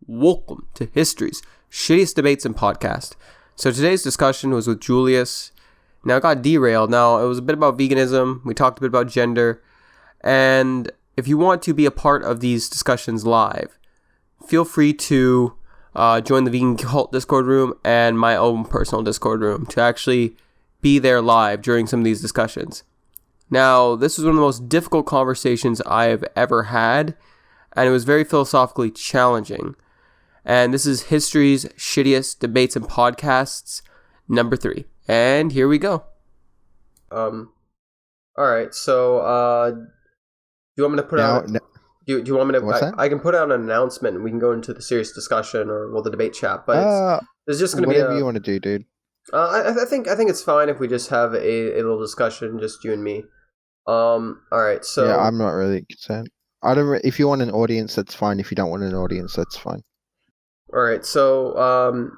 Welcome to History's Shittiest Debates and Podcast. So today's discussion was with Julius. Now it got derailed. Now it was a bit about veganism. We talked a bit about gender. And if you want to be a part of these discussions live, feel free to join the Vegan Cult Discord room and my own personal Discord room to actually be there live during some of these discussions. Now, this was one of the most difficult conversations I have ever had, and it was very philosophically challenging. And this is History's Shittiest Debates and Podcasts, number 3. And here we go. Alright, so, do you want me to put out... Do you want me to... What's that? I can put out an announcement and we can go into the serious discussion or, well, the debate chat, but there's just going to be whatever you want to do, dude. I think it's fine if we just have a little discussion, just you and me. Alright, so... Yeah, I'm not really concerned. If you want an audience, that's fine. If you don't want an audience, that's fine. Alright, so,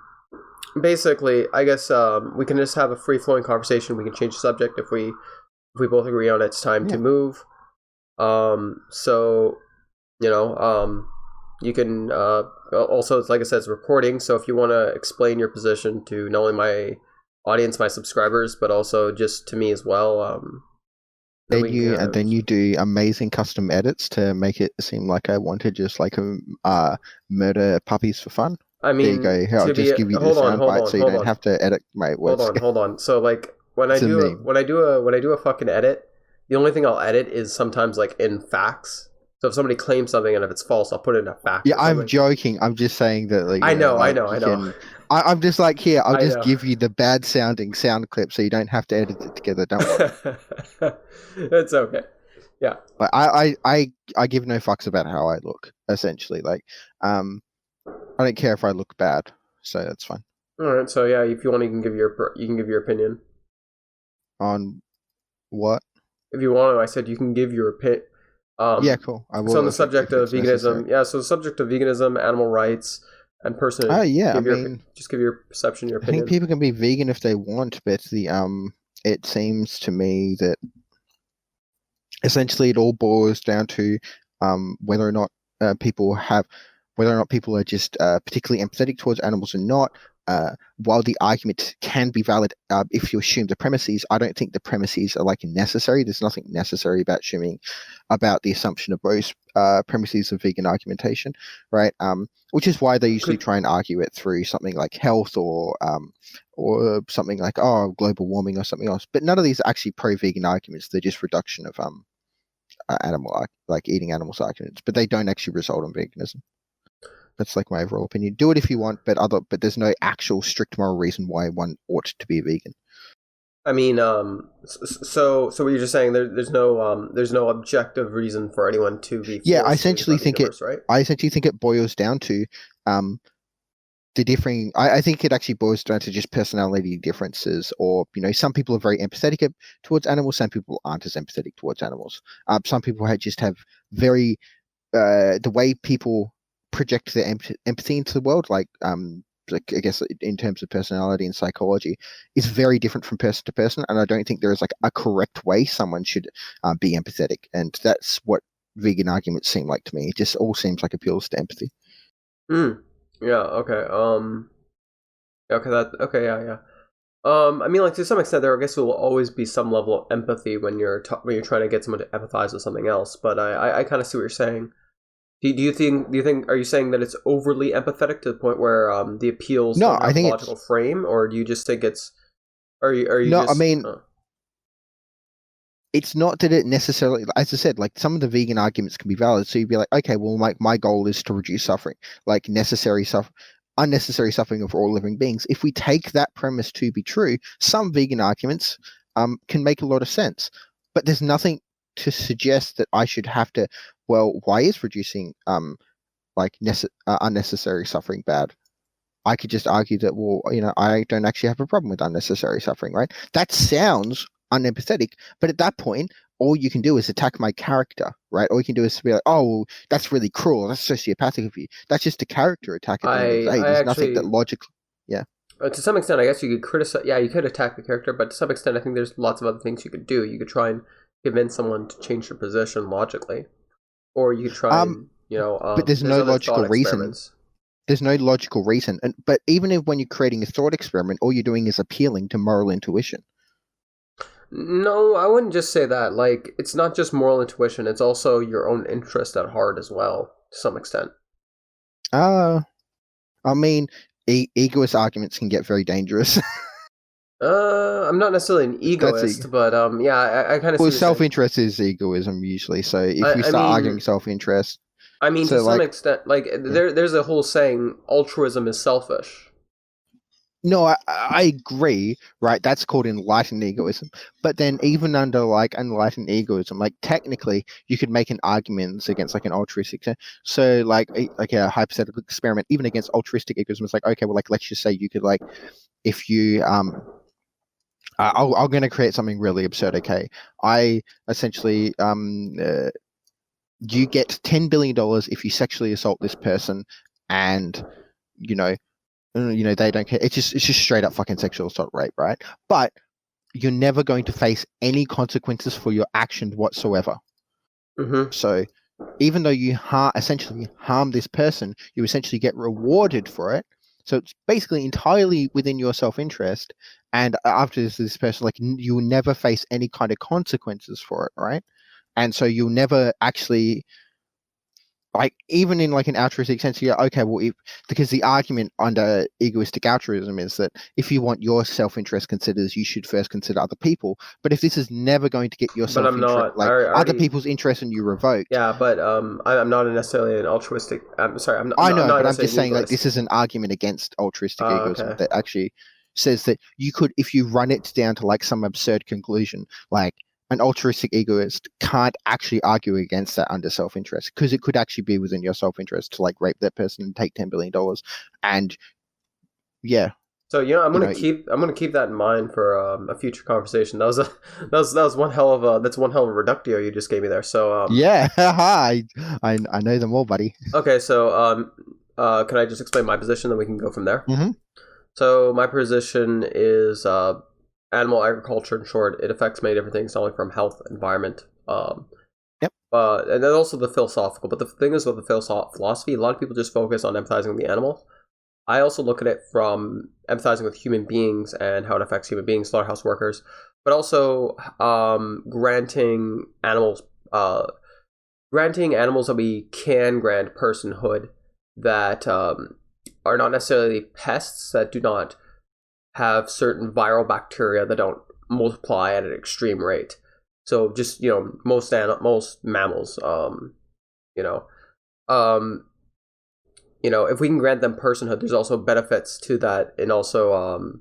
basically, I guess, we can just have a free-flowing conversation. We can change the subject if we both agree on it's time to move. So, you can, also, like I said, it's recording, so if you want to explain your position to not only my audience, my subscribers, but also just to me as well, then you do amazing custom edits to make it seem like I want to just murder puppies for fun. I mean, there you go. I'll just give you the sound bite so you don't have to edit my words. Hold on. So when I do a fucking edit, the only thing I'll edit is sometimes in facts. So if somebody claims something and if it's false, I'll put it in a fact. Yeah, I'm joking. I'm just saying that. I know. I'm just I'll just give you the bad sounding sound clip so you don't have to edit it together. Don't worry. It's okay. Yeah. But I give no fucks about how I look. Essentially, I don't care if I look bad, so that's fine. All right. So yeah, if you want, you can give your opinion. On what? If you want to, I said you can give your opinion. Yeah, cool. I will. So on the subject of veganism, so the subject of veganism, animal rights, and personally, just give your perception, your opinion. I think people can be vegan if they want, but it seems to me that essentially it all boils down to whether or not people are just particularly empathetic towards animals or not. While the argument can be valid if you assume the premises, I don't think the premises are necessary. There's nothing necessary about about the assumption of those premises of vegan argumentation, right? Which is why they usually try and argue it through something like health or something like global warming or something else. But none of these are actually pro-vegan arguments. They're just reduction of animal eating animals arguments, but they don't actually result in veganism. That's my overall opinion. Do it if you want, but there's no actual strict moral reason why one ought to be a vegan. I mean, so what you're just saying there's no objective reason for anyone to be. Yeah, I essentially think right? I essentially think it boils down to the differing. I think it actually boils down to just personality differences, or some people are very empathetic towards animals, some people aren't as empathetic towards animals. Some people just have very the way people project their empathy into the world, I guess in terms of personality and psychology, is very different from person to person, and I don't think there is a correct way someone should be empathetic, and that's what vegan arguments seem like to me. It just all seems like appeals to empathy. Yeah. Okay. Yeah. I mean, to some extent, there I guess will always be some level of empathy when you're trying to get someone to empathize with something else. But I kind of see what you're saying. Do you think? Are you saying that it's overly empathetic to the point where the appeals don't have a logical frame, or do you just think it's? Are you? No, I mean, it's not that it necessarily. As I said, some of the vegan arguments can be valid. So you'd be like, okay, well, my goal is to reduce suffering, unnecessary suffering of all living beings. If we take that premise to be true, some vegan arguments can make a lot of sense, but there's nothing to suggest that I should have to. Well, why is reducing unnecessary suffering bad? I could just argue that, I don't actually have a problem with unnecessary suffering, right? That sounds unempathetic, but at that point, all you can do is attack my character, right? All you can do is be like, well, that's really cruel, that's sociopathic of you. That's just a character attack at the end of the day. There's nothing that logically, yeah. To some extent, I guess you could criticize, you could attack the character, but to some extent, I think there's lots of other things you could do. You could try and convince someone to change their position logically. Or you could try and, but there's no logical reason. There's no logical reason. But even if when you're creating a thought experiment, all you're doing is appealing to moral intuition. No, I wouldn't just say that. Like, it's not just moral intuition, it's also your own interest at heart as well, to some extent. I mean, egoist arguments can get very dangerous. I'm not necessarily an egoist, but yeah, I kind of see Well, what you're saying. self-interest is egoism usually. So if you I start arguing mean, self-interest, to so some like, extent, like there's a whole saying, altruism is selfish. no, I agree, right? That's called enlightened egoism. But then even under like enlightened egoism, like technically you could make an argument against like an altruistic. So like a hypothetical experiment, even against altruistic egoism, it's like, okay, well, like let's just say you could like, if you I'm going to create something really absurd. Okay, I essentially you get $10 billion if you sexually assault this person, and you know they don't care. It's just straight up fucking sexual assault rape, right? But you're never going to face any consequences for your action whatsoever. Mm-hmm. So even though you essentially harm this person, you essentially get rewarded for it. So it's basically entirely within your self-interest. And after this person, like you will never face any kind of consequences for it, right? And so you'll never actually, like, even in like an altruistic sense, yeah, okay, well, because the argument under egoistic altruism is that if you want your self-interest considered, you should first consider other people. But if this is never going to get your But I'm self-interest, not. like I other already. people's interest in you revoked. Yeah, but I'm not necessarily an altruistic. I'm sorry. I I'm know, not but I'm just necessarily an saying, like, egoist. this is an argument against altruistic egoism Okay. that actually says that you could, if you run it down to like some absurd conclusion, like an altruistic egoist can't actually argue against that under self-interest, because it could actually be within your self-interest to like rape that person and take $10 billion. And yeah, So I'm you gonna know, keep that in mind for a future conversation. That was one hell of a reductio you just gave me there. So yeah, I know them all, buddy. okay, so can I just explain my position, then we can go from there? Mm-hmm. So my position is animal agriculture. In short, it affects many different things, not only from health, environment, Yep. and then also the philosophical. But the thing is with the philosophy, a lot of people just focus on empathizing with the animal. I also look at it from empathizing with human beings and how it affects human beings, slaughterhouse workers, but also granting animals that we can grant personhood that are not necessarily pests, that do not have certain viral bacteria that don't multiply at an extreme rate. So just most mammals, if we can grant them personhood, there's also benefits to that, and also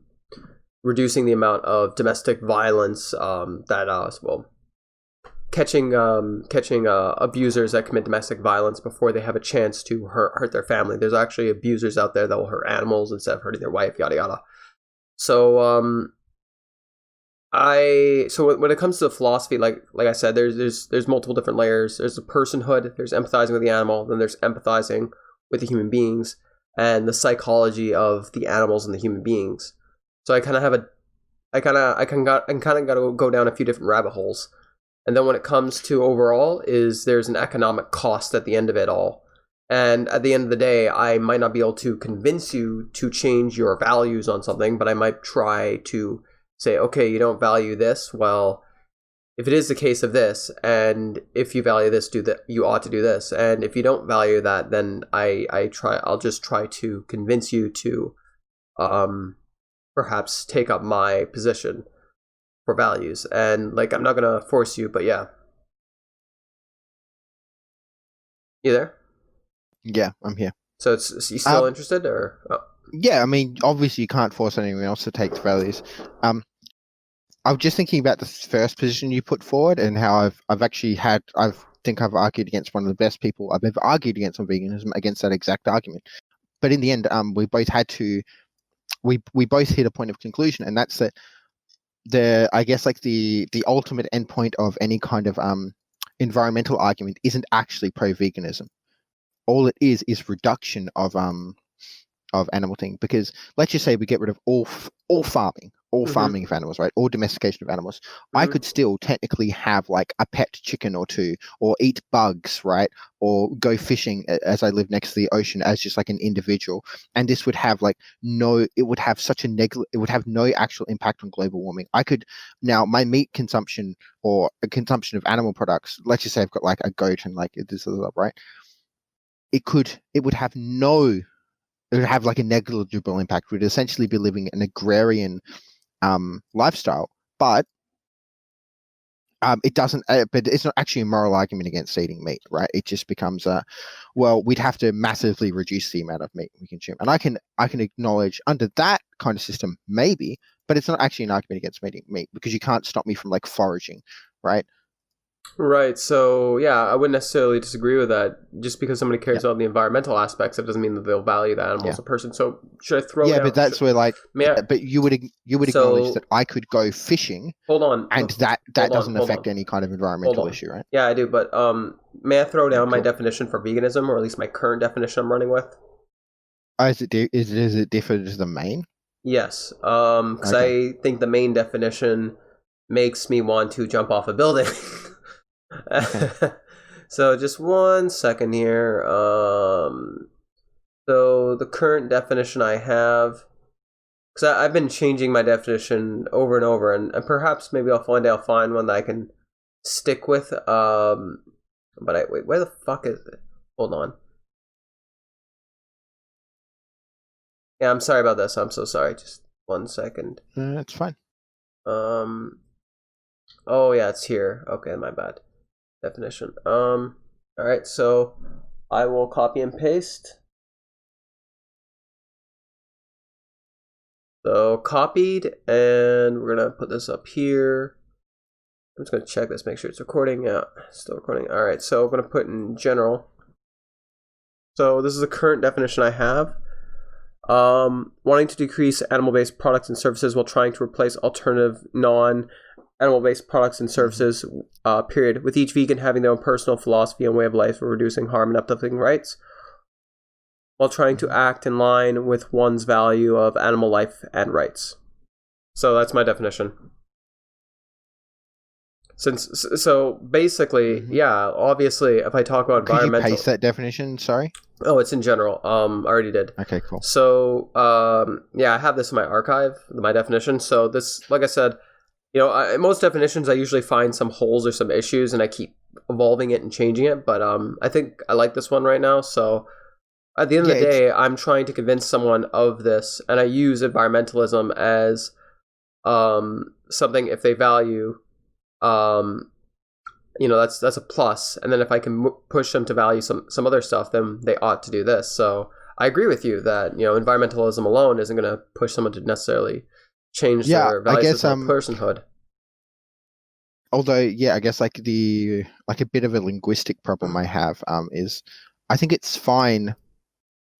reducing the amount of domestic violence catching abusers that commit domestic violence before they have a chance to hurt their family. There's actually abusers out there that will hurt animals instead of hurting their wife, yada yada. So when it comes to philosophy, like I said, there's multiple different layers. There's the personhood, there's empathizing with the animal, then there's empathizing with the human beings, and the psychology of the animals and the human beings. So I kind of got to go down a few different rabbit holes. And then when it comes to overall, there's an economic cost at the end of it all. And at the end of the day, I might not be able to convince you to change your values on something, but I might try to say, okay, you don't value this. Well, if it is the case of this, and if you value this, you ought to do this. And if you don't value that, then I'll just try to convince you to perhaps take up my position for values. And like, I'm not gonna force you, but yeah. You there? Yeah, I'm here. So it's you still interested, or? Oh. Yeah, I mean, obviously you can't force anyone else to take the values. I was just thinking about the first position you put forward, and how I think I've argued against one of the best people I've ever argued against on veganism, against that exact argument. But in the end, we both hit a point of conclusion, and that's that I guess like the ultimate endpoint of any kind of environmental argument isn't actually pro-veganism. All it is reduction of animal thing. Because let's just say we get rid of all farming, all Mm-hmm. farming of animals, right? All domestication of animals. I Mm-hmm. could still technically have like a pet chicken or two, or eat bugs, right? Or go fishing as I live next to the ocean as just like an individual. And this would have like it would have such a it would have no actual impact on global warming. I could now my meat consumption or a consumption of animal products, let's just say I've got like a goat and like this is up, right? It would have it would have like a negligible impact. We'd essentially be living an agrarian lifestyle, but it doesn't. But it's not actually a moral argument against eating meat, right? It just becomes well, we'd have to massively reduce the amount of meat we consume, and I can acknowledge under that kind of system maybe, but it's not actually an argument against eating meat because you can't stop me from like foraging, right? Right. So yeah, I wouldn't necessarily disagree with that. Just because somebody cares Yeah. about the environmental aspects, it doesn't mean that they'll value the animal as a person. So should I throw Yeah, down? but that's where like, May I, but you would acknowledge that I could go fishing, hold on. and that Hold on. doesn't Hold affect on. any kind of Hold environmental on. issue, right? Yeah, I do. But may I throw down my Cool. definition for veganism, or at least my current definition I'm running with? Oh, does it differ to the main? Yes. Because Okay. I think the main definition makes me want to jump off a building. Okay. So just 1 second here. So the current definition I have, because I've been changing my definition over and over, and perhaps maybe I'll find one that I can stick with. But wait, where the fuck is it? Hold on. Yeah, I'm sorry about this. I'm so sorry. Just 1 second. That's fine. Oh yeah, it's here. Okay, my bad. Definition. All right. So I will copy and paste. So copied, and we're gonna put this up here. I'm just gonna check this, make sure it's recording. Yeah, still recording. All right. So I'm gonna put in general. So this is the current definition I have. Wanting to decrease animal-based products and services while trying to replace alternative non-animal-based products and services, period, with each vegan having their own personal philosophy and way of life for reducing harm and uplifting rights, while trying to act in line with one's value of animal life and rights. So that's my definition. So basically, yeah, obviously, if I talk about Could you environmental... paste that definition? Sorry. Oh, it's in general. I already did. Okay, cool. So, yeah, I have this in my archive, my definition. So this, like I said, most definitions I usually find some holes or some issues, and I keep evolving it and changing it. But I think I like this one right now. So at the end of the day, I'm trying to convince someone of this, and I use environmentalism as something if they value. That's a plus. And then if I can push them to value some other stuff, then they ought to do this. So I agree with you that environmentalism alone isn't going to push someone to necessarily change their values of personhood. Although, yeah, I guess like a bit of a linguistic problem I have is I think it's fine.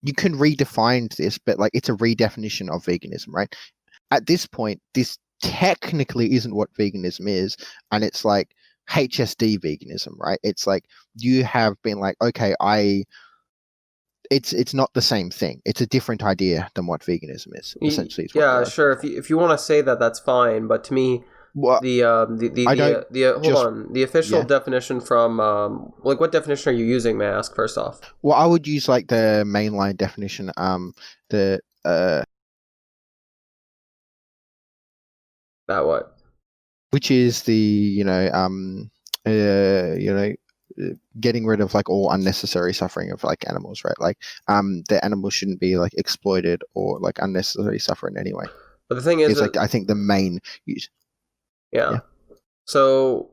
You can redefine this, but like it's a redefinition of veganism, right? At this point, this technically isn't what veganism is, and it's like HSD veganism, right? It's like you have been like, okay, it's not the same thing. It's a different idea than what veganism is. Essentially, is yeah, sure. If you want to say that, that's fine. But to me, the official definition from what definition are you using? May I ask first off? Well, I would use like the mainline definition. That what? Which is the getting rid of like all unnecessary suffering of like animals, right? Like the animals shouldn't be like exploited or like unnecessary suffering anyway. But the thing is, it's like I think the main use. Yeah. So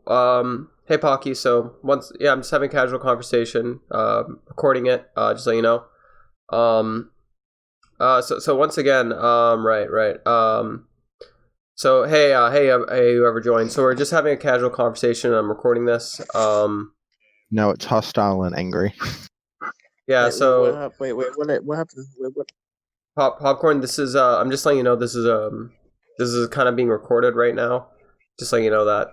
hey Pocky, so I'm just having a casual conversation, recording it, just so you know. So once again, right. So hey, whoever joined. So we're just having a casual conversation. I'm recording this. No, it's hostile and angry. Yeah. Wait, so what happened? What? Popcorn. This is. I'm just letting you know. This is kind of being recorded right now. Just letting you know that.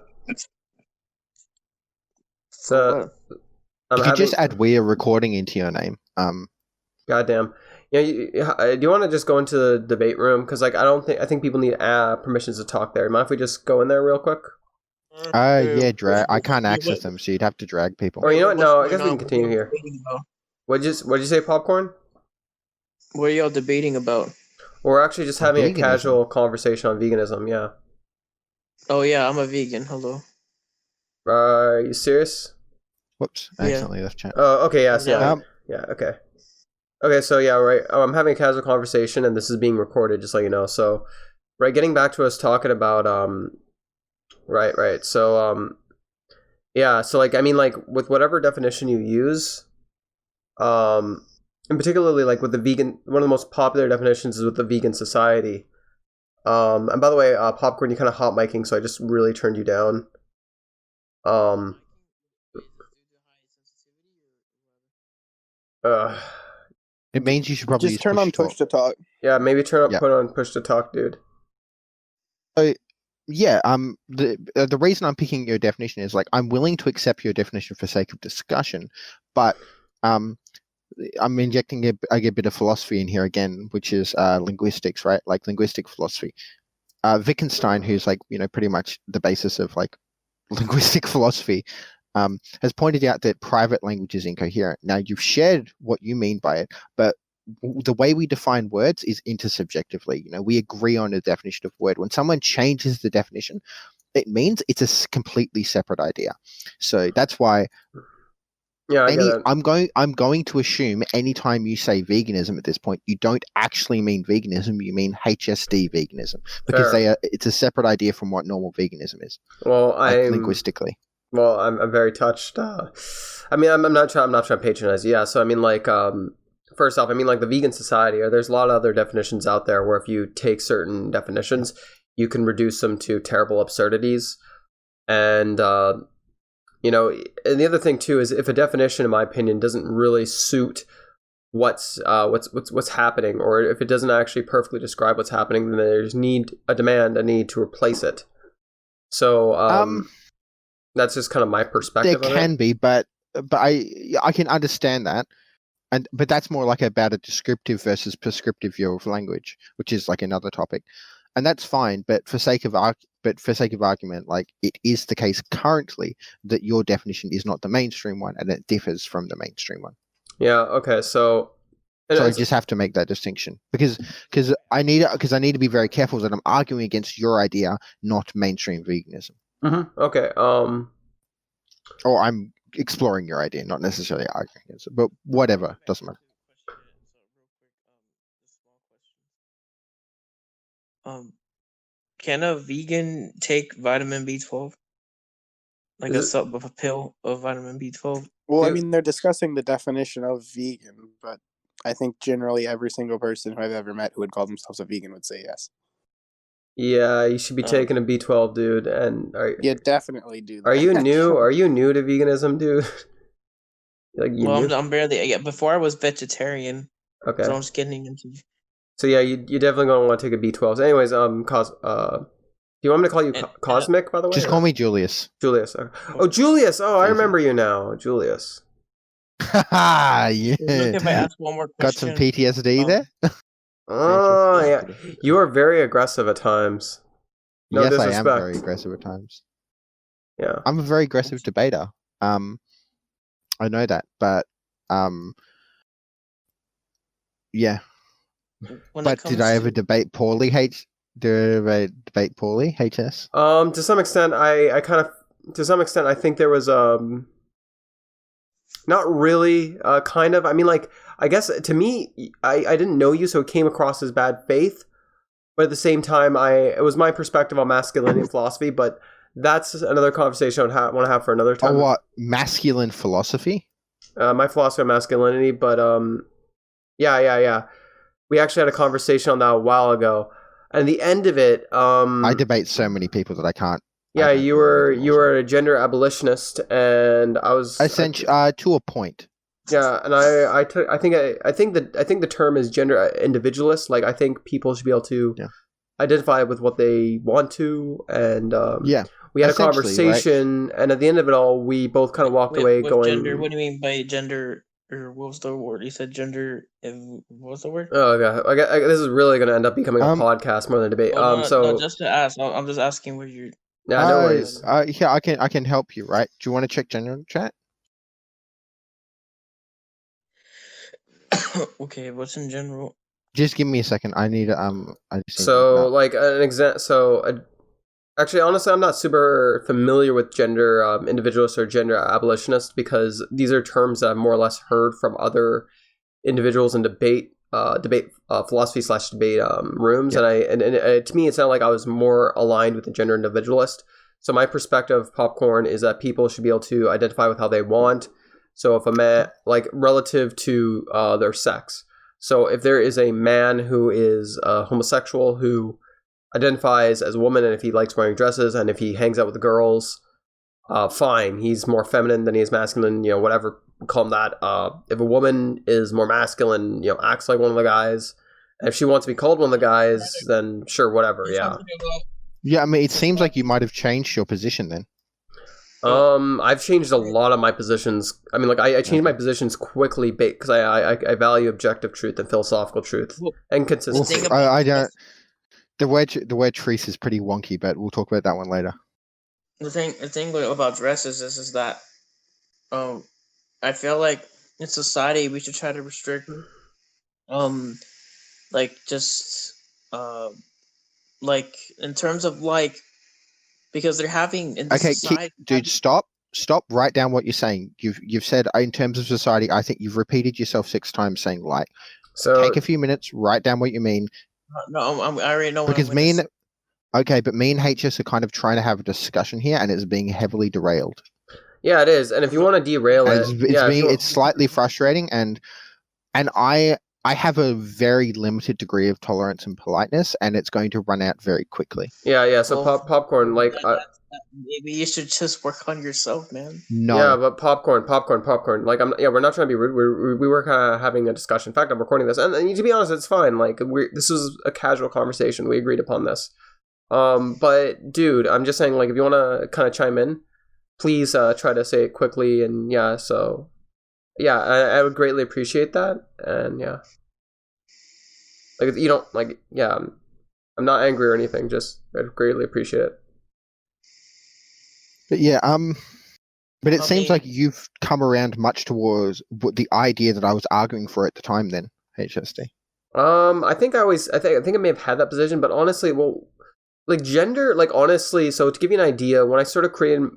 So you could just add "we are recording" into your name. Goddamn. Yeah, do you want to just go into the debate room? Because like I think people need permissions to talk there. Mind if we just go in there real quick? Yeah, drag. I can't access them, so you'd have to drag people. Or you know what? What's No, I going guess we on? can continue What are y'all here. debating about? What'd you say, Popcorn? What are y'all debating about? We're actually just having a Veganism. casual conversation on veganism. Yeah. Oh yeah, I'm a vegan. Hello. Are you serious? Whoops, I Yeah. accidentally left chat. Oh, okay. Yes. Yeah. No. Yeah. Okay. Okay. So yeah, right. I'm having a casual conversation, and this is being recorded, just so you know. So, right, getting back to us talking about right. So yeah. So like, I mean, like with whatever definition you use, and particularly like with the vegan, one of the most popular definitions is with the vegan society. And by the way, Popcorn, you kind of hot miking, so I just really turned you down. It means you should probably Just turn on push to talk. Yeah, maybe put on push to talk, dude. Yeah, the reason I'm picking your definition is like I'm willing to accept your definition for sake of discussion, but I'm injecting a bit of philosophy in here again, which is linguistics, right? Like linguistic philosophy. Wittgenstein, who's like pretty much the basis of like linguistic philosophy, has pointed out that private language is incoherent. Now you've shared what you mean by it, but the way we define words is intersubjectively. We agree on a definition of word. When someone changes the definition, it means it's a completely separate idea. So that's why. Yeah, I get it. I'm going to assume anytime you say veganism at this point, you don't actually mean veganism. You mean HSD veganism, because it's a separate idea from what normal veganism is. Well, linguistically. Well, I'm very touched. I mean, I'm not trying to patronize. Yeah, so I mean, like, first off, I mean, like the vegan society. There's a lot of other definitions out there where if you take certain definitions, you can reduce them to terrible absurdities, and and the other thing too is if a definition, in my opinion, doesn't really suit what's happening, or if it doesn't actually perfectly describe what's happening, then there's a need to replace it. So that's just kind of my perspective. There can be, but I can understand that, but that's more like about a descriptive versus prescriptive view of language, which is like another topic, and that's fine. But for sake of argument, like it is the case currently that your definition is not the mainstream one, and it differs from the mainstream one. Yeah. Okay. So I just have to make that distinction because I need to be very careful that I'm arguing against your idea, not mainstream veganism. Mm-hmm. Okay. Or I'm exploring your idea, not necessarily arguing against it, but whatever, doesn't matter. Can a vegan take vitamin B12? Like a pill of vitamin B12? Well, I mean, they're discussing the definition of vegan, but I think generally every single person who I've ever met who would call themselves a vegan would say yes. Yeah, you should be taking a B12, dude. And yeah, definitely do that. Are you new? Are you new to veganism, dude? I'm barely. Yeah, before I was vegetarian. Okay. So I'm just getting into. So yeah, you definitely gonna want to take a B12. So anyways, do you want me to call you Cosmic, by the way? Just call me Julius. Julius. Oh, Julius. Oh, I remember you now, Julius. Yeah. If I ask one more question. Got some PTSD there? Oh, yeah. You are very aggressive at times. No yes, disrespect. I am very aggressive at times. Yeah. I'm a very aggressive debater. I know that, but yeah. But did I ever debate poorly, HS? To some extent, I think there was not really kind of. I mean, like, I guess to me, I didn't know you, so it came across as bad faith. But at the same time, it was my perspective on masculinity and philosophy. But that's another conversation I want to have for another time. Oh, what? Masculine philosophy? My philosophy on masculinity, but yeah. We actually had a conversation on that a while ago, and the end of it, I debate so many people that I can't. Yeah, you were a gender abolitionist, and I was essentially to a point. Yeah, and I think the term is gender individualist. Like, I think people should be able to identify with what they want to, and we had a conversation, right? And at the end of it all, we both kind of walked away going. Gender, what do you mean by gender or what was the word? You said gender. What was the word? Oh, okay. This is really going to end up becoming a podcast more than a debate. Oh, no, So just to ask. I'm just asking what you. yeah, no worries. Yeah, I can help you. Right? Do you want to check general chat? Okay, what's in general? Just give me a second. I need So like an example. Actually, honestly, I'm not super familiar with gender individualist or gender abolitionist because these are terms that I've more or less heard from other individuals in philosophy/debate rooms, Yeah. and to me, it sounded like I was more aligned with the gender individualist. So my perspective, Popcorn, is that people should be able to identify with how they want. So if a man, like relative to their sex. So if there is a man who is homosexual who identifies as a woman, and if he likes wearing dresses, and if he hangs out with the girls, fine. He's more feminine than he is masculine, whatever, call him that. If a woman is more masculine, acts like one of the guys, and if she wants to be called one of the guys, then sure, whatever, yeah. Yeah, I mean, it seems like you might have changed your position then. I've changed a lot of my positions. I mean, like, I changed my positions quickly because I value objective truth and philosophical truth and consistency. I don't... The word trees is pretty wonky, but we'll talk about that one later. The thing about dresses is that, I feel like in society we should try to restrict, like just, like in terms of like, because they're having in the society. Dude, stop, write down what you're saying. You've said in terms of society. I think you've repeated yourself 6 times saying like. So take a few minutes, write down what you mean. No, I already know. Because but me and HS are kind of trying to have a discussion here, and it's being heavily derailed. Yeah, it is. And if you want to derail it, it's slightly frustrating, and I have a very limited degree of tolerance and politeness, and it's going to run out very quickly. Yeah. So popcorn, like maybe you should just work on yourself, man. No. Yeah, but popcorn. Like we're not trying to be rude. We were kind of having a discussion. In fact, I'm recording this, and to be honest, it's fine. Like this is a casual conversation. We agreed upon this. But dude, I'm just saying, like, if you want to kind of chime in, please try to say it quickly. And yeah, so yeah, I would greatly appreciate that. And yeah, like you don't like, yeah, I'm not angry or anything. Just I'd greatly appreciate it. But yeah, but it seems like you've come around much towards the idea that I was arguing for at the time. Then HSD. I think I may have had that position, but honestly, well, like gender, like honestly, so to give you an idea, when I sort of created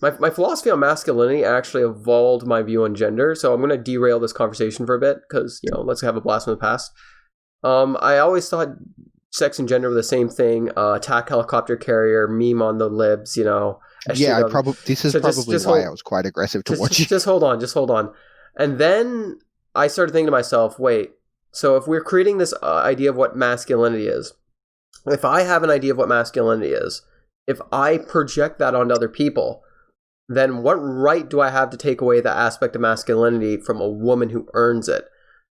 my philosophy on masculinity, actually evolved my view on gender. So I'm going to derail this conversation for a bit because let's have a blast from the past. I always thought sex and gender were the same thing. Attack helicopter carrier, meme on the libs, Yeah, this is probably why I was quite aggressive to watch. Just hold on. And then I started thinking to myself, wait, so if we're creating this idea of what masculinity is, if I have an idea of what masculinity is, if I project that onto other people, then what right do I have to take away that aspect of masculinity from a woman who earns it?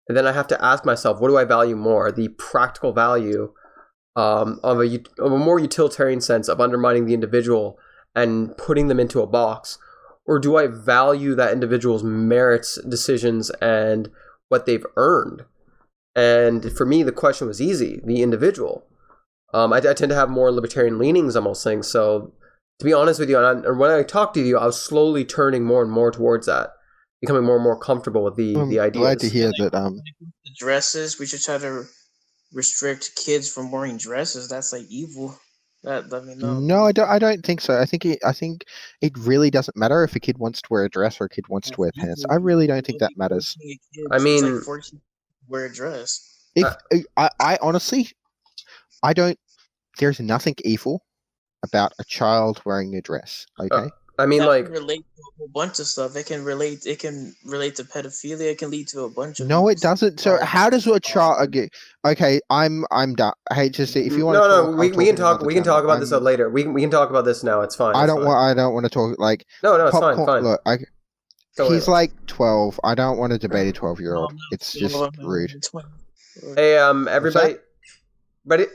And then I have to ask myself, what do I value more? The practical value of a more utilitarian sense of undermining the individual and putting them into a box, or do I value that individual's merits, decisions, and what they've earned? And for me, the question was easy: the individual. I tend to have more libertarian leanings on most things. So, to be honest with you, and when I talked to you, I was slowly turning more and more towards that, becoming more and more comfortable with the ideas. I'm glad to hear that. The dresses, we should try to restrict kids from wearing dresses. That's like evil. Let me know. No, I don't think so. I think it really doesn't matter if a kid wants to wear a dress or a kid wants to wear pants. I really don't think that matters. I mean, like 14 wear a dress. If I honestly, I don't. There's nothing evil about a child wearing a dress. Okay. I mean, that can relate to a whole bunch of stuff. It can relate to pedophilia. It can lead to a bunch of. No, it doesn't. So how does a child? Okay, I'm done. Hey, just if you want. No, we can talk. We can talk about this later. We can talk about this now. It's fine. I don't want to talk like. No, it's fine. Look, he's like 12. I don't want to debate a 12-year-old. It's just rude. Hey, everybody.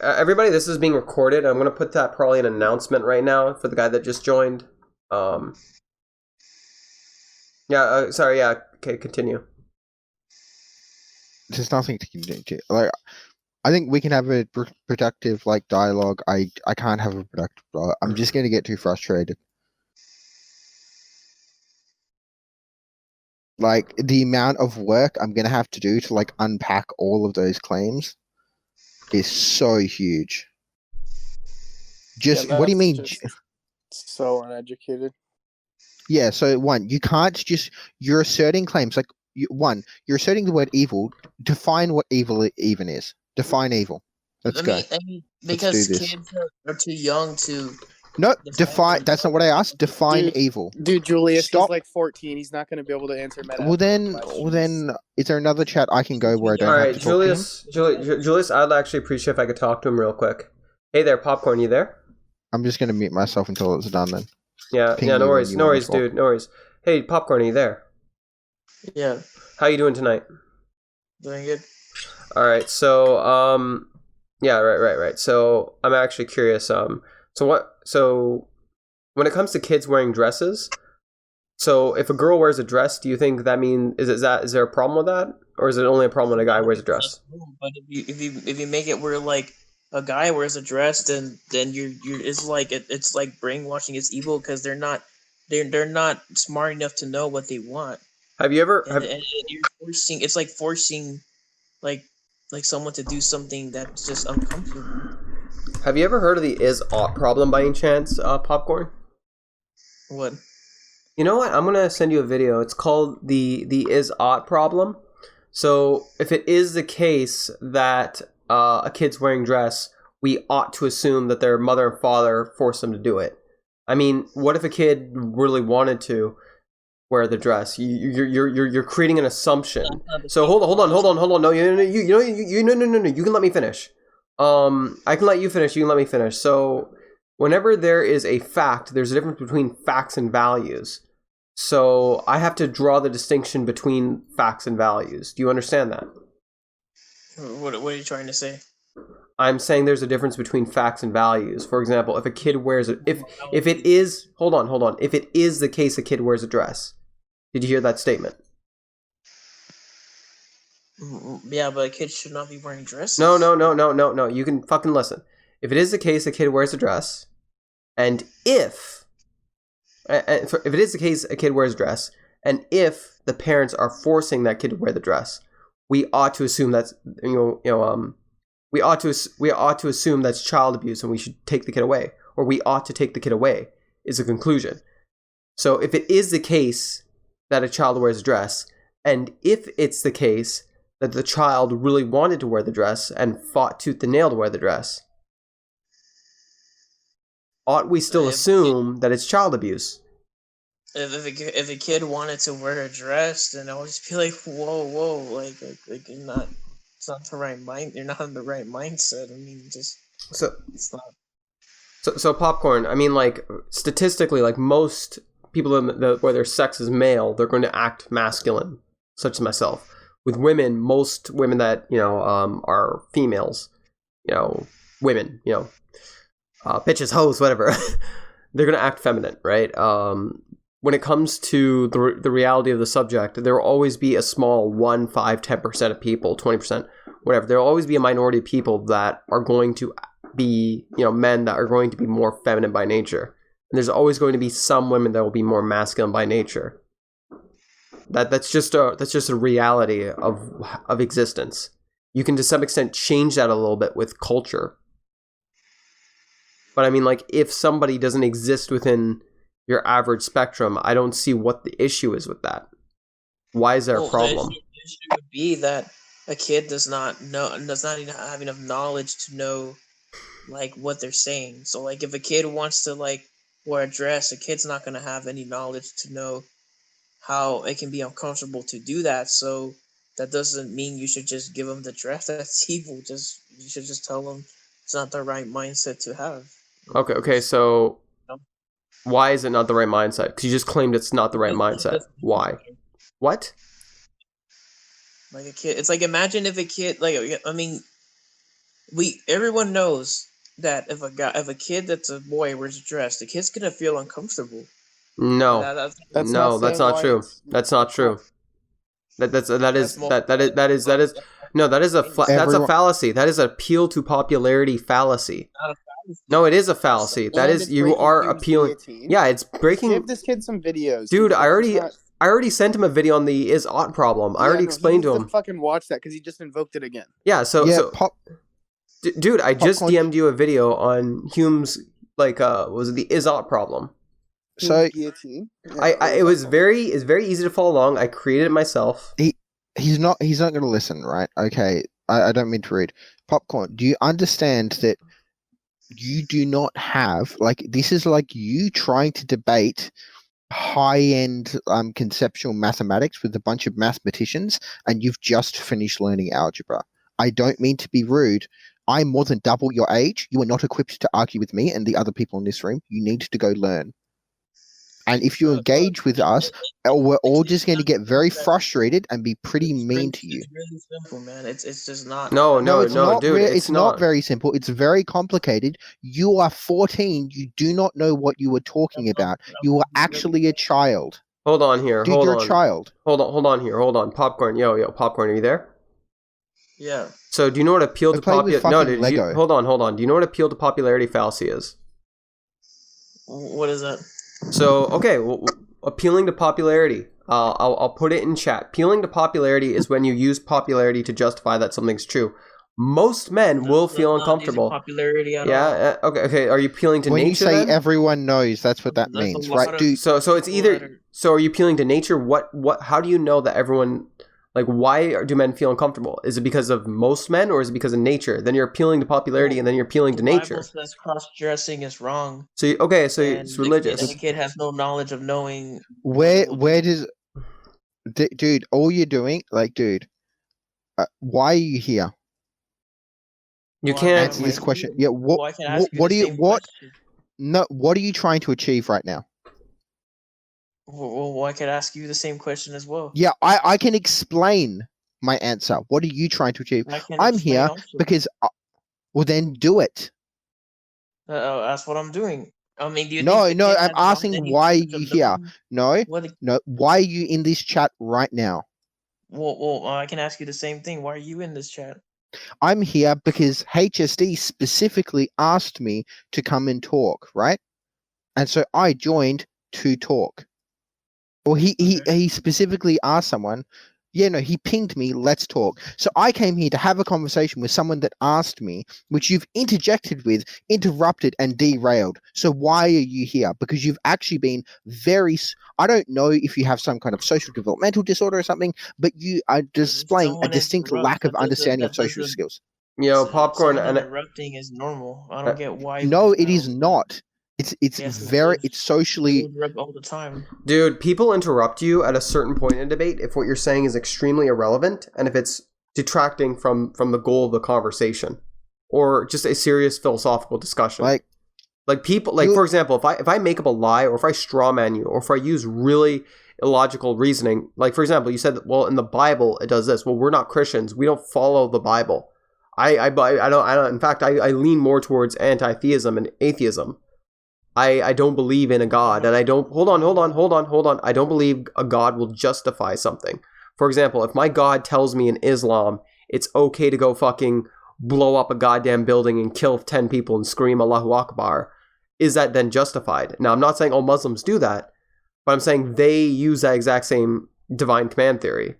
Everybody, this is being recorded. I'm going to put that probably an announcement right now for the guy that just joined. Yeah. Sorry. Yeah. Okay. Continue. There's nothing to continue. Like, I think we can have a productive like dialogue. I can't have a productive dialogue. I'm just gonna get too frustrated. Like the amount of work I'm gonna have to do to like unpack all of those claims is so huge. Just what do you mean? Just so uneducated. Yeah, so one, you can't just you're asserting claims like you're asserting the word evil. Define what evil even is. Define evil. Let's go. I mean, Let's do because this. kids are too young to. No, define. That's not what I asked. Define evil. Dude, Julius, Stop. he's like 14. He's not going to be able to answer meta. Well then, is there another chat I can go where I don't All have right, to talk to him? Julius, I'd actually appreciate if I could talk to him real quick. Hey there, Popcorn, you there? I'm just gonna mute myself until it's done then. Yeah, Ping yeah, me no when worries, you no want worries, as well. dude, no worries. Hey, Popcorn, are you there? Yeah, How you doing tonight? doing good. All right, so yeah, right. So I'm actually curious. So when it comes to kids wearing dresses, so if a girl wears a dress, do you think that is there a problem with that, or is it only a problem when a guy wears a dress? But if you make it where like a guy wears a dress, then you're it's like it's like brainwashing. It's evil because they're not smart enough to know what they want, Have you ever and you're forcing. It's like forcing like someone to do something that's just uncomfortable. have you ever heard of the is-ought problem by any chance, Popcorn? What? You know what? I'm gonna send you a video. It's called the is-ought problem. So if it is the case that a kid's wearing dress, we ought to assume that their mother and father forced them to do it. I mean, what if a kid really wanted to wear the dress? You're creating an assumption. So hold on. No, no. You can let me finish. I can let you finish. You can let me finish. So whenever there is a fact, there's a difference between facts and values. So I have to draw the distinction between facts and values. Do you understand that? What are you trying to say? I'm saying there's a difference between facts and values. For example, if a kid wears it, if it is, hold on, if it is the case a kid wears a dress, did you hear that statement? Yeah, but kids should not be wearing dresses. No. You can fucking listen. If it is the case a kid wears a dress, and if it is the case a kid wears a dress, and if the parents are forcing that kid to wear the dress, we ought to assume that's we ought to assume that's child abuse and we should take the kid away, or we ought to take the kid away is a conclusion. So if it is the case that a child wears a dress, and if it's the case that the child really wanted to wear the dress and fought tooth and nail to wear the dress, ought we still assume that it's child abuse? If a kid wanted to wear a dress, then I would just be like, whoa, like you're not. It's not the right mind. You're not in the right mindset. I mean, it's not. So Popcorn. I mean, like statistically, like most people where their sex is male, they're going to act masculine, such as myself. With women, most women that are females, women, bitches, hoes, whatever, they're going to act feminine, right? When it comes to the reality of the subject, there will always be a small 1, 5, 10% of people, 20%, whatever. There will always be a minority of people that are going to be, men that are going to be more feminine by nature. And there's always going to be some women that will be more masculine by nature. That's just a reality of existence. You can to some extent change that a little bit with culture. But I mean, like, if somebody doesn't exist within your average spectrum, I don't see what the issue is with that. Why is there a problem? The issue would be that a kid does not even have enough knowledge to know like what they're saying. So like if a kid wants to like wear a dress, a kid's not gonna have any knowledge to know how it can be uncomfortable to do that. So that doesn't mean you should just give them the dress. That's evil. You should just tell them it's not the right mindset to have. Okay. So why is it not the right mindset? Because you just claimed it's not the right mindset. Why? What? Like a kid, it's like imagine if a kid, like I mean, everyone knows that if a kid that's a boy wears a dress, the kid's gonna feel uncomfortable. No, That's no, not that's saying not why true. it's That's not it's not true. That is That's that is no, that is that's a Everyone- fallacy. That is an appeal to popularity fallacy. not a fallacy. No, it is a fallacy. That and is it's you breaking are Hume's appealing. guillotine. Yeah, it's Just breaking. give this kid some videos, Dude, It's not- I already sent him a video on the is ought problem. I Yeah, already no, explained he to needs him. fucking watch that because he just invoked it again. Yeah, yeah, dude, I just Popcorn. DM'd you a video on Hume's was it the is ought problem. So Hume's guillotine. Yeah, It was it's very easy to follow along. I created it myself. he's not going to listen, right? Okay, I don't mean to read. Popcorn, do you understand that you do not have, like, this is like you trying to debate high-end conceptual mathematics with a bunch of mathematicians, and you've just finished learning algebra. I don't mean to be rude. I'm more than double your age. You are not equipped to argue with me and the other people in this room. You need to go learn. And if you engage with us, we're all just going to get very frustrated and be pretty mean to you. It's really simple, man. It's just not. No, It's not. dude, It's not very simple. It's very complicated. You are 14. You do not know what you are talking about. You are actually a child. Hold on here. Dude, you're a child. Hold on here. Hold on. Popcorn. Yo, popcorn. Are you there? Yeah. So, do you know what appeal to popularity? No, dude. Lego. Hold on. Do you know what appeal to popularity fallacy is? What is that? So, okay, well, appealing to popularity. I'll put it in chat. Appealing to popularity is when you use popularity to justify that something's true. Most men will feel uncomfortable. Popularity at Yeah. all. Okay. Are you appealing to When nature? you say then? everyone knows, that's what that That's a means, lot right? of- Dude, So it's either. So are you appealing to nature? What? How do you know that everyone? Like, why do men feel uncomfortable? Is it because of most men, or is it because of nature? Then you're appealing to popularity, and then you're appealing to nature. The Bible says cross-dressing is wrong. So it's religious. The kid has no knowledge of knowing. where does... Dude, all you're doing, like, dude, why are you here? You can't Answer this question. Yeah, what are you trying to achieve right now? Well, I could ask you the same question as well. Yeah, I can explain my answer. What are you trying to achieve? I'm here because... well, then do it. That's what I'm doing. I mean, do you No, think I'm asking why are you here? No, why are you in this chat right now? Well, I can ask you the same thing. Why are you in this chat? I'm here because HSD specifically asked me to come and talk, right? And so I joined to talk. Well, he specifically asked someone, he pinged me, let's talk. So I came here to have a conversation with someone that asked me, which you've interjected with, interrupted, and derailed. So why are you here? Because you've actually been I don't know if you have some kind of social developmental disorder or something, but you are displaying a distinct lack of understanding of social skills. Popcorn and interrupting is normal. I don't get why. No, it is not. It's socially all the time. Dude, people interrupt you at a certain point in a debate if what you're saying is extremely irrelevant and if it's detracting from the goal of the conversation or just a serious philosophical discussion. Like people, like, for example, if I make up a lie or if I straw man you or if I use really illogical reasoning, like, for example, you said that, well, in the Bible it does this. Well, we're not Christians. We don't follow the Bible. I don't. In fact, I lean more towards anti-theism and atheism. I don't believe in a God, and I don't... Hold on. I don't believe a God will justify something. For example, if my God tells me in Islam it's okay to go fucking blow up a goddamn building and kill 10 people and scream Allahu Akbar, is that then justified? Now, I'm not saying all Muslims do that, but I'm saying they use that exact same divine command theory.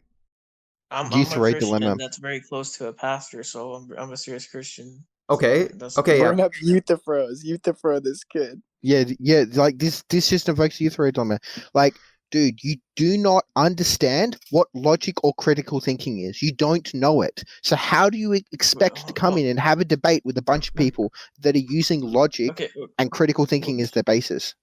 I'm a Christian dilemma. That's very close to a pastor, so I'm a serious Christian. Okay. So Burn up Euthyphro, this kid. Yeah, like this just invokes Euthyphro dilemma. Like, dude, you do not understand what logic or critical thinking is. You don't know it. So how do you expect to come in and have a debate with a bunch of people that are using logic and critical thinking as their basis?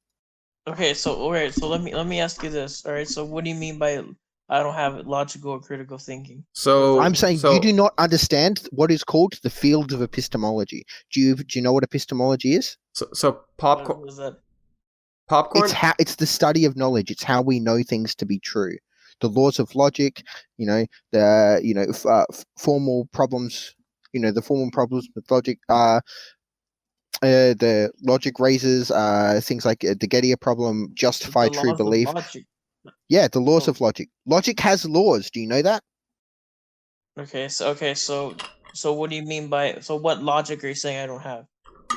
Okay, so all right, so let me ask you this. All right, so what do you mean by I don't have logical or critical thinking? So I'm saying you do not understand what is called the field of epistemology. Do you know what epistemology is? So popcorn. What is that? Popcorn. It's the study of knowledge. It's how we know things to be true. The laws of logic. Formal problems. The formal problems with logic. the logic raises things like the Gettier problem, justify The true laws of belief. logic. Yeah, the laws Oh. of logic. Logic has laws. Do you know that? So what do you mean by what logic are you saying I don't have?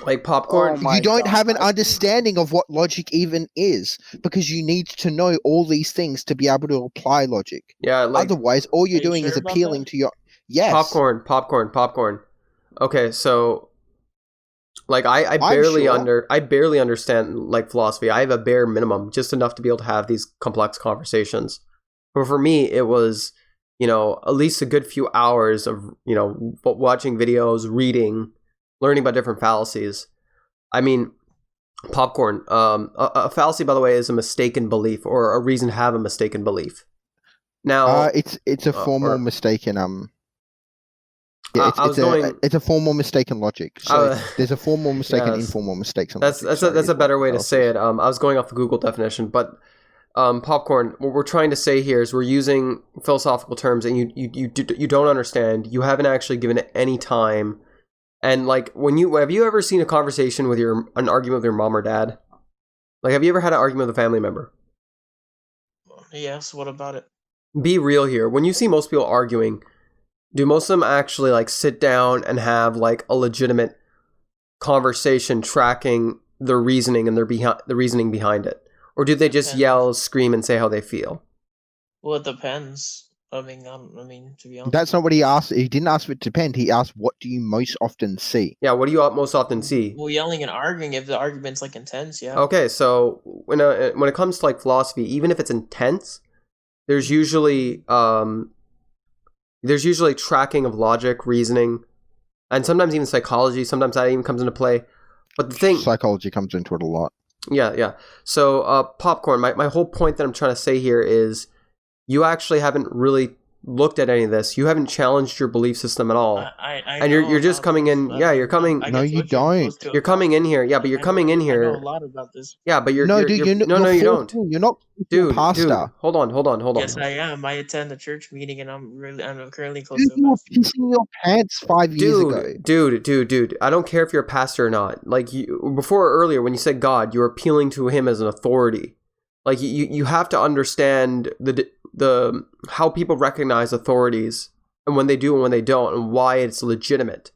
Like popcorn. Oh my You don't God, have an I- understanding of what logic even is because you need to know all these things to be able to apply logic. Yeah, like Otherwise, all you're Are you doing sure is about appealing that? to your yes. popcorn. Okay, so like I I'm barely sure. I barely understand like philosophy. I have a bare minimum, just enough to be able to have these complex conversations. But for me, it was, at least a good few hours of, watching videos, reading, learning about different fallacies. I mean, popcorn. A fallacy, by the way, is a mistaken belief or a reason to have a mistaken belief. Now, It's a formal mistaken yeah, I was going. it's a formal mistaken logic. So there's a formal mistake and Yes. informal mistakes in That's logic. that's a better way to say it. I was going off the Google definition, but popcorn. What we're trying to say here is we're using philosophical terms, and you don't understand. You haven't actually given it any time. And like, have you ever seen a conversation with an argument with your mom or dad? Like, have you ever had an argument with a family member? Yes. What about it? Be real here. When you see most people arguing, do most of them actually like sit down and have like a legitimate conversation tracking their reasoning and the reasoning behind it? Or do they just yell, scream, and say how they feel? Well, it depends. I mean, to be honest. That's not what he asked. He didn't ask for it to depend. He asked, what do you most often see? Yeah, what do you most often see? Well, yelling and arguing, if the argument's like intense, yeah. Okay, so when it comes to like philosophy, even if it's intense, there's usually tracking of logic, reasoning, and sometimes even psychology. Sometimes that even comes into play. But the thing, psychology comes into it a lot. Yeah. So, popcorn. My whole point that I'm trying to say here is, you actually haven't really looked at any of this. You haven't challenged your belief system at all. And you're just coming in. Yeah, you're coming. No, you don't. You're coming in here. Yeah, but you're coming in here. I know a lot about this. Yeah, but you're no, you're, dude. you're, no, you don't. You're not, dude. pastor. Hold on. Yes, I am. I attend a church meeting, and I'm currently close Dude, to. you were pissing your pants 5 years ago. Dude. I don't care if you're a pastor or not. Like before earlier, when you said God, you were appealing to him as an authority. Like you have to understand the how people recognize authorities and when they do and when they don't and why it's legitimate.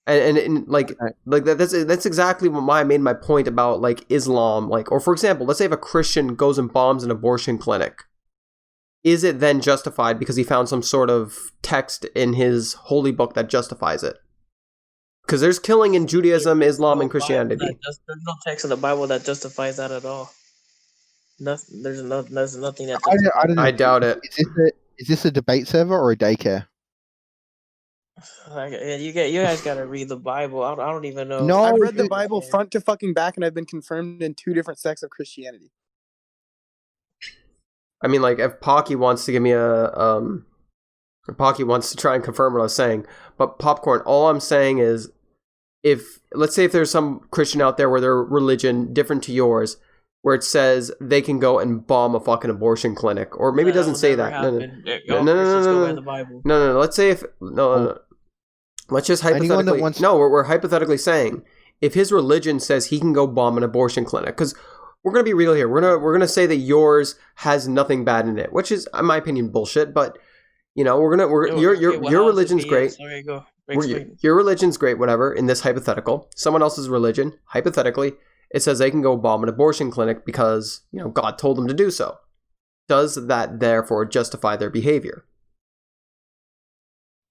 And like that's exactly why I made my point about like Islam. Like, or for example, let's say if a Christian goes and bombs an abortion clinic, is it then justified because he found some sort of text in his holy book that justifies it? Because there's killing in Judaism, Islam, and Christianity. There's no text in the Bible that justifies that at all. There's nothing that. I don't know. I doubt it. Is this a debate server or a daycare? You guys gotta read the Bible. I don't even know. No, I've read the Bible front to fucking back, and I've been confirmed in 2 different sects of Christianity. I mean, like, if Pocky wants to give me Pocky wants to try and confirm what I was saying, but popcorn, all I'm saying is, let's say if there's some Christian out there where their religion different to yours, where it says they can go and bomb a fucking abortion clinic, or maybe it doesn't say that. No. Let's say let's just hypothetically. We're hypothetically saying if his religion says he can go bomb an abortion clinic, because we're gonna be real here. We're gonna say that yours has nothing bad in it, which is, in my opinion, bullshit. But your religion's great. Sorry, go. Your religion's great, whatever. In this hypothetical, someone else's religion, hypothetically, it says they can go bomb an abortion clinic because, God told them to do so. Does that therefore justify their behavior?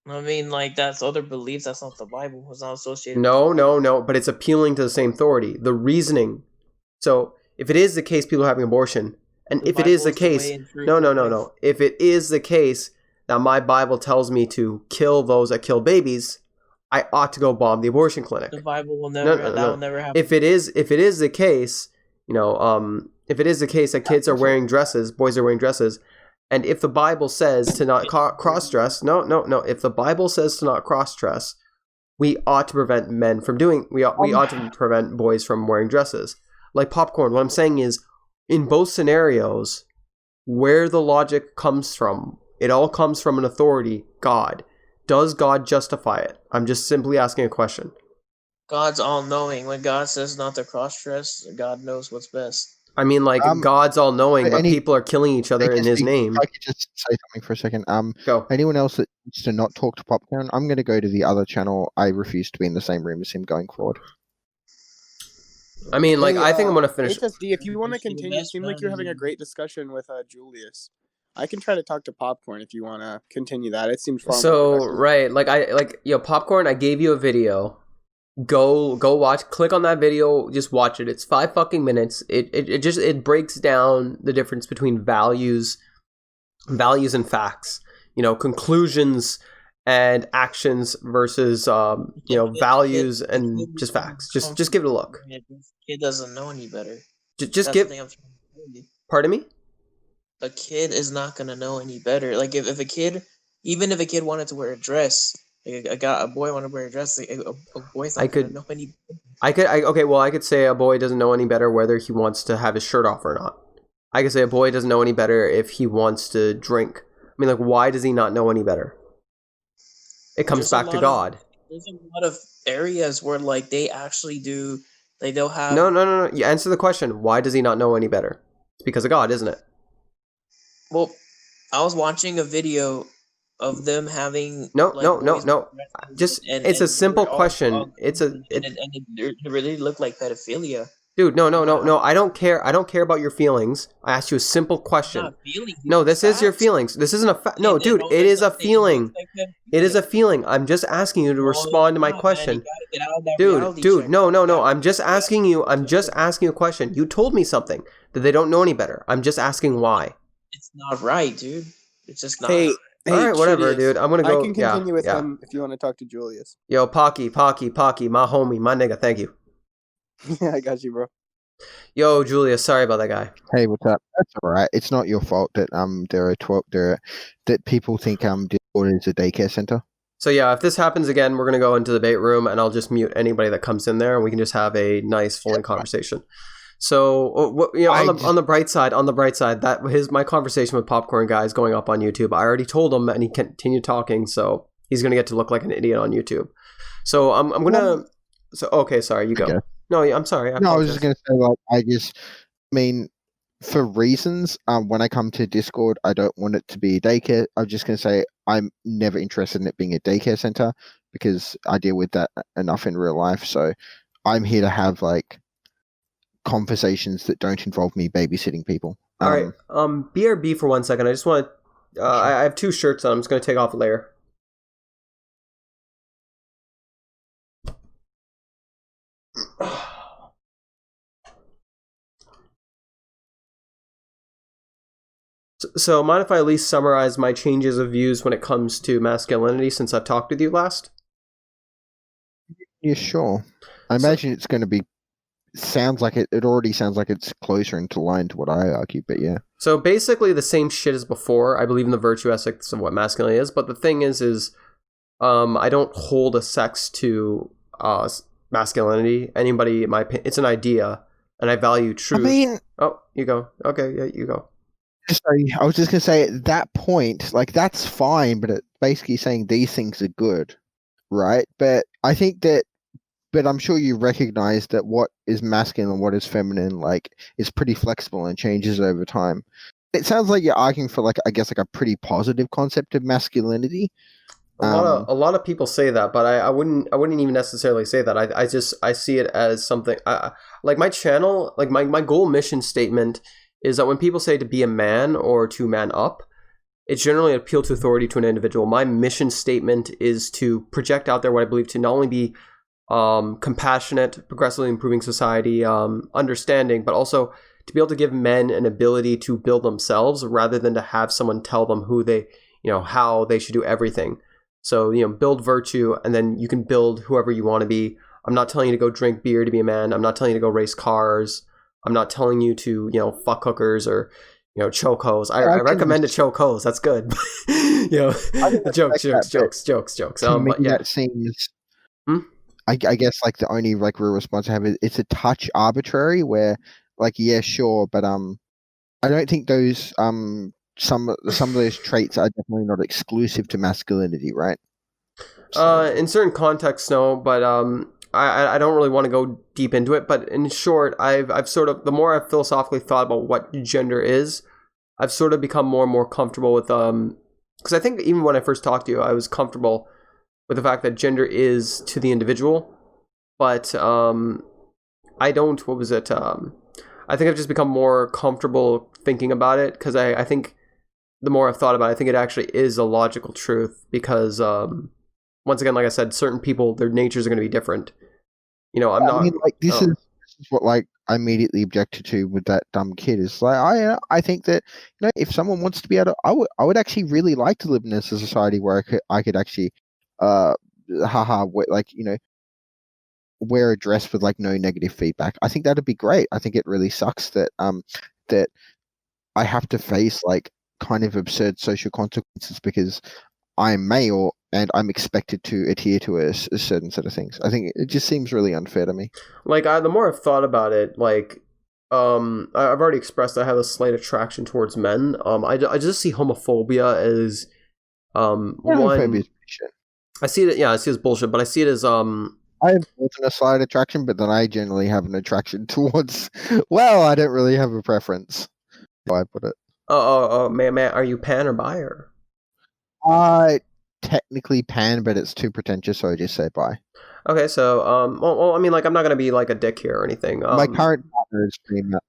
I mean, like, that's other beliefs. That's not the Bible. It's not associated. No. But it's appealing to the same authority. The reasoning. So if it is the case, people are having abortion, and if it is the case, no. If it is the case that my Bible tells me to kill those that kill babies, I ought to go bomb the abortion clinic. The Bible will never. That will never happen. If it is the case, if it is the case that kids are wearing dresses, boys are wearing dresses, and if the Bible says to not cross-dress, no. If the Bible says to not cross-dress, we ought to prevent men from doing. We ought to prevent boys from wearing dresses. Like popcorn. What I'm saying is, in both scenarios, where the logic comes from, it all comes from an authority, God. Does God justify it? I'm just simply asking a question. God's all knowing. When God says not to cross dress, God knows what's best. I mean, like, Um, God's all knowing, but any people are killing each other in his HSDP, name. if I could just say something for a second. Go. Anyone else that wants to not talk to Popcorn, I'm going to go to the other channel. I refuse to be in the same room as him going forward. I mean, like, Hey, I think I'm gonna finish. HSD, if you want to It's your continue, it best seemed like you're having a friend. great discussion with Julius. I can try to talk to Popcorn if you want to continue that. It seems far more So productive. right, like Popcorn. I gave you a video. Go watch. Click on that video. Just watch it. It's 5 fucking minutes. It breaks down the difference between values and facts. Conclusions and actions versus values and just facts. Just give it a look. Kid doesn't know any better. Just That's give. the thing I'm trying to tell you. Pardon me. A kid is not gonna know any better. Like if a kid, even if a kid wanted to wear a dress, like a boy wanted to wear a dress, like, a boy's not gonna know any. I could say a boy doesn't know any better whether he wants to have his shirt off or not. I could say a boy doesn't know any better if he wants to drink. I mean, like, why does he not know any better? It comes back to God. There's a lot of areas where like they actually do. Like they'll have. No. You answer the question. Why does he not know any better? It's because of God, isn't it? Well, I was watching a video of them having no. Just it's a and simple they're all question. wrong, and it really looked like pedophilia. Dude, no. I don't care. I don't care about your feelings. I asked you a simple question. Not feelings, No, this is your facts. feelings. This isn't a fact. No, dude, it is a feeling. It is a feeling. I'm just asking you to respond to my question. Dude, no. I'm just asking you. I'm just asking a question. You told me something that they don't know any better. I'm just asking why. It's not right, dude. It's just not. Hey, all right, whatever, Julius, dude. I'm gonna go. I can continue with him if you want to talk to Julius. Yo, Pocky, my homie, my nigga. Thank you. Yeah, I got you, bro. Yo, Julius, sorry about that guy. Hey, what's up? That's all right. It's not your fault that that people think Discord is a daycare center. So yeah, if this happens again, we're gonna go into the debate room, and I'll just mute anybody that comes in there, and we can just have a nice, flowing conversation. So, on the bright side, that my conversation with Popcorn Guy is going up on YouTube. I already told him, and he continued talking, so he's gonna get to look like an idiot on YouTube. So I'm gonna. So okay, sorry, you go. Okay. No, I'm sorry. I was just gonna say, like, for reasons, when I come to Discord, I don't want it to be a daycare. I'm just gonna say I'm never interested in it being a daycare center because I deal with that enough in real life. So I'm here to have like conversations that don't involve me babysitting people. All right. BRB for 1 second. I just want to. I have 2 shirts on. I'm just gonna take off a layer. So, mind if I at least summarize my changes of views when it comes to masculinity since I've talked with you last? Yeah, sure. I imagine it's going to be. Sounds like it already sounds like it's closer into line to what I argue, but yeah. So basically the same shit as before. I believe in the virtue ethics of what masculinity is, but the thing is I don't hold a sex to masculinity. Anybody, in my opinion, it's an idea, and I value truth. Oh, you go. Okay, yeah, you go. Sorry, I was just gonna say at that point, like that's fine, but it's basically saying these things are good, right? But I think that. But I'm sure you recognize that what is masculine and what is feminine, like, is pretty flexible and changes over time. It sounds like you're arguing for, like, I guess, like a pretty positive concept of masculinity. A lot of people say that, but I wouldn't even necessarily say that. I see it as something. Like my channel, like my goal mission statement is that when people say to be a man or to man up, it's generally an appeal to authority to an individual. My mission statement is to project out there what I believe to not only be compassionate, progressively improving society, understanding, but also to be able to give men an ability to build themselves rather than to have someone tell them how they should do everything. So, build virtue, and then you can build whoever you want to be. I'm not telling you to go drink beer to be a man. I'm not telling you to go race cars. I'm not telling you to, fuck hookers or, choke hoes. I recommend to choke hoes. That's good. Jokes. That seems... I guess like the only like real response I have is it's a touch arbitrary where like yeah sure but I don't think those some of those traits are definitely not exclusive to masculinity, right? So. In certain contexts no, but I don't really want to go deep into it, but in short, I've sort of, the more I've philosophically thought about what gender is, I've sort of become more and more comfortable with because I think even when I first talked to you, I was comfortable with the fact that gender is to the individual, but I don't. What was it? I think I've just become more comfortable thinking about it because I think the more I've thought about it, I think it actually is a logical truth because once again, like I said, certain people, their natures are going to be different. You know, I'm not. I mean, like this is what like I immediately objected to with that dumb kid. Is like I think that if someone wants to be able to, I would actually really like to live in a society where I could actually like wear a dress with like no negative feedback. I think that'd be great. I think it really sucks that that I have to face like kind of absurd social consequences because I'm male and I'm expected to adhere to a certain set of things. I think it just seems really unfair to me. Like the more I've thought about it, like I've already expressed I have a slight attraction towards men. I just see homophobia as one. I see it. Yeah, I see it as bullshit, but I see it as I have more than a slight attraction, but then I generally have an attraction towards. Well, I don't really have a preference. How I put it. Man, are you pan or bi or? Technically pan, but it's too pretentious, so I just say bi. Okay, so well, I mean, like, I'm not gonna be like a dick here or anything. My current partner is female,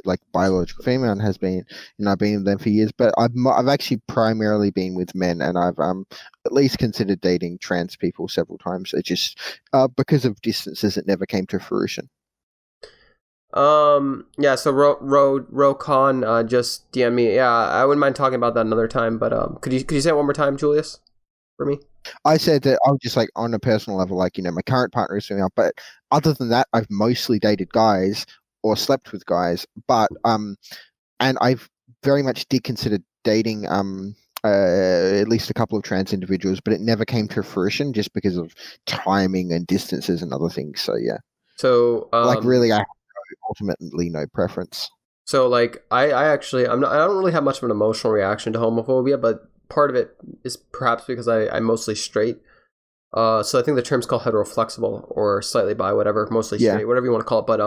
like biological female, and has been, I've been with them for years. But I've actually primarily been with men, and I've at least considered dating trans people several times. It just because of distances, it never came to fruition. Yeah, so Rokon just DM me. Yeah, I wouldn't mind talking about that another time, but could you say it one more time, Julius, for me? I said that I was just like on a personal level, like my current partner is female, but other than that, I've mostly dated guys or slept with guys. But and I've very much did consider dating at least a couple of trans individuals, but it never came to fruition just because of timing and distances and other things. So yeah. So like really, I have ultimately no preference. So like I actually I don't really have much of an emotional reaction to homophobia, but part of it is perhaps because I'm mostly straight. So I think the term's called heteroflexible or slightly bi, whatever, mostly straight, whatever you want to call it. But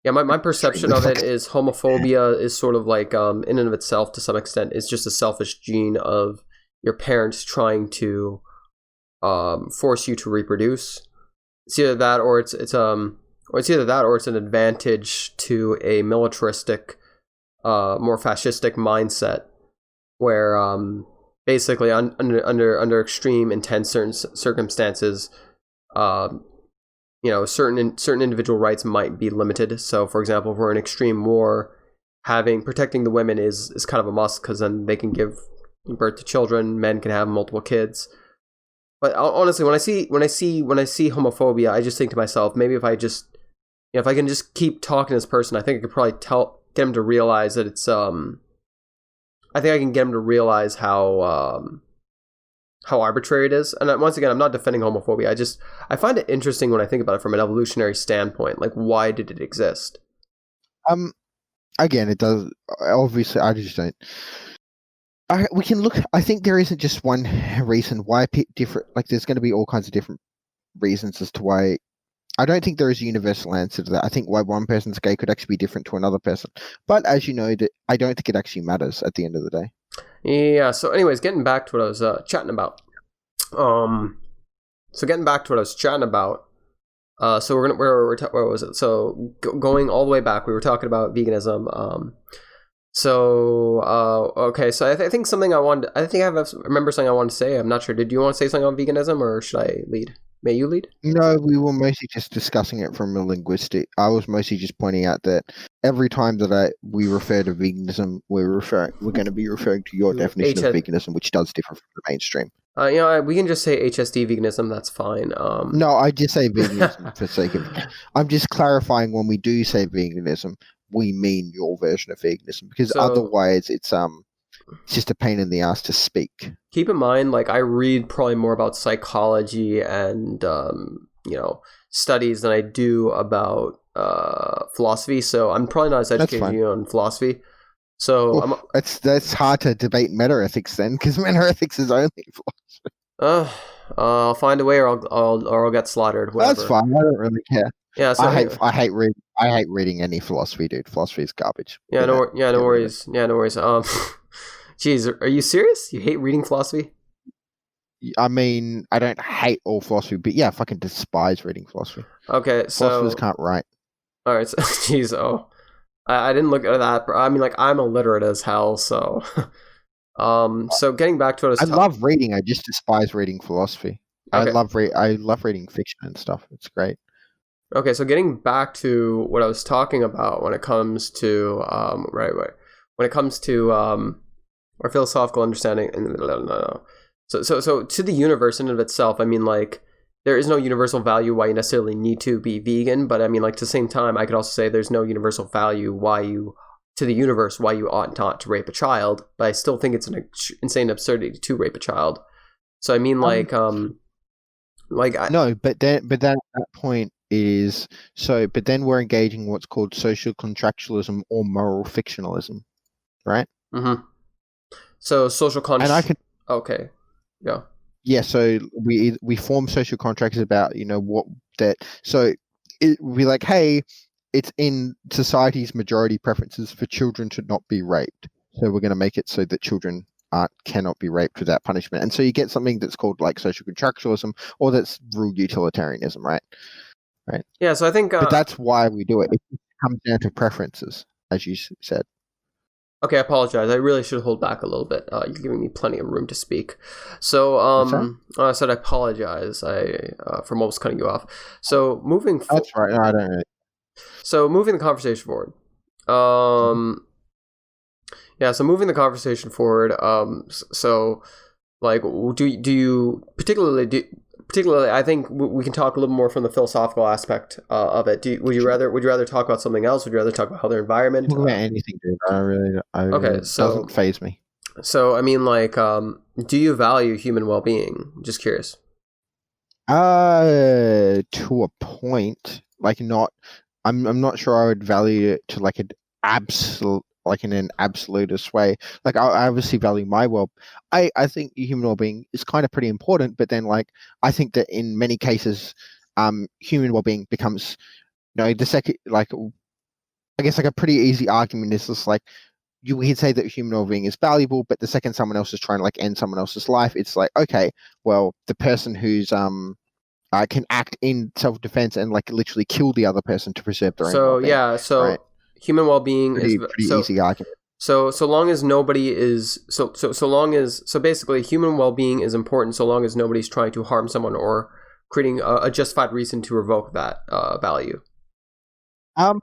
yeah, my perception of it is homophobia is sort of like in and of itself to some extent is just a selfish gene of your parents trying to force you to reproduce. It's either that or it's either that or it's an advantage to a militaristic, more fascistic mindset where basically under extreme intense circumstances certain individual rights might be limited. So for example, if we're in extreme war, protecting the women is kind of a must because then they can give birth to children, men can have multiple kids. But honestly, when I see homophobia, I just think to myself, maybe if I just if I can just keep talking to this person, I think I could probably get him to realize that it's I think I can get him to realize how arbitrary it is. And once again, I'm not defending homophobia. I find it interesting when I think about it from an evolutionary standpoint. Like, why did it exist? Again, it does. Obviously, I just don't. We can look. I think there isn't just one reason why different. Like, there's going to be all kinds of different reasons as to why. I don't think there is a universal answer to that. I think why one person's gay could actually be different to another person. But as you know, I don't think it actually matters at the end of the day. Yeah. So, anyways, getting back to what I was chatting about. So where was it? So going all the way back, we were talking about veganism. Okay. So I think something I remember something I wanted to say. I'm not sure. Did you want to say something on veganism, or should I lead? May you lead? No, we were mostly just discussing it from a linguistic. I was mostly just pointing out that every time that we refer to veganism, we're going to be referring to your definition of veganism, which does differ from the mainstream. We can just say HSD veganism. That's fine. No, I just say veganism for sake of. I'm just clarifying when we do say veganism, we mean your version of veganism, because otherwise it's just a pain in the ass to speak. Keep in mind, like, I read probably more about psychology and studies than I do about philosophy. So I'm probably not as educated as you on philosophy. So that's hard to debate meta ethics then, because meta ethics is only philosophy. I'll find a way, or I'll get slaughtered. Whatever. That's fine. I don't really care. Yeah. So anyway. I hate reading any philosophy, dude. Philosophy is garbage. Yeah. No worries. Yeah. No worries. Jeez, are you serious? You hate reading philosophy? I mean, I don't hate all philosophy, but yeah, I fucking despise reading philosophy. Okay, so philosophers can't write. All right, so jeez, I didn't look at that. I mean, like, I'm illiterate as hell, so so getting back to what I love reading. I just despise reading philosophy. Okay. I love reading fiction and stuff. It's great. Okay, so getting back to what I was talking about when it comes to when it comes to our philosophical understanding. No. So to the universe in and of itself, I mean, like, there is no universal value why you necessarily need to be vegan, but I mean, like, to the same time, I could also say there's no universal value to the universe why you ought not to rape a child, but I still think it's an insane absurdity to rape a child. So I mean, like no, but then that point is so. But then we're engaging what's called social contractualism or moral fictionalism, right? Mm-hmm. So social contract. And I could. Okay. Yeah. Yeah. So we form social contracts about what that. So it would be like, hey, it's in society's majority preferences for children to not be raped, so we're going to make it so that children cannot be raped without punishment. And so you get something that's called like social contractualism, or that's rule utilitarianism, right? Right. Yeah. So I think, but that's why we do it. It comes down to preferences, as you said. Okay, I apologize. I really should hold back a little bit. You're giving me plenty of room to speak. So, I said I apologize. For almost cutting you off. So moving. That's right. No, I don't really. So moving the conversation forward. Yeah. So moving the conversation forward. So, like, do you particularly? I think we can talk a little more from the philosophical aspect of it. Would you rather talk about something else? Would you rather talk about how their environment? Talk about anything, dude. Okay, so doesn't faze me. So I mean, like, do you value human well-being? Just curious. To a point, like, not. I'm not sure I would value it to like an absolute. Like in an absolutist way. Like I obviously value my I think human well-being is kind of pretty important, but then like I think that in many cases human well-being becomes the second, like, I guess like a pretty easy argument is just like you can say that human well-being is valuable, but the second someone else is trying to like end someone else's life, it's like, okay, well, the person who's can act in self-defense and like literally kill the other person to preserve their own well-being. Right? Human well-being is pretty easy argument. So long as nobody is so basically human well-being is important so long as nobody's trying to harm someone or creating a justified reason to revoke that value.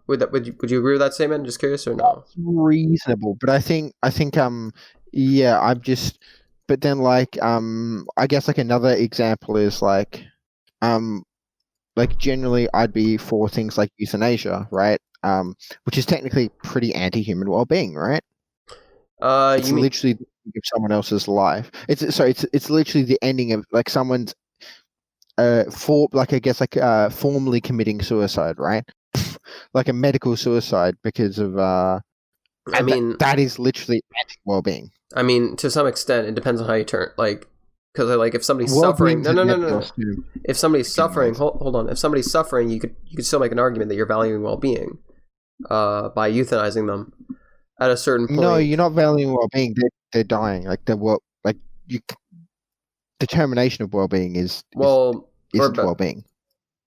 Would you agree with that statement? Just curious, or no? Reasonable, but I think yeah, I'm just. But then like I guess like another example is like generally I'd be for things like euthanasia, right? Which is technically pretty anti-human well-being, right? It's literally the ending of someone else's life. It's literally the ending of like someone's formally committing suicide, right? Like a medical suicide because of that is literally anti-well-being. I mean, to some extent, it depends on how you turn, like. Because like if somebody's suffering, no. If somebody's suffering, hold on. If somebody's suffering, you could still make an argument that you're valuing well-being, by euthanizing them at a certain point. No, you're not valuing well-being. They're dying. Like determination of well-being isn't well-being.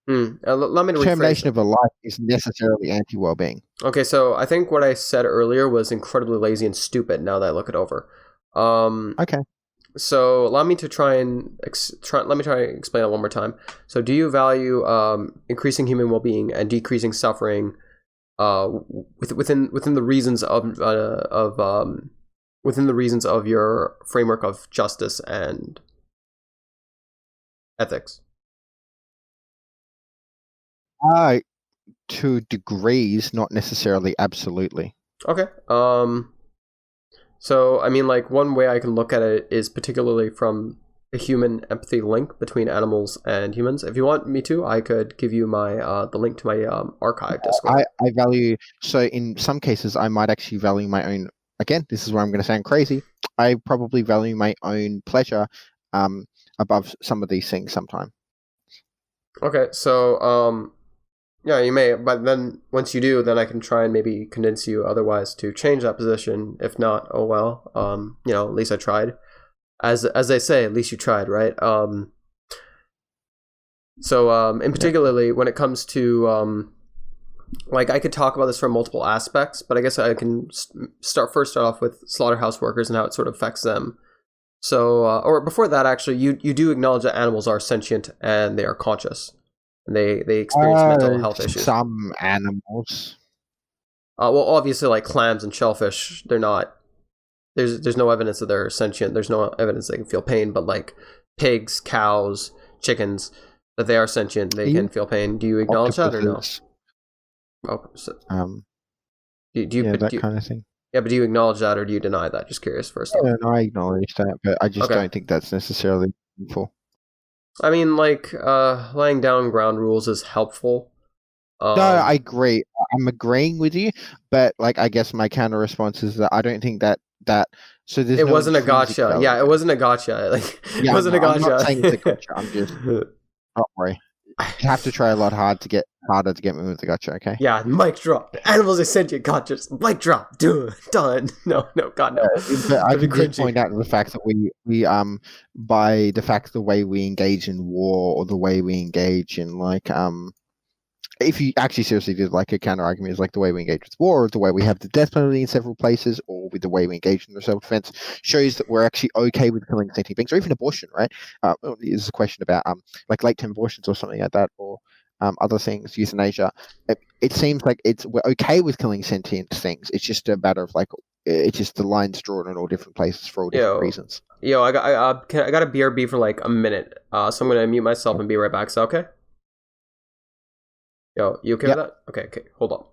Let me determination of a life is necessarily anti-well-being. Okay, so I think what I said earlier was incredibly lazy and stupid. Now that I look it over. Okay. So allow me to try and explain it one more time. So do you value increasing human well-being and decreasing suffering within the reasons of your framework of justice and ethics? To degrees, not necessarily absolutely. Okay. So, I mean, like, one way I can look at it is particularly from a human empathy link between animals and humans. If you want me to, I could give you my the link to my archive Discord. I value, so in some cases, I might actually value my own, again, this is where I'm going to sound crazy, I probably value my own pleasure above some of these things sometime. Okay, so yeah, you may, but then once you do, then I can try and maybe convince you otherwise to change that position. If not, oh well. At least I tried. As they say, at least you tried, right? In particularly when it comes to I could talk about this from multiple aspects, but I guess I can start off with slaughterhouse workers and how it sort of affects them. So, or before that, actually, you do acknowledge that animals are sentient and they are conscious. And they experience mental health issues. Some animals. Well, obviously, like clams and shellfish, they're not. There's no evidence that they're sentient. There's no evidence they can feel pain. But like pigs, cows, chickens, that they are sentient, they can feel pain. Do you acknowledge that or no? Oh, so, that kind of thing. Yeah, but do you acknowledge that or do you deny that? Just curious first. Yeah, no, I acknowledge that, but I just don't think that's necessarily meaningful. I mean, laying down ground rules is helpful. No, I agree. I'm agreeing with you, but I guess my counter response is that I don't think that so there's it wasn't a gotcha. Yeah, it wasn't a gotcha. It wasn't a gotcha. I'm not saying it's a gotcha. I'm just don't worry. You have to try a lot harder to get me with the gotcha, okay? Yeah, mic drop. Animals are sentient gotchas. Mic drop. Done. No, God, no. But I can just point out the fact that we by the fact the way we engage in war or the way we engage in if you actually seriously did a counter argument is the way we engage with war or the way we have the death penalty in several places or with the way we engage in the self-defense shows that we're actually okay with killing sentient beings or even abortion, right? Is a question about late-term abortions or something like that or other things, euthanasia. It seems like we're okay with killing sentient things. It's just a matter of it's just the lines drawn in all different places for all different reasons. I got a BRB for a minute, so I'm gonna mute myself and be right back. Is that okay? Yo, you okay with that? Okay, hold on.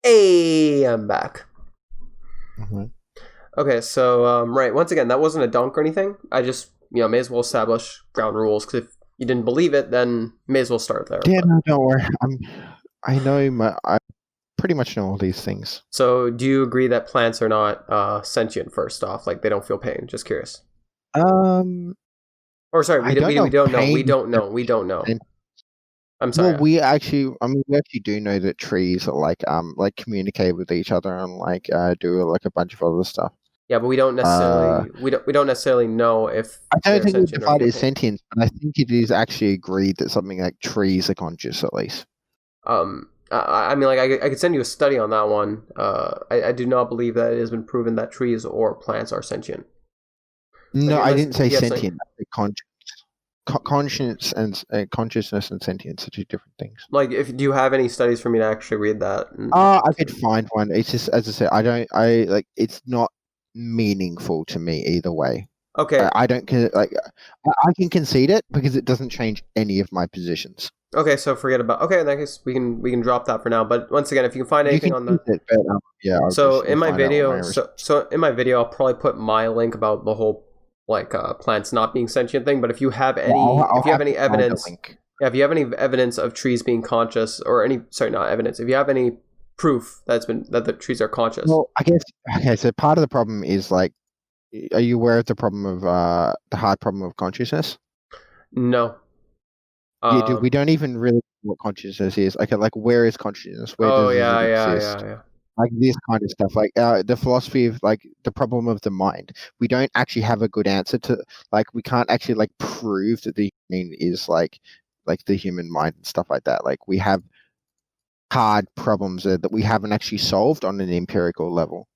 Hey, I'm back. Mm-hmm. Okay, so right, once again, that wasn't a dunk or anything. I just may as well establish ground rules because if you didn't believe it, then may as well start there. Yeah, no, don't worry. I pretty much know all these things. So, do you agree that plants are not sentient? First off, they don't feel pain. Just curious. Or sorry, we don't know. I'm sorry. Well, we actually do know that trees are communicate with each other and do a bunch of other stuff. Yeah, but we don't necessarily we don't necessarily know if I don't think we define it as sentient, but I think it is actually agreed that something like trees are conscious at least. I could send you a study on that one. I do not believe that it has been proven that trees or plants are sentient. No, I didn't say sentient. I said conscience and consciousness and sentience are two different things. Do you have any studies for me to actually read that? I could find one. It's just, as I said, it's not meaningful to me either way. Okay. I don't like. I can concede it because it doesn't change any of my positions. Okay, so forget about. Okay, in that case, we can drop that for now. But once again, if you can find anything on the. It, but, yeah. So in my video, so in my video, I'll probably put my link about the whole plants not being sentient thing. But if you have any, if you have any evidence, yeah, if you have any evidence of trees being conscious, or not evidence, if you have any proof that the trees are conscious. Well, I guess okay. So part of the problem is like, are you aware of the problem of the hard problem of consciousness? No. Yeah, we don't even really know what consciousness is. Okay, like where is consciousness? Where does it exist? Yeah. Like this kind of stuff. Like the philosophy of like the problem of the mind. We don't actually have a good answer to. Like we can't actually like prove that the human is like the human mind and stuff like that. Like we have hard problems that we haven't actually solved on an empirical level.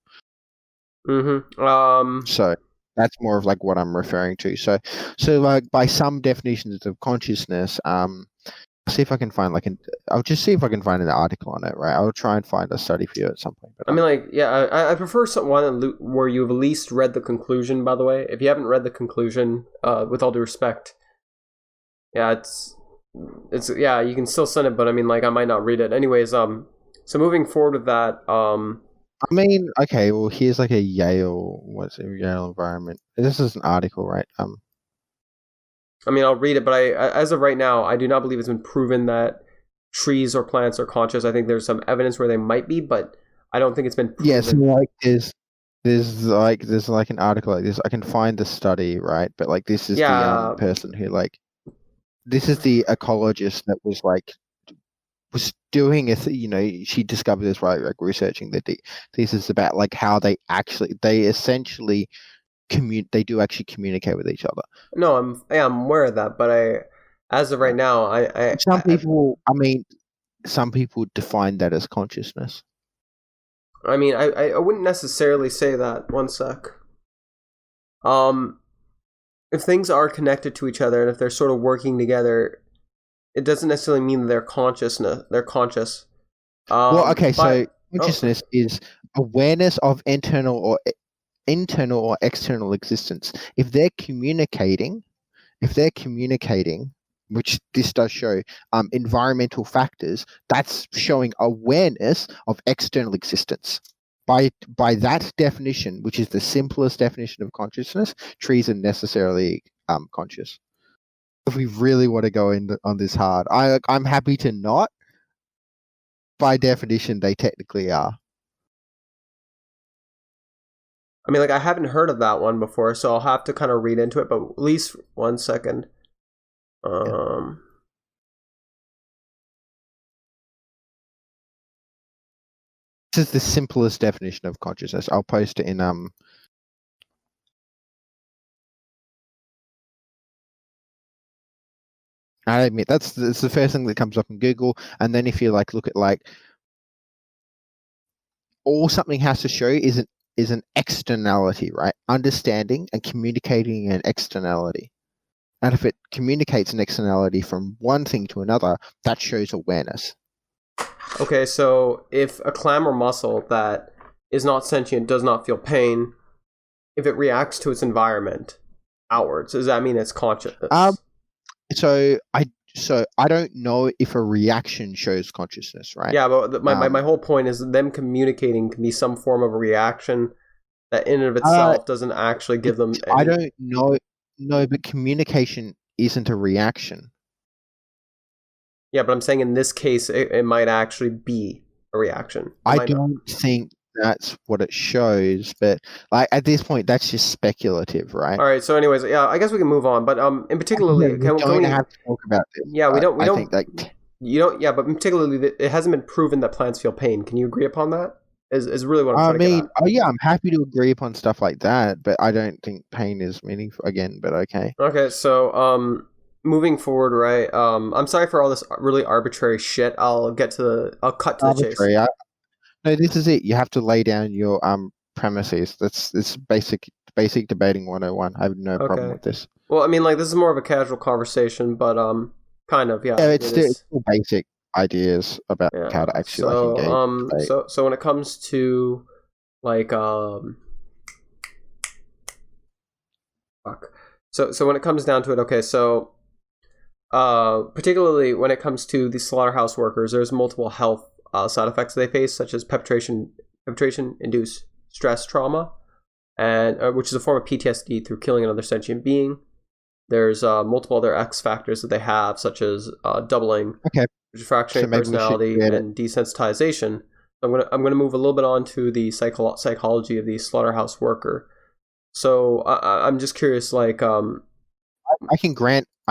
Mm-hmm. So that's more of like what I'm referring to. So like by some definitions of consciousness, see if I can find I'll just see if I can find an article on it, right? I'll try and find a study for you at some point. But, I mean, I prefer one where you've at least read the conclusion, by the way. If you haven't read the conclusion, with all due respect, yeah, it's yeah, you can still send it, but I mean, like, I might not read it. Anyways, so moving forward with that, I mean, okay, well, here's like a Yale environment. This is an article, right? I mean, I'll read it, but as of right now, I do not believe it's been proven that trees or plants are conscious. I think there's some evidence where they might be, but I don't think it's been proven. Yeah, so like there's like an article like this. I can find the study, right? But like this is the person who this is the ecologist that was doing she discovered this, right? Like researching the thesis about like how they essentially they do actually communicate with each other. No, I'm aware of that, but as of right now, some people define that as consciousness. I mean, I wouldn't necessarily say that. One sec. If things are connected to each other and if they're sort of working together, it doesn't necessarily mean they're conscious. Well, okay, so consciousness is awareness of internal or external existence. If they're communicating, which this does show, environmental factors, that's showing awareness of external existence. By that definition, which is the simplest definition of consciousness, trees are necessarily conscious. If we really want to go on this hard, I'm happy to not. By definition, they technically are. I mean, like, I haven't heard of that one before, so I'll have to kind of read into it, but at least 1 second. This is the simplest definition of consciousness. I'll post it in I admit that's the first thing that comes up in Google, and then if you look at all something has to show is an externality, right? Understanding and communicating an externality. And if it communicates an externality from one thing to another, that shows awareness. Okay, so if a clam or mussel that is not sentient does not feel pain, if it reacts to its environment outwards, does that mean it's conscious? So I don't know if a reaction shows consciousness, right? Yeah, but my whole point is that them communicating can be some form of a reaction that in and of itself doesn't actually give them any... I don't know. No, but communication isn't a reaction. Yeah, but I'm saying in this case, it might actually be a reaction. I don't think that's what it shows, but at this point, that's just speculative, right? All right. So, anyways, yeah, I guess we can move on. But in particularly, we don't have to talk about this. Yeah, we don't. I think that you don't. Yeah, but particularly, it hasn't been proven that plants feel pain. Can you agree upon that? Is really what I'm trying to get at. Oh yeah, I'm happy to agree upon stuff like that, but I don't think pain is meaningful again. But okay. Okay, so moving forward, right? I'm sorry for all this really arbitrary shit. I'll cut to the chase. No, this is it. You have to lay down your premises. It's basic debating 101. I have no problem with this. Well, I mean, this is more of a casual conversation, but kind of, yeah. Yeah, it's still basic ideas about how to actually engage. So when it comes to fuck. So when it comes down to it, okay, so particularly when it comes to the slaughterhouse workers, there's multiple health side effects they face, such as penetration-induced stress trauma, and which is a form of PTSD through killing another sentient being. There's multiple other X factors that they have, such as doubling, fracturing personality, and desensitization. I'm gonna move a little bit on to the psychology of the slaughterhouse worker. So I'm just curious, like, I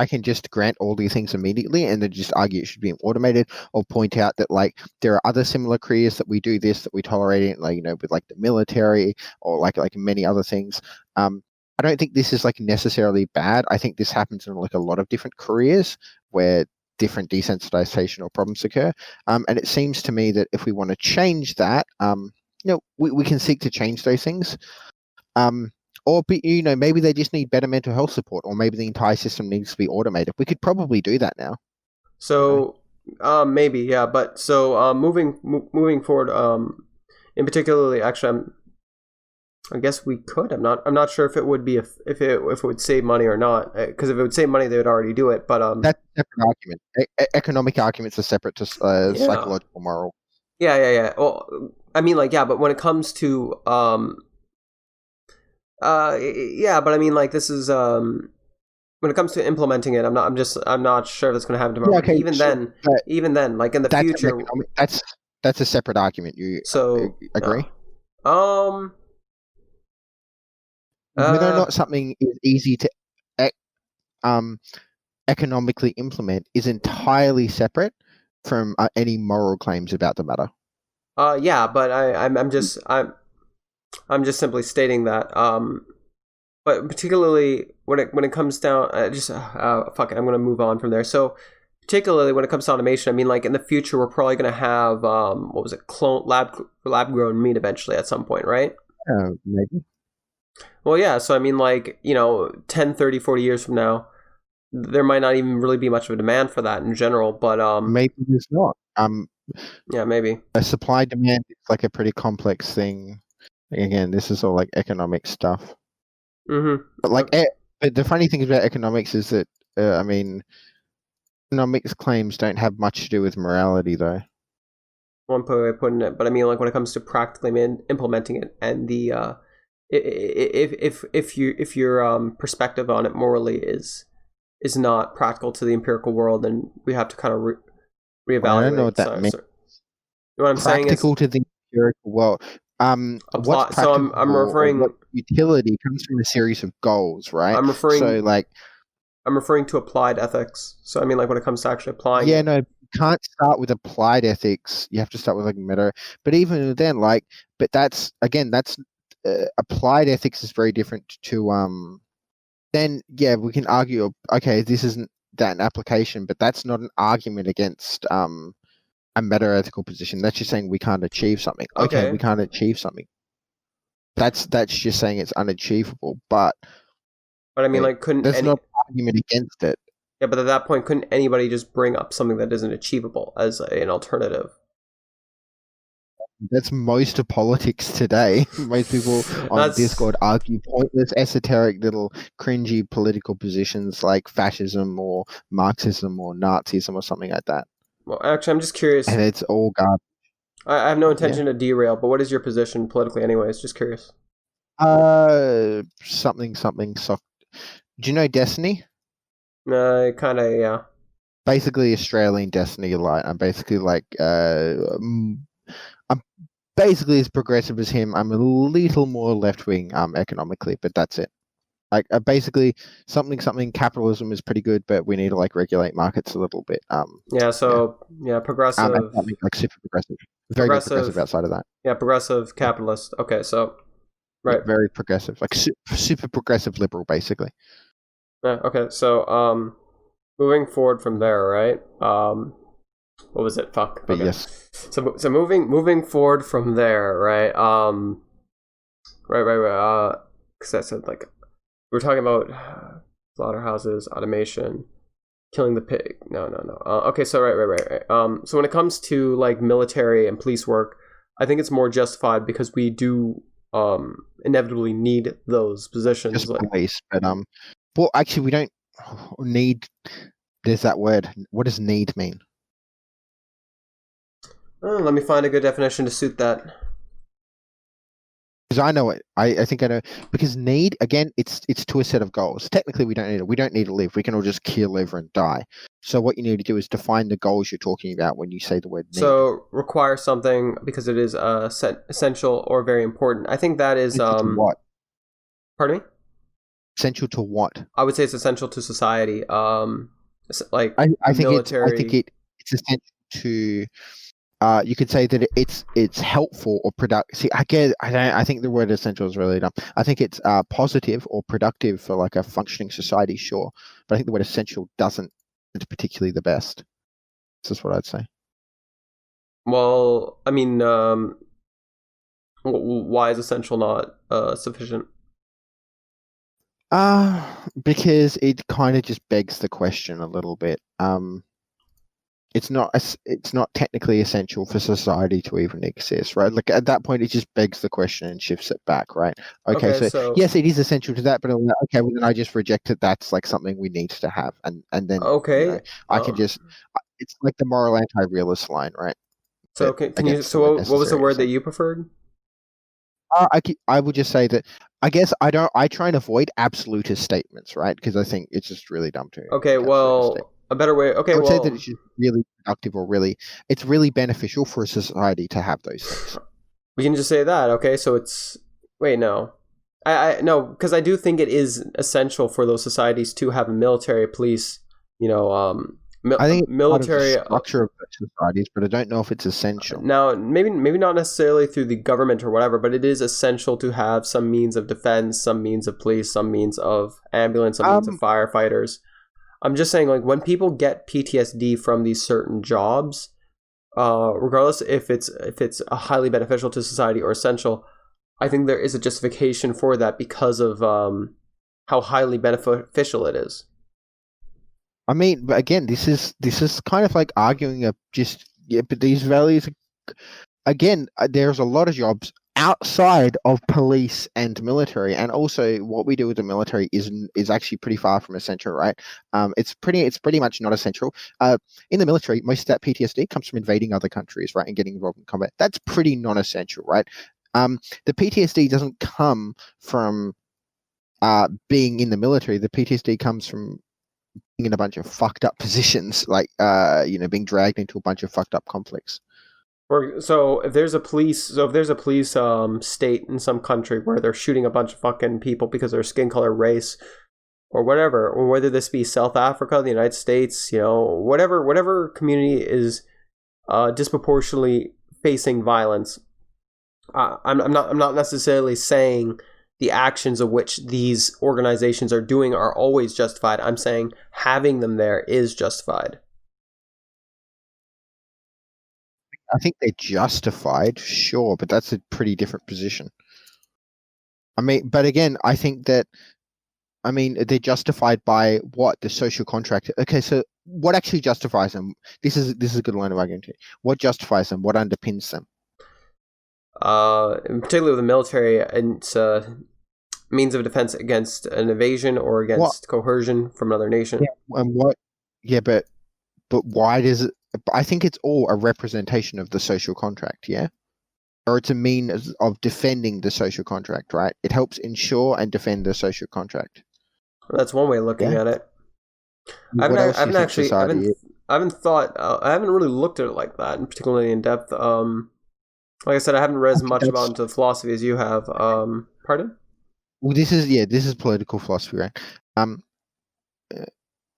can just grant all these things immediately, and then just argue it should be automated, or point out that like there are other similar careers that we do this, that we tolerate it, like, you know, with like the military or like many other things. I don't think this is like necessarily bad. I think this happens in like a lot of different careers where different desensitization or problems occur. And it seems to me that if we want to change that, you know, we can seek to change those things. Or, you know, maybe they just need better mental health support, or maybe the entire system needs to be automated. We could probably do that now. So, maybe, yeah. But so, moving forward, in particularly, actually, I guess we could. I'm not sure if it would be if it would save money or not. Because if it would save money, they would already do it. But that's a separate argument. Economic arguments are separate to psychological, moral. Yeah. Well, I mean, like, yeah, but when it comes to yeah, but I mean, like, this is when it comes to implementing it, I'm not sure if it's going to happen tomorrow. Yeah, okay, even then, like in the future, that's a separate argument. You agree? Whether or not something is easy to economically implement is entirely separate from any moral claims about the matter. Yeah, but I'm just simply stating that. But particularly when it comes down, fuck it, I'm gonna move on from there. So particularly when it comes to automation, I mean, like in the future, we're probably gonna have lab grown meat eventually at some point, right? Maybe. Well, yeah. So I mean, like, you know, 10, 30, 40 years from now, there might not even really be much of a demand for that in general. But maybe there's not. Yeah, maybe. A supply demand is like a pretty complex thing. Again, this is all like economic stuff. Mm-hmm. But like, but the funny thing about economics is that I mean, economics claims don't have much to do with morality, though. One way of putting it, but I mean, like when it comes to practically implementing it, and the if your perspective on it morally is not practical to the empirical world, then we have to kind of reevaluate. I don't know what that means. What I'm saying is practical to the empirical world. What's so I'm referring. What utility comes from a series of goals, right? I'm referring. So like, I'm referring to applied ethics. So I mean, like when it comes to actually applying. Yeah, no, you can't start with applied ethics. You have to start with like meta. But even then, like, but that's applied ethics is very different to Then yeah, we can argue. Okay, this isn't that an application, but that's not an argument against a meta-ethical position. That's just saying we can't achieve something. Okay, we can't achieve something. That's just saying it's unachievable. But I mean, like, couldn't there's no argument against it. Yeah, but at that point, couldn't anybody just bring up something that isn't achievable as an alternative? That's most of politics today. Most people on Discord argue pointless, esoteric, little cringy political positions like fascism or Marxism or Nazism or something like that. Well, actually, I'm just curious. And it's all garbage. I have no intention to derail, but what is your position politically anyways? Just curious. Something soft. Do you know Destiny? Kind of, yeah. Basically Australian Destiny Light. I'm basically like, I'm basically as progressive as him. I'm a little more left-wing economically, but that's it. Like basically something capitalism is pretty good, but we need to like regulate markets a little bit. Progressive. Like super progressive. Very progressive outside of that. Yeah, progressive capitalist. Okay, so right. Very progressive, like super progressive liberal, basically. Okay, so moving forward from there, right? What was it? Fuck. But okay. Yes. So moving forward from there, right? Right. Because I said like we're talking about slaughterhouses, automation, killing the pig. No. Okay, so right. So when it comes to like military and police work, I think it's more justified because we do inevitably need those positions. Just Like, police, but well, actually, we don't need. There's that word. What does need mean? let me find a good definition to suit that. Because I know it. I think I know. Because need, again, it's to a set of goals. Technically, we don't need it. We don't need to live. We can all just keel over and die. So what you need to do is define the goals you're talking about when you say the word need. So require something because it is essential or very important. I think that is Essential to what? Pardon me? Essential to what? I would say it's essential to society. Like I think military. I think it's essential to. You could say that it's helpful or productive. See, I think the word essential is really dumb. I think it's positive or productive for like a functioning society, sure. But I think the word essential isn't particularly the best. This is what I'd say. Well, I mean, why is essential not sufficient? Because it kind of just begs the question a little bit. It's not technically essential for society to even exist, right? Like at that point, it just begs the question and shifts it back, right? Okay, so yes, it is essential to that, but okay, well then I just reject it. That's like something we need to have, and then okay, I can just. It's like the moral anti-realist line, right? So can you? So what was the word that you preferred? I would just say that I guess I try and avoid absolutist statements, right? Because I think it's just really dumb to. Okay, well, a better way. Okay, I would say that it's just really productive or it's really beneficial for a society to have those things. We can just say that. Okay, so it's no, I no, because I do think it is essential for those societies to have a military, police. I think military part of the structure of societies, but I don't know if it's essential. Now, maybe not necessarily through the government or whatever, but it is essential to have some means of defense, some means of police, some means of ambulance, some means of firefighters. I'm just saying, like, when people get PTSD from these certain jobs, regardless if it's highly beneficial to society or essential, I think there is a justification for that because of how highly beneficial it is. I mean, but again, this is kind of like arguing but these values. Again, there's a lot of jobs outside of police and military, and also what we do with the military is actually pretty far from essential, right? It's pretty much not essential. In the military, most of that PTSD comes from invading other countries, right, and getting involved in combat. That's pretty non-essential, right? The PTSD doesn't come from being in the military. The PTSD comes from being in a bunch of fucked up positions, like being dragged into a bunch of fucked up conflicts. So if there's a police state in some country where they're shooting a bunch of fucking people because of their skin color, race, or whatever, or whether this be South Africa, the United States, whatever community is disproportionately facing violence, I'm not necessarily saying the actions of which these organizations are doing are always justified. I'm saying having them there is justified. I think they're justified, sure, but that's a pretty different position. I mean, but again, I think that, they're justified by what? The social contract. Okay, so what actually justifies them? This is a good line of argument. What justifies them? What underpins them? In particular with the military, it's means of defense against an invasion or against coercion from another nation. Yeah, and what? Yeah, but why does it? I think it's all a representation of the social contract, yeah? Or it's a means of defending the social contract, right? It helps ensure and defend the social contract. Well, that's one way of looking at it. I haven't really looked at it like that, and particularly in depth. Like I said, I haven't read as much about into philosophy as you have. Pardon? Well, this is political philosophy, right?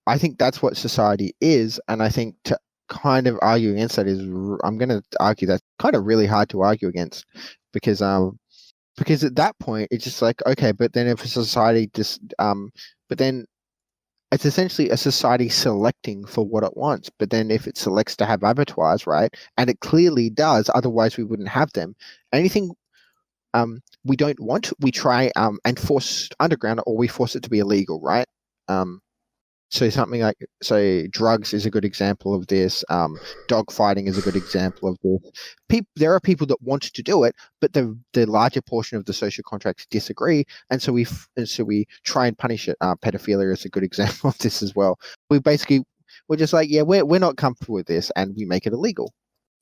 I think that's what society is, and I think to kind of argue against that is, I'm going to argue that's kind of really hard to argue against, because at that point it's just like, okay, but then if a society but then it's essentially a society selecting for what it wants. But then if it selects to have abattoirs, right, and it clearly does, otherwise we wouldn't have them. Anything we don't want, we try and force underground, or we force it to be illegal, right? So something like, so drugs is a good example of this. Dog fighting is a good example of this. There are people that want to do it, but the larger portion of the social contracts disagree, and so we try and punish it. Pedophilia is a good example of this as well. We're just like, yeah, we're not comfortable with this, and we make it illegal,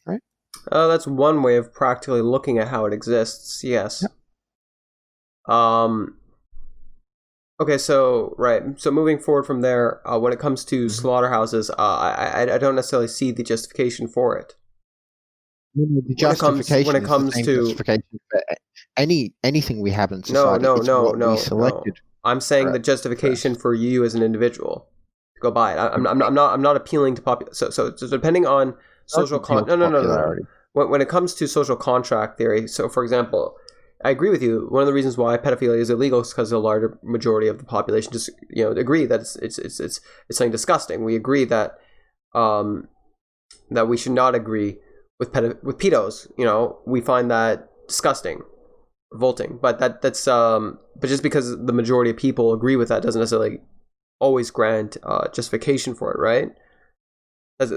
right? That's one way of practically looking at how it exists. Yes. Yep. Okay, so moving forward from there, when it comes to slaughterhouses, I don't necessarily see the justification for it. The justification when it comes to justification for anything we have in society. We selected. No. I'm saying the justification for you as an individual to go buy it. I'm not appealing to popular. So depending on social no. When it comes to social contract theory, so for example, I agree with you. One of the reasons why pedophilia is illegal is because the larger majority of the population just agree that it's something disgusting. We agree that that we should not agree with pedos. We find that disgusting, revolting. But that's but just because the majority of people agree with that doesn't necessarily always grant justification for it, right?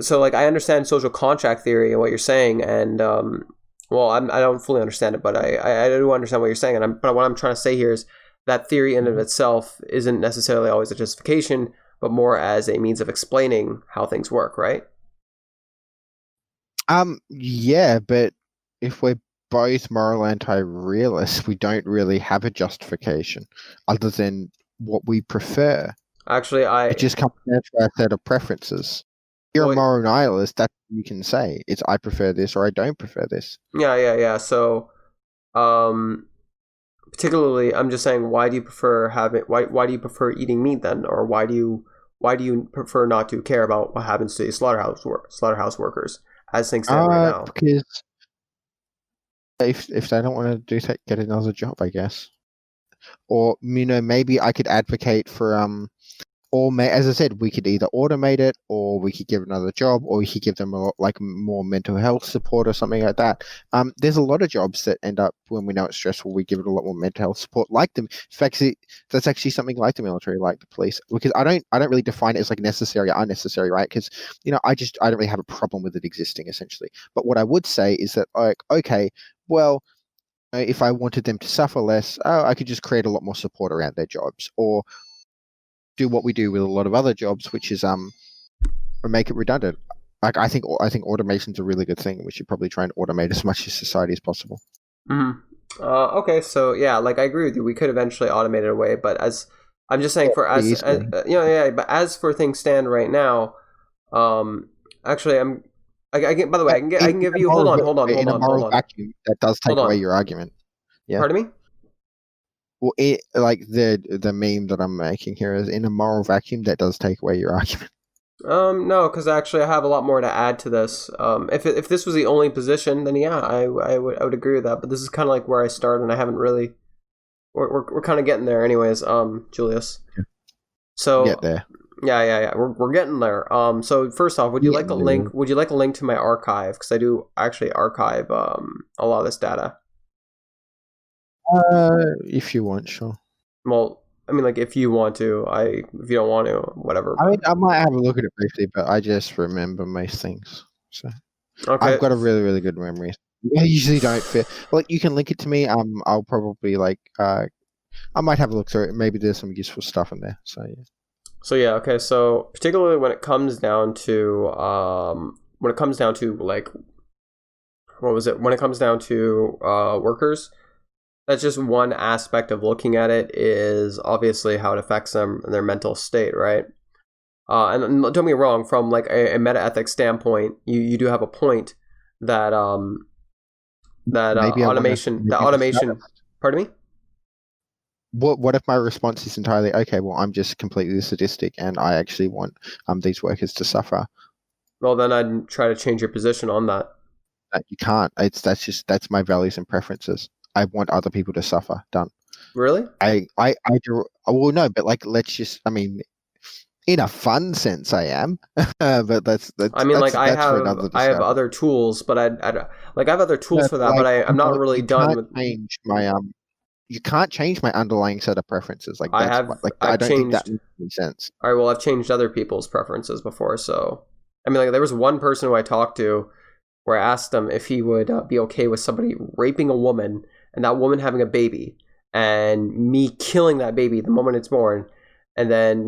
So like I understand social contract theory and what you're saying, and I don't fully understand it, but I do understand what you're saying. But what I'm trying to say here is that theory in and of itself isn't necessarily always a justification, but more as a means of explaining how things work, right? Yeah, but if we're both moral anti-realists, we don't really have a justification other than what we prefer. Actually, it just comes down to our set of preferences. You're a moral nihilist, that's what you can say. It's I prefer this or I don't prefer this. Yeah. So, particularly, I'm just saying, why do you prefer why do you prefer eating meat then, or why do you prefer not to care about what happens to slaughterhouse workers as things stand right now? Because if they don't want to do that, get another job, I guess. Or maybe I could advocate for as I said, we could either automate it, or we could give another job, or we could give them more mental health support or something like that. There's a lot of jobs that end up, when we know it's stressful, we give it a lot more mental health support, like them. In fact, that's actually something like the military, like the police, because I don't really define it as like necessary or unnecessary, right? Because I don't really have a problem with it existing, essentially. But what I would say is that, okay, well, if I wanted them to suffer less, I could just create a lot more support around their jobs, or do what we do with a lot of other jobs, which is make it redundant. Like I think automation's a really good thing. We should probably try and automate as much as society as possible. Mm-hmm. Okay, so yeah, like I agree with you. We could eventually automate it away, but as I'm just saying, but as for things stand right now, actually, I can. By the way, I can give you. Hold on. In a moral vacuum, that does take away your argument. Yeah. Pardon me? Well, like the meme that I'm making here is, in a moral vacuum, that does take away your argument. No, because actually I have a lot more to add to this. If this was the only position, then yeah, I would agree with that. But this is kind of like where I started, and I haven't really. We're kind of getting there, anyways. Julius. So get there. Yeah. We're getting there. So first off, would you like a link? Would you like a link to my archive? Because I do actually archive a lot of this data. If you want, sure. Well, I mean, like, if you want to, if you don't want to, whatever. I mean, I might have a look at it briefly, but I just remember most things. So okay. I've got a really, really good memory. I usually don't fit. Like, you can link it to me. I'll probably I might have a look through it. Maybe there's some useful stuff in there. So yeah. So yeah, okay. So particularly when it comes down to like, what was it? When it comes down to workers. That's just one aspect of looking at it, is obviously how it affects them and their mental state, right? And don't get me wrong, from like a meta-ethics standpoint, you do have a point that automation. Pardon me? What if my response is entirely, okay, well, I'm just completely sadistic and I actually want these workers to suffer? Well, then I'd try to change your position on that. You can't. That's my values and preferences. I want other people to suffer. Done. Really? I do. Well, no, but like, let's just. I mean, in a fun sense, I am. But that's. I mean, like, I have other tools, but I have other tools for that. But I'm not really done with. Change my you can't change my underlying set of preferences. Like I that's have. what, like I've I don't think that changed. makes any sense. All right. Well, I've changed other people's preferences before. So, I mean, like there was one person who I talked to where I asked him if he would be okay with somebody raping a woman and that woman having a baby and me killing that baby the moment it's born, and then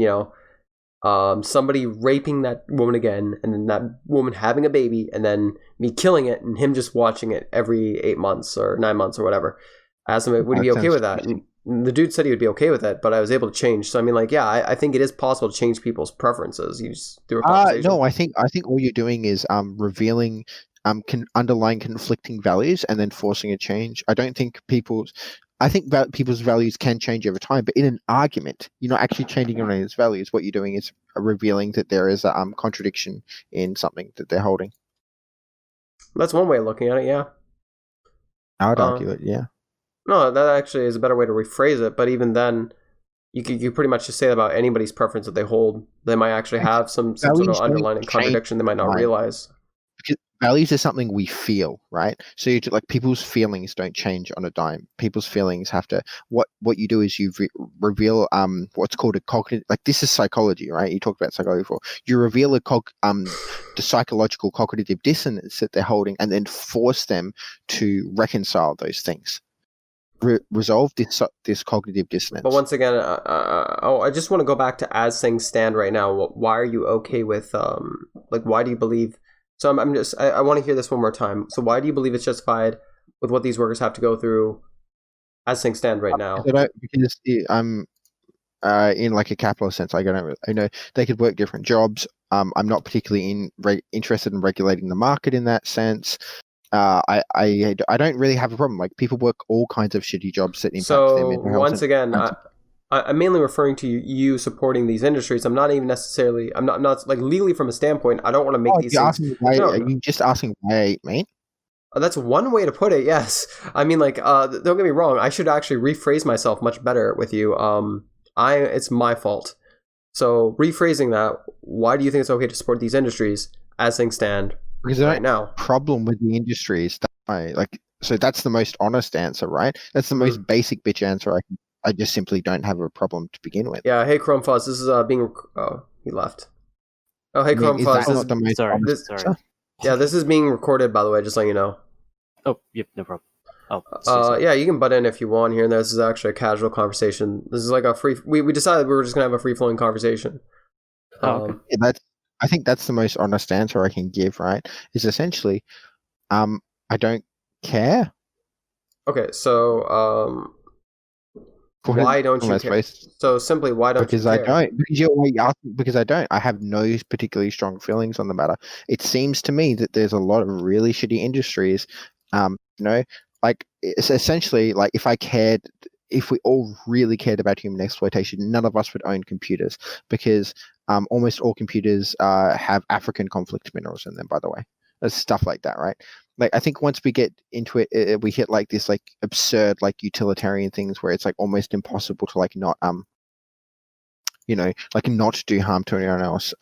somebody raping that woman again, and then that woman having a baby, and then me killing it, and him just watching it every 8 months or 9 months or whatever. I asked him, would he be okay with that? And the dude said he would be okay with it, but I was able to change. So I mean, like, yeah, I think it is possible to change people's preferences. You just through a conversation. No, I think all you're doing is revealing underlying conflicting values and then forcing a change. I don't think I think people's values can change over time, but in an argument, you're not actually changing anyone's values. What you're doing is revealing that there is a contradiction in something that they're holding. That's one way of looking at it, yeah. I would argue it, yeah. No, that actually is a better way to rephrase it, but even then, you pretty much just say about anybody's preference that they hold. They might actually have some sort of underlying contradiction they might not realize. Because values is something we feel, right? So like people's feelings don't change on a dime. People's feelings have to. What you do is you reveal what's called a cognitive. Like this is psychology, right? You talked about psychology before. You reveal the psychological cognitive dissonance that they're holding, and then force them to reconcile those things. Resolve this cognitive dissonance. But once again, I just want to go back to as things stand right now. Why are you okay with like why do you believe? So I want to hear this one more time. So why do you believe it's justified with what these workers have to go through as things stand right now? Because I'm in like a capitalist sense. I know they could work different jobs. I'm not particularly interested in regulating the market in that sense. I don't really have a problem. Like people work all kinds of shitty jobs that impact their mental health. Once again, I'm mainly referring to you supporting these industries. I'm not even necessarily. I'm not like legally from a standpoint. I don't want to make these things. Are you just asking why I eat meat? That's one way to put it. Yes, I mean like don't get me wrong. I should actually rephrase myself much better with you. It's my fault. So rephrasing that, why do you think it's okay to support these industries as things stand? Because right now, problem with the industry is that so that's the most honest answer, right? That's the most basic bitch answer. I just simply don't have a problem to begin with. Yeah. Hey, Chrome Fuzz. This is being. Oh, he left. Oh, hey, Chrome Fuzz. Sorry. Yeah, this is being recorded, by the way. Just letting you know. Oh, yep, no problem. Oh. Yeah, you can butt in if you want here and there. This is actually a casual conversation. This is like a free. We decided we were just gonna have a free flowing conversation. Okay. I think that's the most honest answer I can give, right? Is essentially, I don't care. Okay, so why don't you care? So simply, why don't you care? Because I don't. I have no particularly strong feelings on the matter. It seems to me that there's a lot of really shitty industries. Like it's essentially like if we all really cared about human exploitation, none of us would own computers because almost all computers have African conflict minerals in them, by the way. There's stuff like that, right? Like I think once we get into it, we hit like this like absurd like utilitarian things where it's like almost impossible to like not like not do harm to anyone else.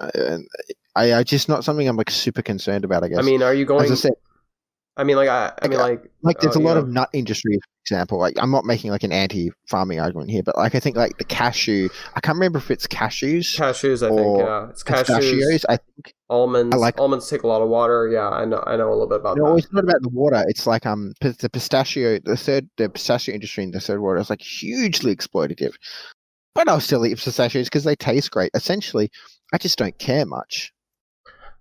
I just not something I'm like super concerned about, I guess. I mean, are you going? As I said, there's a lot of nut industry, for example. Like I'm not making like an anti-farming argument here, but like I think like the cashew. I can't remember if it's cashews. Cashews, I think. Yeah, it's cashews. I think almonds. Almonds take a lot of water. Yeah, I know a little bit about that. No, it's not about the water. It's like the pistachio industry in the third world is like hugely exploitative. But I'll still eat pistachios because they taste great. Essentially, I just don't care much.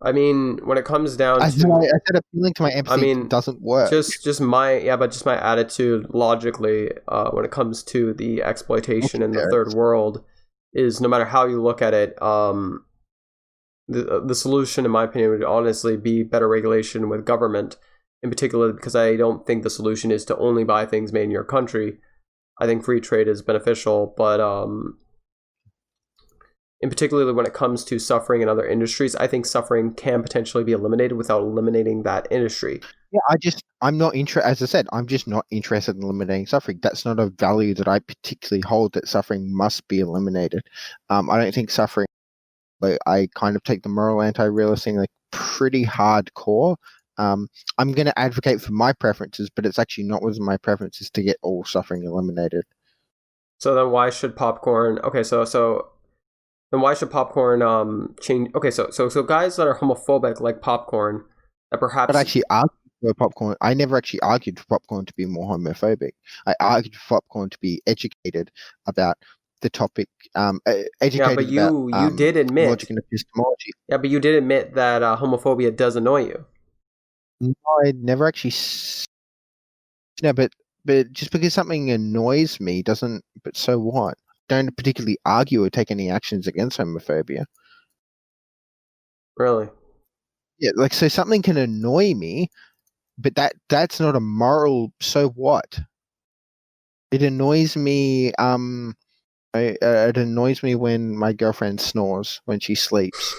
I mean, when it comes down to... I said appealing to my empathy doesn't work. Just my attitude logically when it comes to the exploitation in the third world is no matter how you look at it, the solution, in my opinion, would honestly be better regulation with government, in particular because I don't think the solution is to only buy things made in your country. I think free trade is beneficial, but... in particular, when it comes to suffering in other industries, I think suffering can potentially be eliminated without eliminating that industry. Yeah, I'm not interested. As I said, I'm just not interested in eliminating suffering. That's not a value that I particularly hold. That suffering must be eliminated. I don't think suffering. Like I kind of take the moral anti-realist thing like pretty hardcore. I'm going to advocate for my preferences, but it's actually not within my preferences to get all suffering eliminated. So then why should popcorn... Okay, so then why should popcorn change... Okay, so guys that are homophobic like popcorn, that perhaps... But actually argue for popcorn. I never actually argued for popcorn to be more homophobic. I argued for popcorn to be educated about the topic, educated but you did admit... logic and epistemology. Yeah, but you did admit that homophobia does annoy you. No, I never actually... No, but just because something annoys me doesn't... But so what? Don't particularly argue or take any actions against homophobia. Really? Yeah, like, so something can annoy me, but that's not a moral... So what? It annoys me... it annoys me when my girlfriend snores when she sleeps.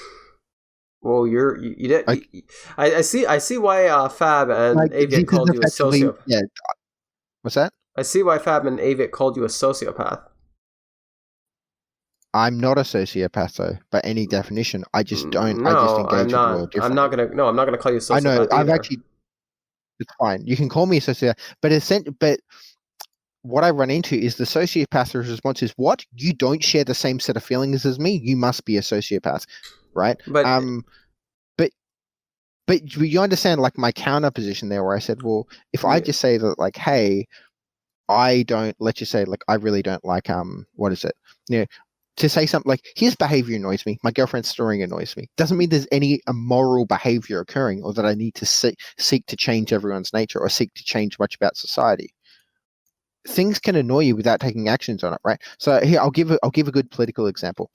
Well, I see why Fab and Avit called you a sociopath. Yeah. What's that? I see why Fab and Avit called you a sociopath. I'm not a sociopath, though, by any definition. I just don't. No, I just engage with the world differently. I'm not gonna call you a sociopath. I know. I've either. actually. It's fine. You can call me a sociopath, but what I run into is the sociopath's response is, "What? You don't share the same set of feelings as me? You must be a sociopath, right?" But you understand, like, my counter position there, where I said, "Well, if I just say that, like, hey, I don't. Let's just say, like, I really don't like what is it? To say something like, his behavior annoys me, my girlfriend's snoring annoys me, doesn't mean there's any immoral behavior occurring, or that I need to seek to change everyone's nature or seek to change much about society. Things can annoy you without taking actions on it, right? So here, I'll give a good political example.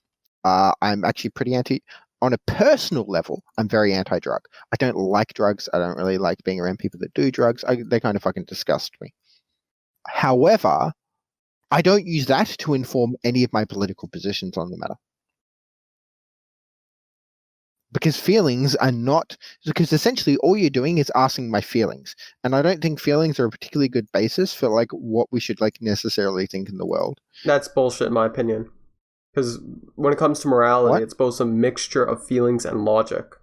I'm actually pretty anti. On a personal level, I'm very anti-drug. I don't like drugs. I don't really like being around people that do drugs. They kind of fucking disgust me. However, I don't use that to inform any of my political positions on the matter. Because feelings are not... Because essentially all you're doing is asking my feelings. And I don't think feelings are a particularly good basis for, like, what we should, like, necessarily think in the world. That's bullshit in my opinion. Because when it comes to morality, it's both a mixture of feelings and logic.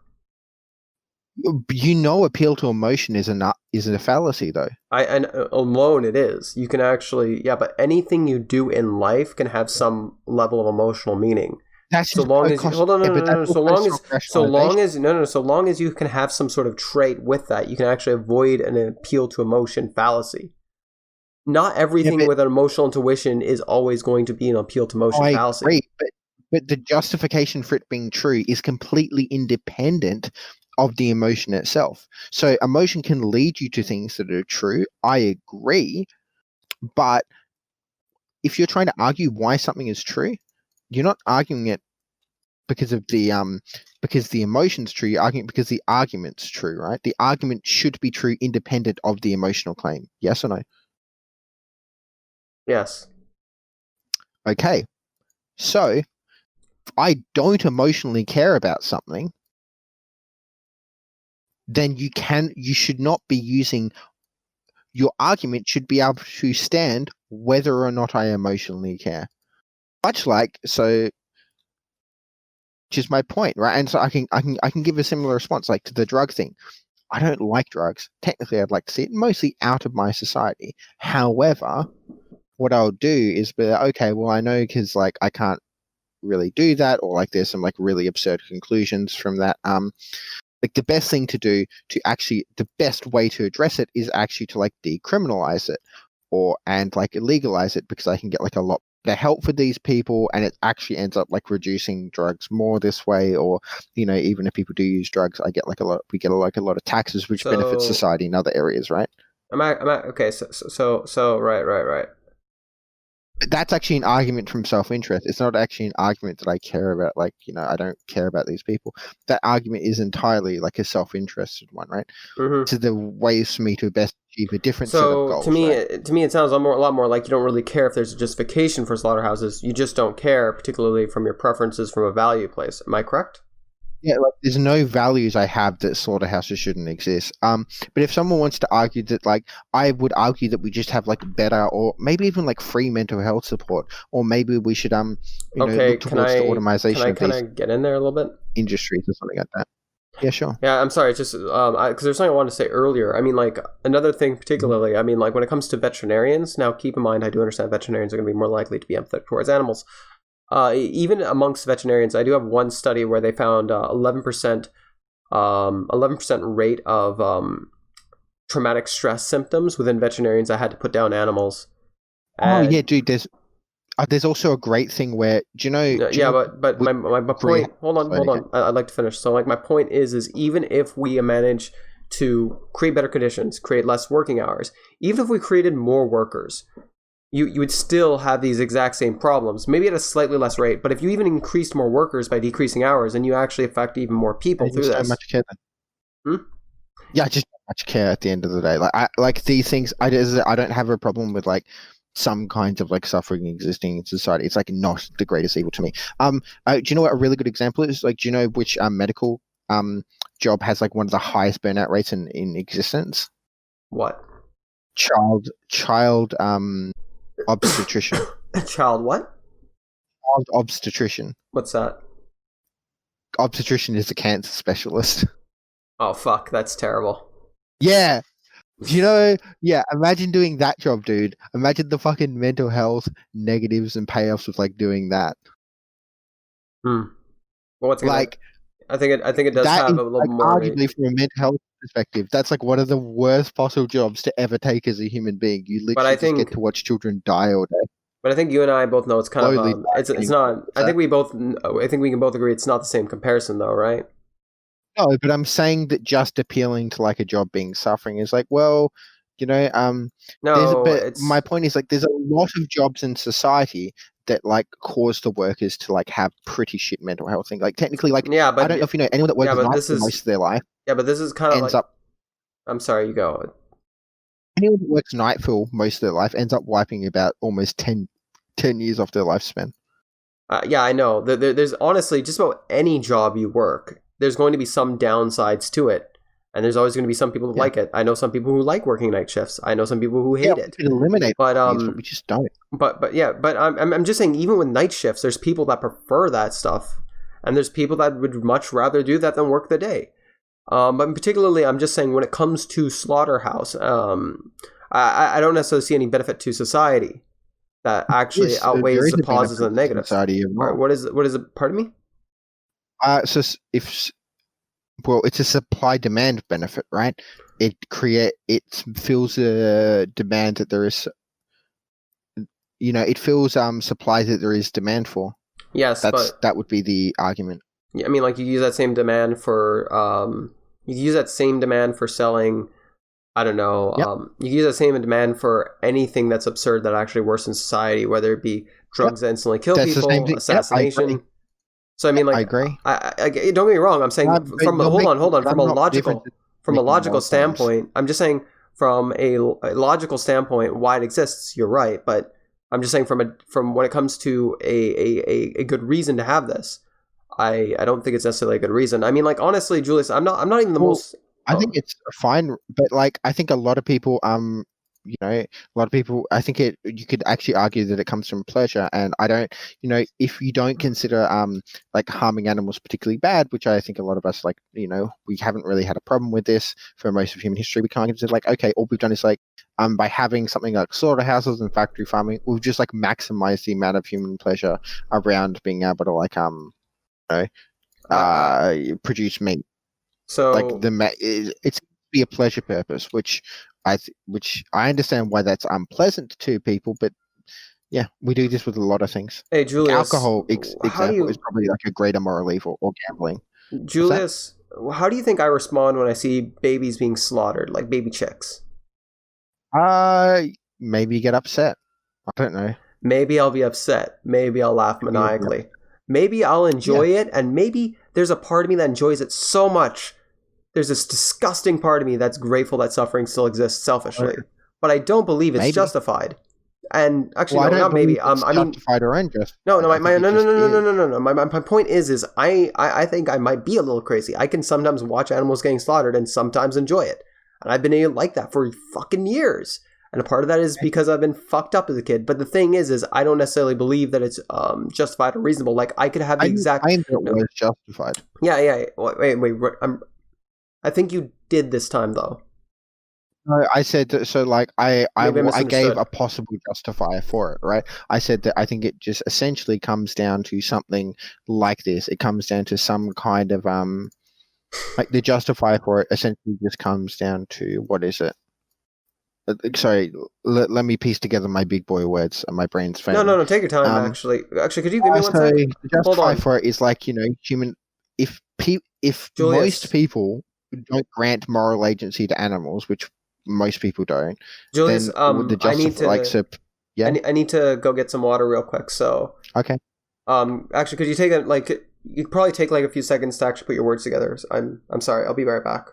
Appeal to emotion is a fallacy, though. And alone it is. You can actually... Yeah, but anything you do in life can have some level of emotional meaning. So long as you can have some sort of trait with that, you can actually avoid an appeal to emotion fallacy. Not everything with an emotional intuition is always going to be an appeal to emotion fallacy. Agree, but the justification for it being true is completely independent of the emotion itself. So emotion can lead you to things that are true. I agree, but if you're trying to argue why something is true, you're not arguing it because of the emotion's true. You're arguing it because the argument's true, right? The argument should be true independent of the emotional claim. Yes or no? Yes. Okay. So if I don't emotionally care about something, then you should not be using... Your argument should be able to stand whether or not I emotionally care. Much like, so, which is my point, right? And so I can give a similar response, like to the drug thing. I don't like drugs. Technically, I'd like to see it mostly out of my society. However, what I'll do is be like, okay, well, I know because, like, I can't really do that, or, like, there's some, like, really absurd conclusions from that. Like, the best thing to do the best way to address it is actually to, like, decriminalize it and like legalize it, because I can get, like, a lot better help for these people, and it actually ends up, like, reducing drugs more this way. Or, even if people do use drugs, we get a lot of taxes, which benefits society in other areas, right? Okay, so right. That's actually an argument from self-interest. It's not actually an argument that I care about, like, I don't care about these people. That argument is entirely, like, a self-interested one, right? Mm-hmm. So the ways for me to best achieve a different set of goals. To me, it sounds a lot more like you don't really care if there's a justification for slaughterhouses. You just don't care, particularly from your preferences from a value place. Am I correct? Yeah, like, there's no values I have that slaughterhouses shouldn't exist. But if someone wants to argue that, like, I would argue that we just have, like, better, or maybe even, like, free mental health support, or maybe we should look towards the automation of these get in there a little bit? industries or something like that. Yeah, sure. Yeah, I'm sorry. It's just because there's something I wanted to say earlier. I mean, like another thing particularly. I mean, like when it comes to veterinarians. Now, keep in mind, I do understand veterinarians are going to be more likely to be empathetic towards animals. Even amongst veterinarians, I do have one study where they found 11% rate of traumatic stress symptoms within veterinarians. I had to put down animals. Oh yeah, dude. There's also a great thing where but my point. Hold on. I'd like to finish. So like my point is even if we manage to create better conditions, create less working hours, even if we created more workers, you would still have these exact same problems, maybe at a slightly less rate. But if you even increased more workers by decreasing hours, then you actually affect even more people through this. Much care then. Yeah, just much care at the end of the day. Like these things. I don't have a problem with like some kinds of like suffering existing in society. It's like not the greatest evil to me. Do you know what a really good example is? Like, do you know which medical job has like one of the highest burnout rates in existence? What? Child obstetrician. Child what? Child obstetrician. What's that? Obstetrician is a cancer specialist. Oh fuck, that's terrible. Yeah. Imagine doing that job, dude. Imagine the fucking mental health negatives and payoffs with like doing that. Well, what's like? I think it does have a little like, more. Arguably, from a mental health perspective, that's like one of the worst possible jobs to ever take as a human being. You literally just get to watch children die all day. But I think you and I both know it's kind of it's not. I think we can both agree it's not the same comparison, though, right? No, but I'm saying that just appealing to like a job being suffering is like, well, no. My point is like, there's a lot of jobs in society that like cause the workers to like have pretty shit mental health thing. Like technically, like I don't know if you know anyone that works nights for most of their life. Yeah, but this is kind of like. I'm sorry, you go. Anyone that works night for most of their life ends up wiping about almost 10 years off their lifespan. Yeah, I know. There's honestly just about any job you work, there's going to be some downsides to it, and there's always going to be some people who like it. I know some people who like working night shifts. I know some people who hate it. We can eliminate, but we just don't. But I'm just saying, even with night shifts, there's people that prefer that stuff, and there's people that would much rather do that than work the day. But particularly, I'm just saying when it comes to slaughterhouse, I don't necessarily see any benefit to society that actually outweighs the positives and the negatives. What is it? Pardon me? It's a supply demand benefit, right? It fills a demand that there is. It fills supply that there is demand for. Yes, that would be the argument. Yeah, I mean, like you use that same demand for selling. I don't know. Yep. You use that same demand for anything that's absurd that actually worsens society, whether it be drugs that instantly kill people, assassination. Yep, so I mean, like, I agree. I don't get me wrong. I'm saying from a logical standpoint. I'm just saying from a logical standpoint why it exists. You're right, but I'm just saying from when it comes to a good reason to have this, I don't think it's necessarily a good reason. I mean, like honestly, Julius, I'm not even the most. I think it's fine, but like I think a lot of people, I think you could actually argue that it comes from pleasure, and I don't, if you don't consider like harming animals particularly bad, which I think a lot of us like, we haven't really had a problem with this for most of human history. We can't consider like, okay, all we've done is like, by having something like slaughterhouses and factory farming, we've just like maximized the amount of human pleasure around being able to like, produce meat. So like it's be a pleasure purpose, which I understand why that's unpleasant to people, but yeah, we do this with a lot of things. Hey, Julius, alcohol example is probably like a greater moral evil, or gambling. Julius, how do you think I respond when I see babies being slaughtered, like baby chicks? Maybe you get upset. I don't know. Maybe I'll be upset. Maybe I'll laugh maniacally. Maybe I'll enjoy it, and maybe there's a part of me that enjoys it so much. There's this disgusting part of me that's grateful that suffering still exists selfishly, but I don't believe it's justified. And actually, not maybe. I mean, justified or unjust. No. My point is I think I might be a little crazy. I can sometimes watch animals getting slaughtered and sometimes enjoy it, and I've been like that for fucking years. And a part of that is because I've been fucked up as a kid. But the thing is I don't necessarily believe that it's justified or reasonable. Like, I could have the exact... I know it was justified. Yeah. Wait. I think you did this time, though. No, I said that, so like I misunderstood. gave a possible justifier for it, right? I said that I think it just essentially comes down to something like this. It comes down to some kind of like the justifier for it essentially just comes down to, what is it? Sorry, let me piece together my big boy words. My brain's failing. No. Take your time. Actually, could you give me one so second? the justifier for it is like, human. If Julius. most people don't grant moral agency to animals, which most people don't, Julius, then the I need to yeah. I need to go get some water real quick. So Okay. Actually, could you take you could probably take like a few seconds to actually put your words together. I'm sorry. I'll be right back.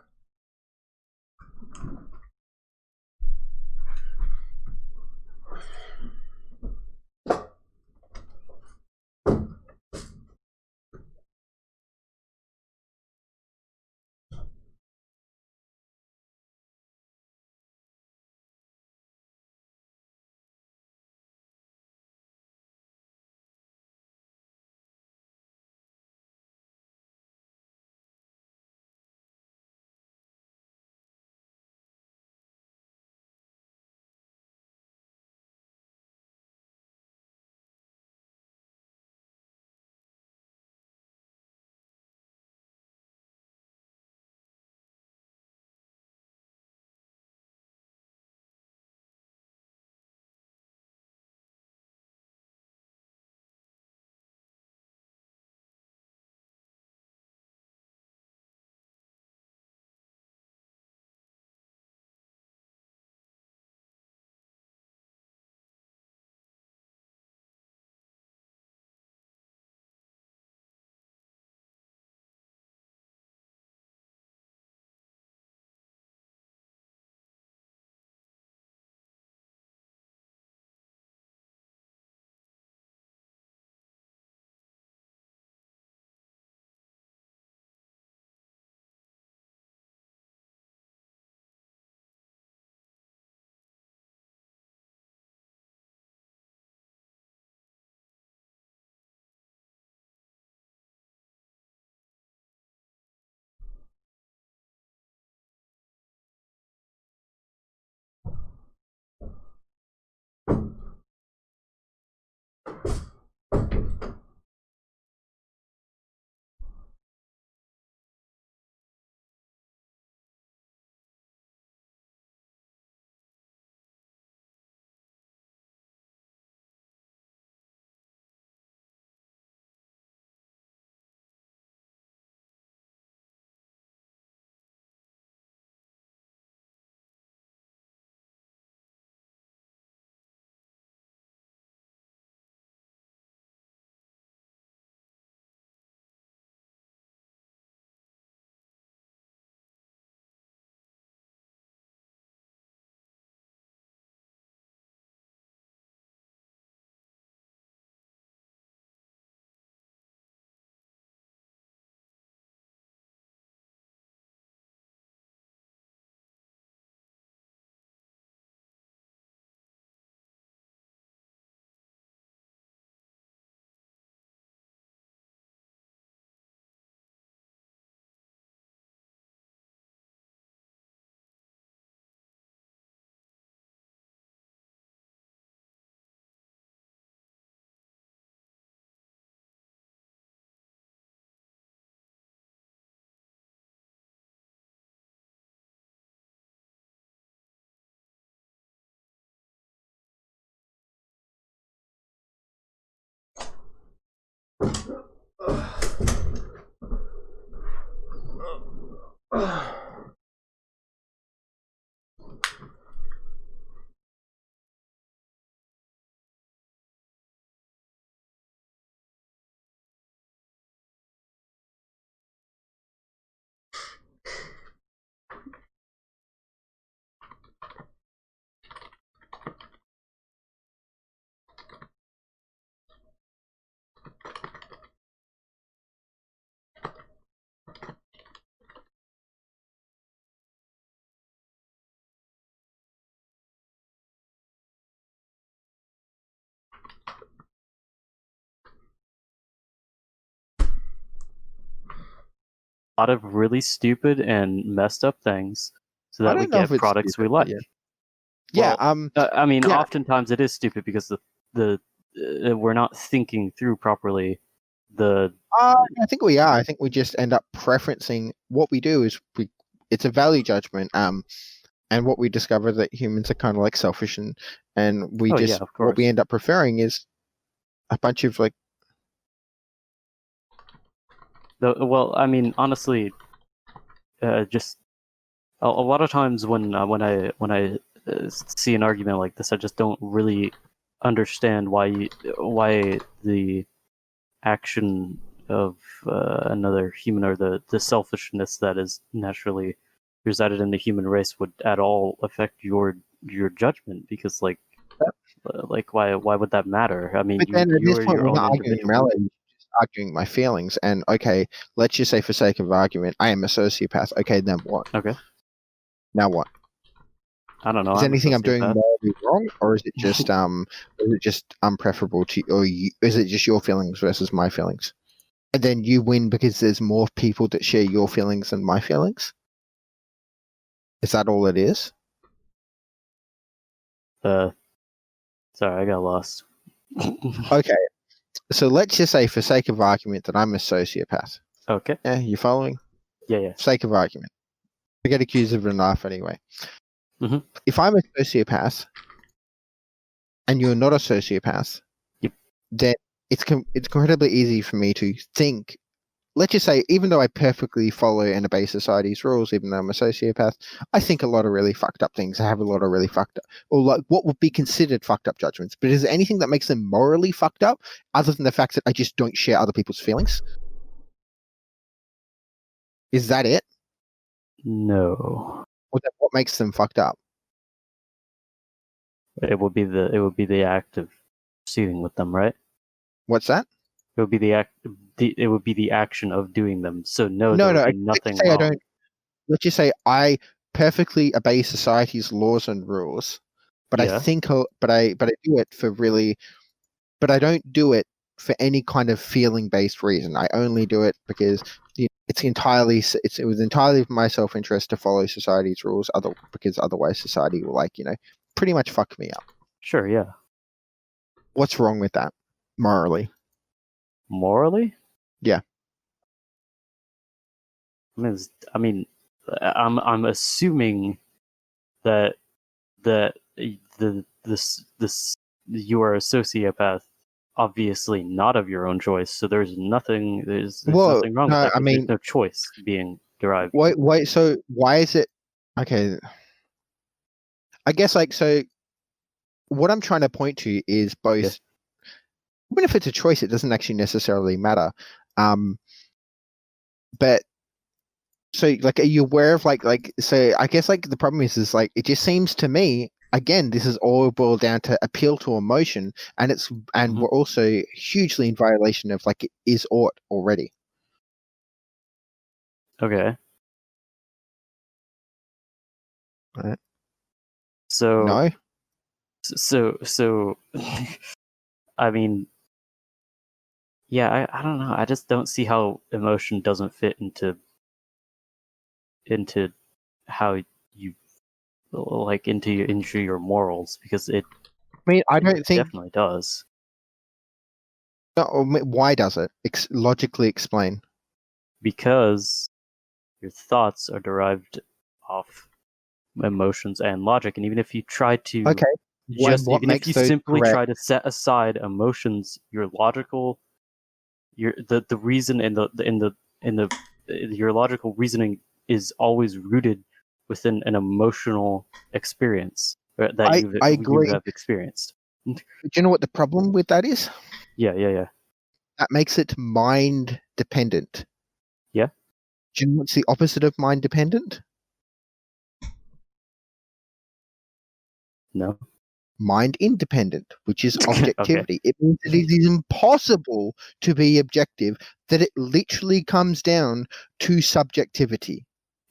lot of really stupid and messed up things so I that we don't know get if it's products we stupid, like. yeah. I mean, yeah. oftentimes it is stupid because we're not thinking through properly the. I think we are. I think we just end up preferencing what we do is it's a value judgment. And what we discover that humans are kind of like selfish, and we Oh, just yeah, of what we course. end up preferring is a bunch of like. Well, I mean, honestly, just a lot of times when I see an argument like this, I just don't really understand why the action of another human, or the selfishness that is naturally resided in the human race, would at all affect your judgment, because like why would that matter? I mean, But then at you this are point, your we're own not arguing individual. morality, we're just arguing my feelings. And okay, let's just say for sake of argument, I am a sociopath. Okay, then what? Okay, Now what? I don't know. Is I'm a anything I'm doing sociopath. morally wrong, or is it just unpreferable to, or is it just your feelings versus my feelings? And then you win because there's more people that share your feelings than my feelings? Is that all it is? Sorry, I got lost. Okay, so let's just say for sake of argument that I'm a sociopath. Okay. Yeah, you following? Yeah. For sake of argument. I get accused of enough anyway. Mhm. If I'm a sociopath and you're not a sociopath, Yep. then it's incredibly easy for me to think. Let's just say, even though I perfectly follow and obey society's rules, even though I'm a sociopath, I think a lot of really fucked up things. I have a lot of really fucked up, or like what would be considered fucked up judgments. But is there anything that makes them morally fucked up, other than the fact that I just don't share other people's feelings? Is that it? No. Or that what makes them fucked up? It would be the act of proceeding with them, right? What's that? It would be the act. It would be the action of doing them. So no, No, there no. would be Let's nothing just say I wrong. don't. Let's just say I perfectly obey society's laws and rules, but Yeah. I think, but I do it for really, but I don't do it for any kind of feeling-based reason. I only do it because it was entirely for my self-interest to follow society's rules. Because otherwise society will pretty much fuck me up. Sure. Yeah. What's wrong with that morally? Morally? Yeah. I'm assuming that this you are a sociopath, obviously not of your own choice. So there's nothing nothing wrong with that, because there's no choice being derived. Wait. So why is it okay? I guess so. What I'm trying to point to is both. Yes. Even if it's a choice, it doesn't actually necessarily matter. But so are you aware of so I guess the problem is it just seems to me, again, this is all boiled down to appeal to emotion, and we're also hugely in violation of it is ought already. Okay. Right. So no. So I mean, yeah, I don't know. I just don't see how emotion doesn't fit into how you into your morals, because it I don't think definitely does. no, why does it? Logically explain. Because your thoughts are derived off emotions and logic, and even if you try to if you simply try to set aside emotions, your reason your logical reasoning is always rooted within an emotional experience that you have experienced. Do you know what the problem with that is? Yeah. That makes it mind dependent. Yeah. Do you know what's the opposite of mind dependent? No. Mind independent, which is objectivity. Okay. It means that it is impossible to be objective, that it literally comes down to subjectivity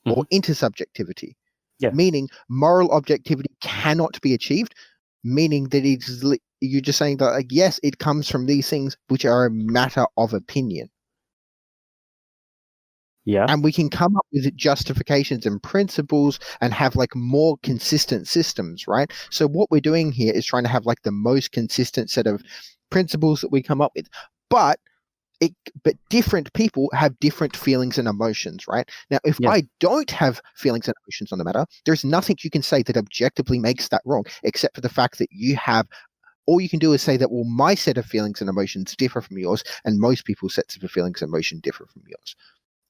or intersubjectivity. Yeah. Meaning moral objectivity cannot be achieved, meaning that you're just saying that yes, it comes from these things which are a matter of opinion. Yeah. And we can come up with justifications and principles and have like more consistent systems, right? So what we're doing here is trying to have like the most consistent set of principles that we come up with. But different people have different feelings and emotions, right? Now, if Yeah. I don't have feelings and emotions on the matter, there's nothing you can say that objectively makes that wrong, except for the fact that you have. All you can do is say that, well, my set of feelings and emotions differ from yours, and most people's sets of feelings and emotions differ from yours.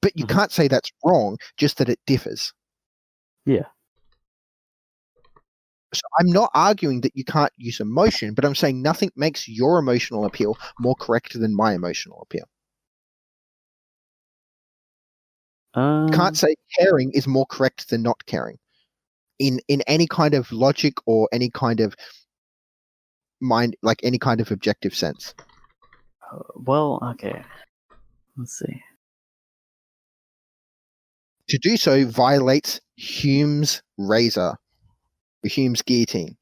But you can't say that's wrong, just that it differs. Yeah. So I'm not arguing that you can't use emotion, but I'm saying nothing makes your emotional appeal more correct than my emotional appeal. You can't say caring is more correct than not caring in any kind of logic or any kind of mind, like any kind of objective sense. Well, okay. Let's see. To do so violates Hume's razor, Hume's guillotine.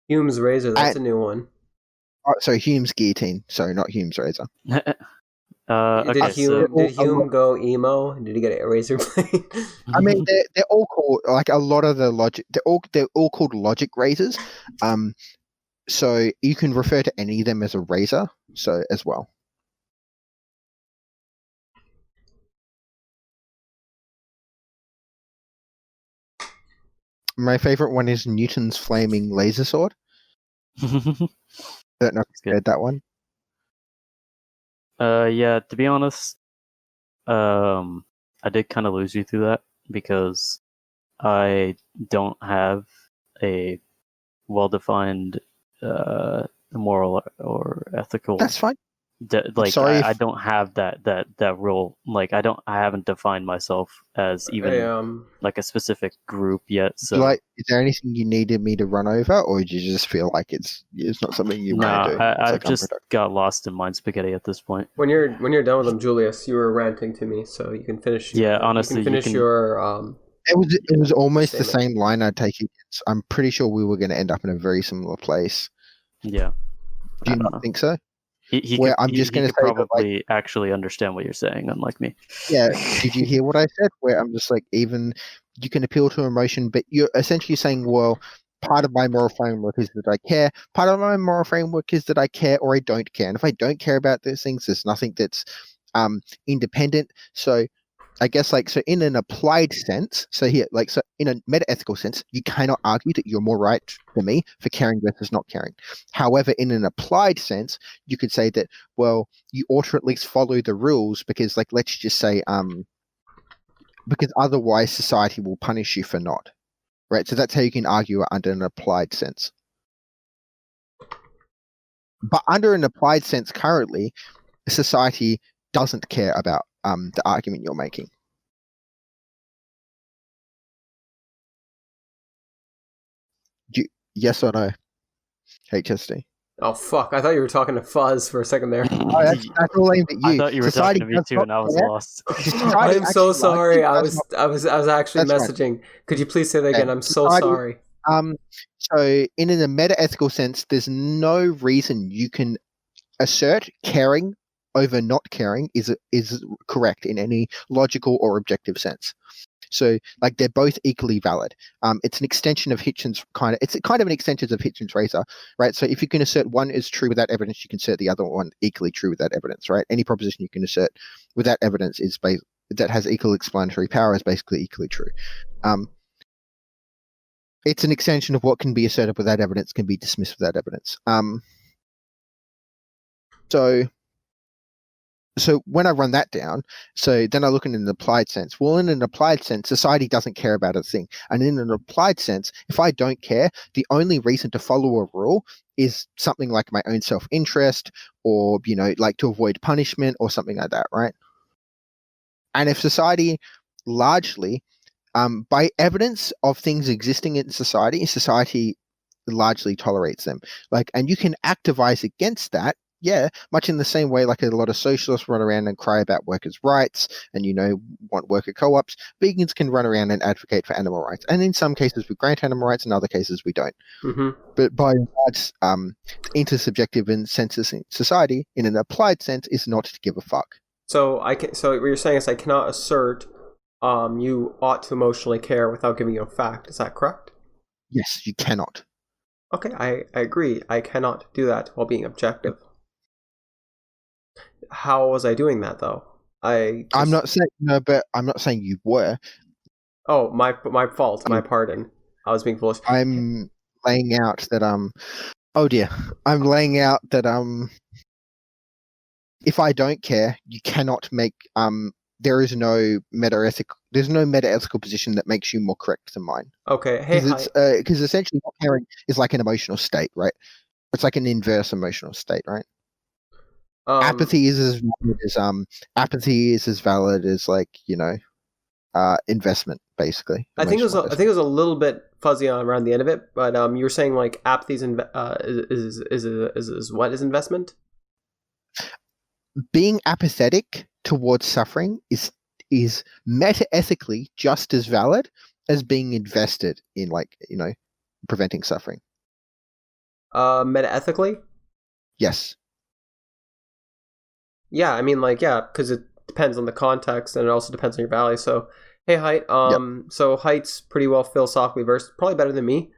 Hume's razor, that's a new one. So Hume's guillotine. Sorry, not Hume's razor. Okay, Did Hume go emo? Did he get a razor blade? I mean, they're all called, like, a lot of the logic. They're all called logic razors. So you can refer to any of them as a razor. So as well. My favorite one is Newton's flaming laser sword. I don't know if you read that one. Yeah, to be honest, I did kind of lose you through that because I don't have a well-defined moral or ethical. That's fine. Like, sorry I don't have that role. Like, I haven't defined myself as even like a specific group yet. So, like, is there anything you needed me to run over, or do you just feel like it's not something you want to do? I've just got lost in mind spaghetti at this point. When you're done with them, Julius, you were ranting to me, so you can finish. Yeah, honestly, you can finish your. It was almost statement. the same line I'd take it. I'm pretty sure we were going to end up in a very similar place. Yeah. Do you not think so? He could probably actually understand what you're saying, unlike me. Yeah. Did you hear what I said? Where I'm just like, even you can appeal to emotion, but you're essentially saying, well, part of my moral framework is that I care. Part of my moral framework is that I care or I don't care. And if I don't care about those things, there's nothing that's independent. So I guess, like, so in an applied sense, so in a meta-ethical sense, you cannot argue that you're more right than me for caring versus not caring. However, in an applied sense, you could say that, well, you ought to at least follow the rules because, like, let's just say, because otherwise society will punish you for not, right? So that's how you can argue it under an applied sense. But under an applied sense currently, society doesn't care about the argument you're making. Yes or no? HSD. Oh fuck! I thought you were talking to Fuzz for a second there. Oh, that's all aimed at you. I thought you were talking to me too, and I was lost. I'm so sorry. I was actually messaging. Right. Could you please say that again? I'm so sorry. So in a meta-ethical sense, there's no reason you can assert caring over not caring is correct in any logical or objective sense. So, like, they're both equally valid. It's an extension of Hitchens it's kind of an extension of Hitchens' razor, right? So if you can assert one is true without evidence, you can assert the other one equally true without evidence, right? Any proposition you can assert without evidence that has equal explanatory power is basically equally true. It's an extension of what can be asserted without evidence can be dismissed without evidence. So when I run that down, so then I look in an applied sense. Well, in an applied sense, society doesn't care about a thing. And in an applied sense, if I don't care, the only reason to follow a rule is something like my own self-interest or, like to avoid punishment or something like that, right? And if society largely, by evidence of things existing in society largely tolerates them. And you can activize against that. Yeah, much in the same way like a lot of socialists run around and cry about workers' rights and, want worker co-ops, vegans can run around and advocate for animal rights. And in some cases we grant animal rights, in other cases we don't. Mm-hmm. But by and large, intersubjective and census in society, in an applied sense, is not to give a fuck. So So what you're saying is I cannot assert, you ought to emotionally care without giving you a fact. Is that correct? Yes, you cannot. Okay, I agree. I cannot do that while being objective. How was I doing that though? I'm not saying no, but I'm not saying you were. Oh, my fault. My pardon. I was being foolish. I'm laying out that oh dear. I'm laying out that if I don't care, you cannot make there's no meta-ethical position that makes you more correct than mine. Okay. Hey, Because essentially not caring is like an emotional state, right? It's like an inverse emotional state, right? Apathy is as valid as like, investment, basically. I think it was a little bit fuzzy around the end of it, but you were saying like apathy is what is investment? Being apathetic towards suffering is meta-ethically just as valid as being invested in preventing suffering. Meta-ethically? Yes. Yeah, I mean, because it depends on the context, and it also depends on your value. So, hey, Height. So Height's pretty well philosophically versed, probably better than me.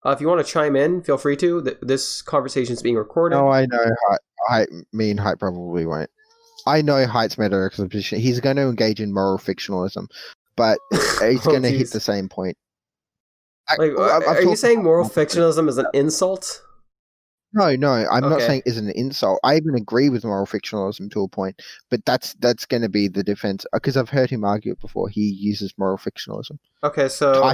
If you want to chime in, feel free to. This conversation is being recorded. No, I know. Me and Height probably won't. I know Height's meta-ethical position. He's going to engage in moral fictionalism, but he's going to hit the same point. Are you saying moral fictionalism is an insult? No, I'm not saying it's an insult. I even agree with moral fictionalism to a point, but that's going to be the defense, because I've heard him argue it before. He uses moral fictionalism. Okay, so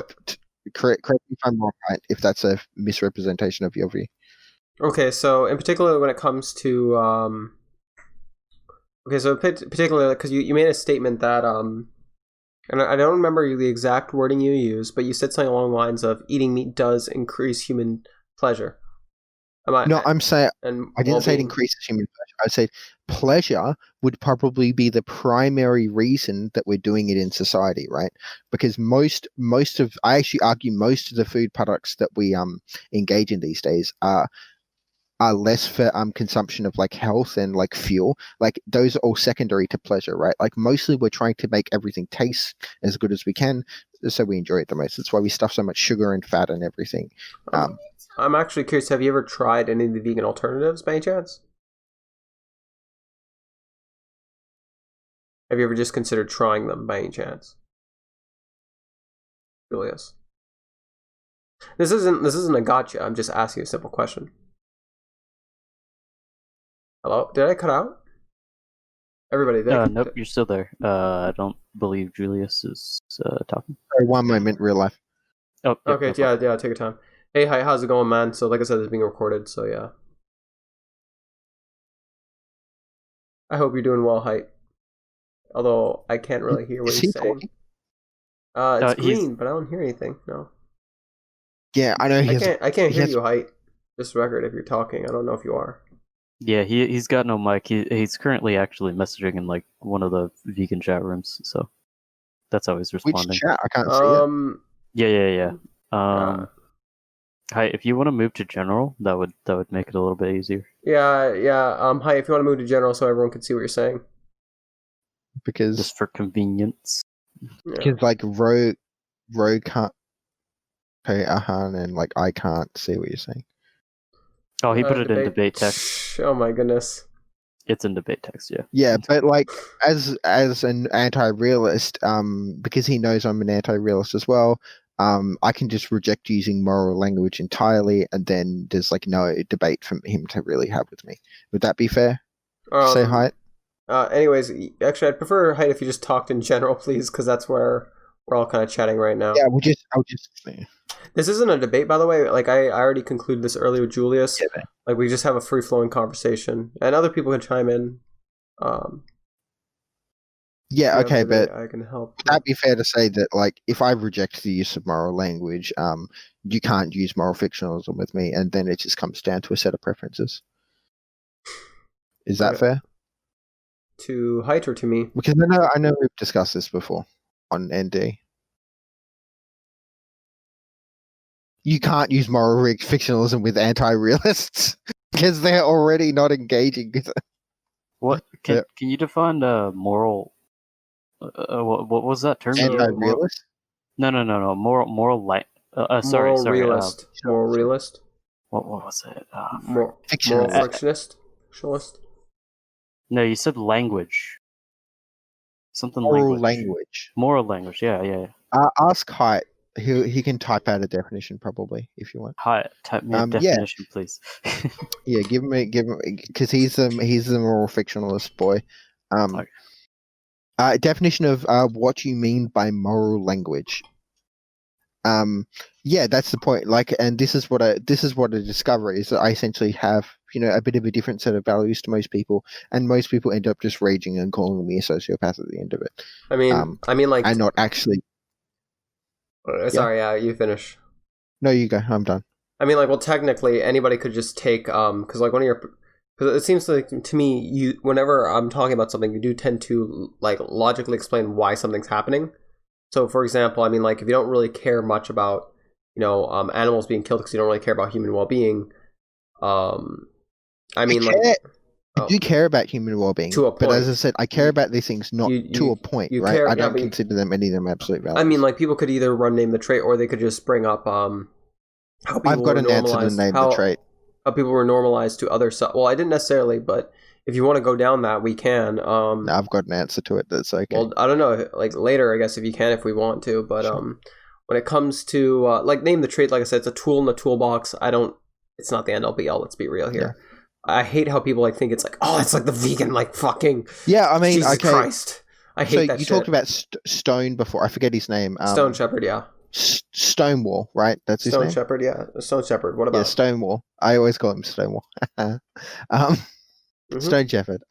correct me if I'm wrong, right, if that's a misrepresentation of your view. Okay, so in particular when it comes to particularly because you made a statement that and I don't remember the exact wording you used, but you said something along the lines of eating meat does increase human pleasure. I'm saying I didn't say it increases human pleasure. I said pleasure would probably be the primary reason that we're doing it in society, right? Because I actually argue most of the food products that we engage in these days are less for consumption of like health and like fuel. Like those are all secondary to pleasure, right? Like mostly we're trying to make everything taste as good as we can, so we enjoy it the most. That's why we stuff so much sugar and fat and everything. I'm actually curious, have you ever tried any of the vegan alternatives by any chance? Have you ever just considered trying them by any chance? Julius. This isn't a gotcha, I'm just asking a simple question. Hello? Did I cut out? Everybody there? Nope, you're still there. I don't believe Julius is talking. Sorry, one moment, real life. Oh, okay, yeah, take your time. Hey, hi, how's it going, man? So, like I said, it's being recorded, so yeah. I hope you're doing well, Height. Although, I can't really hear what he's saying. It's green, but I don't hear anything, no. Yeah, I know I can't hear you, Height. Just record if you're talking. I don't know if you are. Yeah, he's got no mic. He's currently actually messaging in like one of the vegan chat rooms, so that's how he's responding. Which chat? I can't see it. Yeah. Hi, if you want to move to general, that would make it a little bit easier. Yeah. Hi, if you want to move to general so everyone can see what you're saying. Because just for convenience. Because like Ro can't pay Ahan and like I can't see what you're saying. Oh, he put it in debate text. Oh my goodness. It's in debate text, yeah. Yeah, but like as an anti-realist, because he knows I'm an anti-realist as well, I can just reject using moral language entirely, and then there's like no debate for him to really have with me. Would that be fair? Say hi. Anyways, actually, I'd prefer Height if you just talked in general, please, because that's where we're all kind of chatting right now. Yeah, I'll just. This isn't a debate, by the way. Like I already concluded this earlier with Julius. Yeah. Like we just have a free flowing conversation, and other people can chime in. Yeah, okay, but I can help. Would that be fair to say that, like, if I reject the use of moral language, you can't use moral fictionalism with me, and then it just comes down to a set of preferences? Is that fair? To Height or to me? Because I know we've discussed this before on ND. You can't use moral fictionalism with anti-realists because they're already not engaging with it. What can you define moral? What was that term? Anti-realist. No. Moral sorry. Moral realist. Moral realist. What was it? Moral Fictionalist. Fictionalist. No, you said language. Something Moral language. language. Moral language. Yeah. Ask Height. He can type out a definition probably if you want. Height, type me a definition, please. Yeah, give him because he's the moral fictionalist boy. Definition of what you mean by moral language. Yeah, that's the point. Like, and this is what I discover is that I essentially have, a bit of a different set of values to most people, and most people end up just raging and calling me a sociopath at the end of it. I mean, like, I'm not actually. Sorry, yeah, you finish. No, you go. I'm done. I mean, like, well, technically, anybody could just take, because, like, because it seems like, to me, whenever I'm talking about something, you do tend to, like, logically explain why something's happening. So, for example, I mean, like, if you don't really care much about, animals being killed because you don't really care about human well-being, I mean, I do care about human well-being, to a point. But as I said, I care about these things not to a point, right? Care, I don't consider any of them absolute values. I mean, like, people could either name the trait, or they could just bring up how people I've got an answer to name the trait. How people were normalized to other stuff. Well, I didn't necessarily, but if you want to go down that, we can. No, I've got an answer to it. That's okay. Well, I don't know, like, later, I guess, if you can, if we want to, but sure. When it comes to, like, name the trait, like I said, it's a tool in the toolbox. It's not the end all be all, let's be real here. Yeah. I hate how people, like, think it's like, oh, it's like the vegan, like, fucking... Yeah, I mean, Jesus okay. Christ. I hate that shit. So you talked about Stone before. I forget his name. Stone Shepherd, yeah. Stonewall, right? That's his name? Stone Shepherd, yeah. Stone Shepherd, what about? Yeah, Stonewall. I always call him Stonewall. Stone Shepherd.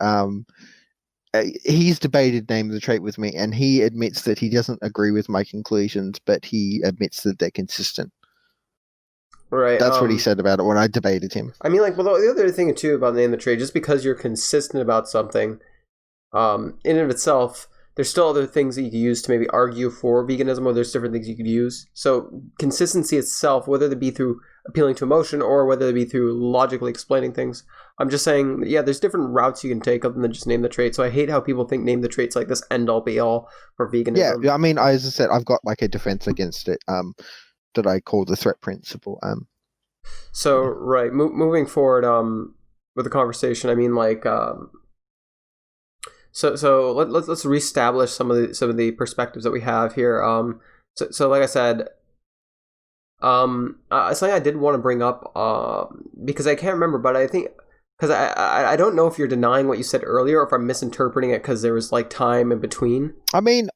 He's debated name of the trait with me, and he admits that he doesn't agree with my conclusions, but he admits that they're consistent. Right. That's what he said about it when I debated him. I mean, like, well, the other thing, too, about name the trait, just because you're consistent about something, in and of itself, there's still other things that you could use to maybe argue for veganism, or there's different things you could use. So consistency itself, whether it be through appealing to emotion or whether it be through logically explaining things, I'm just saying, yeah, there's different routes you can take other than just name the trait. So I hate how people think name the trait's like this end-all be-all for veganism. Yeah, I mean, as I said, I've got like a defense against it that I call the threat principle. So, right, moving forward with the conversation, I mean, like... So let's reestablish some of the perspectives that we have here. So like I said, something I did want to bring up because I can't remember, but I think because I don't know if you're denying what you said earlier or if I'm misinterpreting it because there was like time in between. I mean,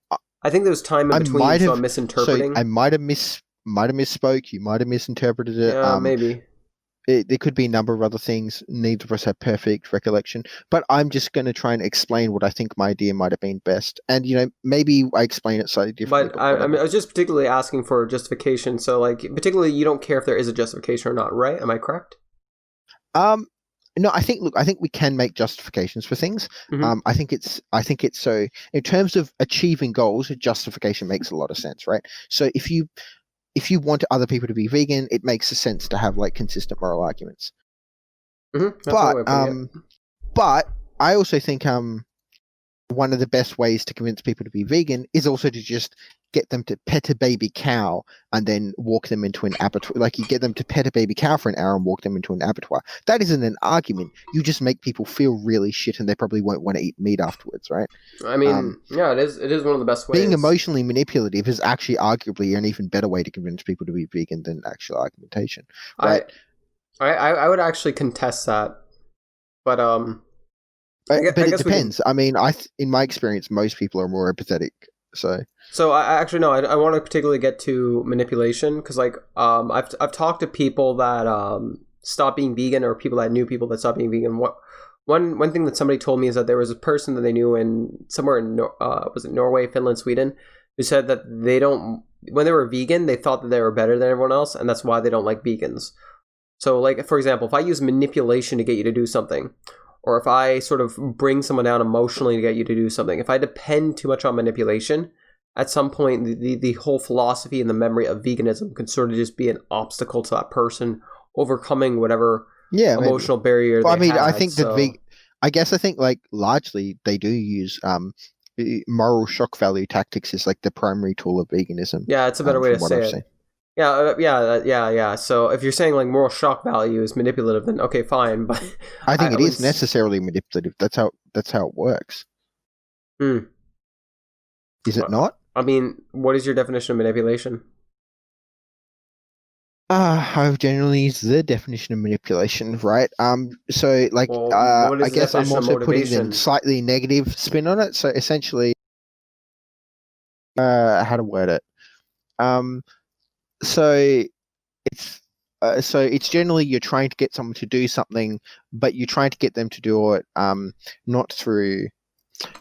I think there was time in between, so I'm misinterpreting. So I might have misspoke. You might have misinterpreted it. Yeah, maybe. There could be a number of other things. Neither of us have perfect recollection, but I'm just going to try and explain what I think my idea might have been best. And maybe I explain it slightly differently. But I was just particularly asking for justification. So, like, particularly, you don't care if there is a justification or not, right? Am I correct? No, I think we can make justifications for things. Mm-hmm. I think it's so in terms of achieving goals, justification makes a lot of sense, right? So if you want other people to be vegan, it makes sense to have like consistent moral arguments. Mm-hmm. But I also think one of the best ways to convince people to be vegan is also to just get them to pet a baby cow and then walk them into an abattoir. Like you get them to pet a baby cow for an hour and walk them into an abattoir. That isn't an argument. You just make people feel really shit and they probably won't want to eat meat afterwards, right? I mean, yeah, it is one of the best ways. Being emotionally manipulative is actually arguably an even better way to convince people to be vegan than actual argumentation. Right? I would actually contest that. But it depends. I mean, in my experience, most people are more empathetic. So I actually no, I want to particularly get to manipulation because like I've talked to people that stopped being vegan or people that knew people that stopped being vegan. One thing that somebody told me is that there was a person that they knew somewhere in was it Norway, Finland, Sweden, who said that when they were vegan they thought that they were better than everyone else and that's why they don't like vegans. So like for example, if I use manipulation to get you to do something, or if I sort of bring someone down emotionally to get you to do something, if I depend too much on manipulation, at some point the whole philosophy and the memory of veganism can sort of just be an obstacle to that person overcoming whatever emotional barrier they had. I think I guess I think like largely they do use moral shock value tactics is like the primary tool of veganism. Yeah, it's a better way to from what say I've it. seen. Yeah. So if you're saying like moral shock value is manipulative, then okay, fine. But I think it is wouldn't necessarily manipulative. That's how it works. Hmm. Is it not? I mean, what is your definition of manipulation? I've generally used the definition of manipulation, right? So like, Well, what is I the guess I'm definition of also putting motivation? the slightly negative spin on it. So essentially, how to word it? So it's generally you're trying to get someone to do something, but you're trying to get them to do it not through.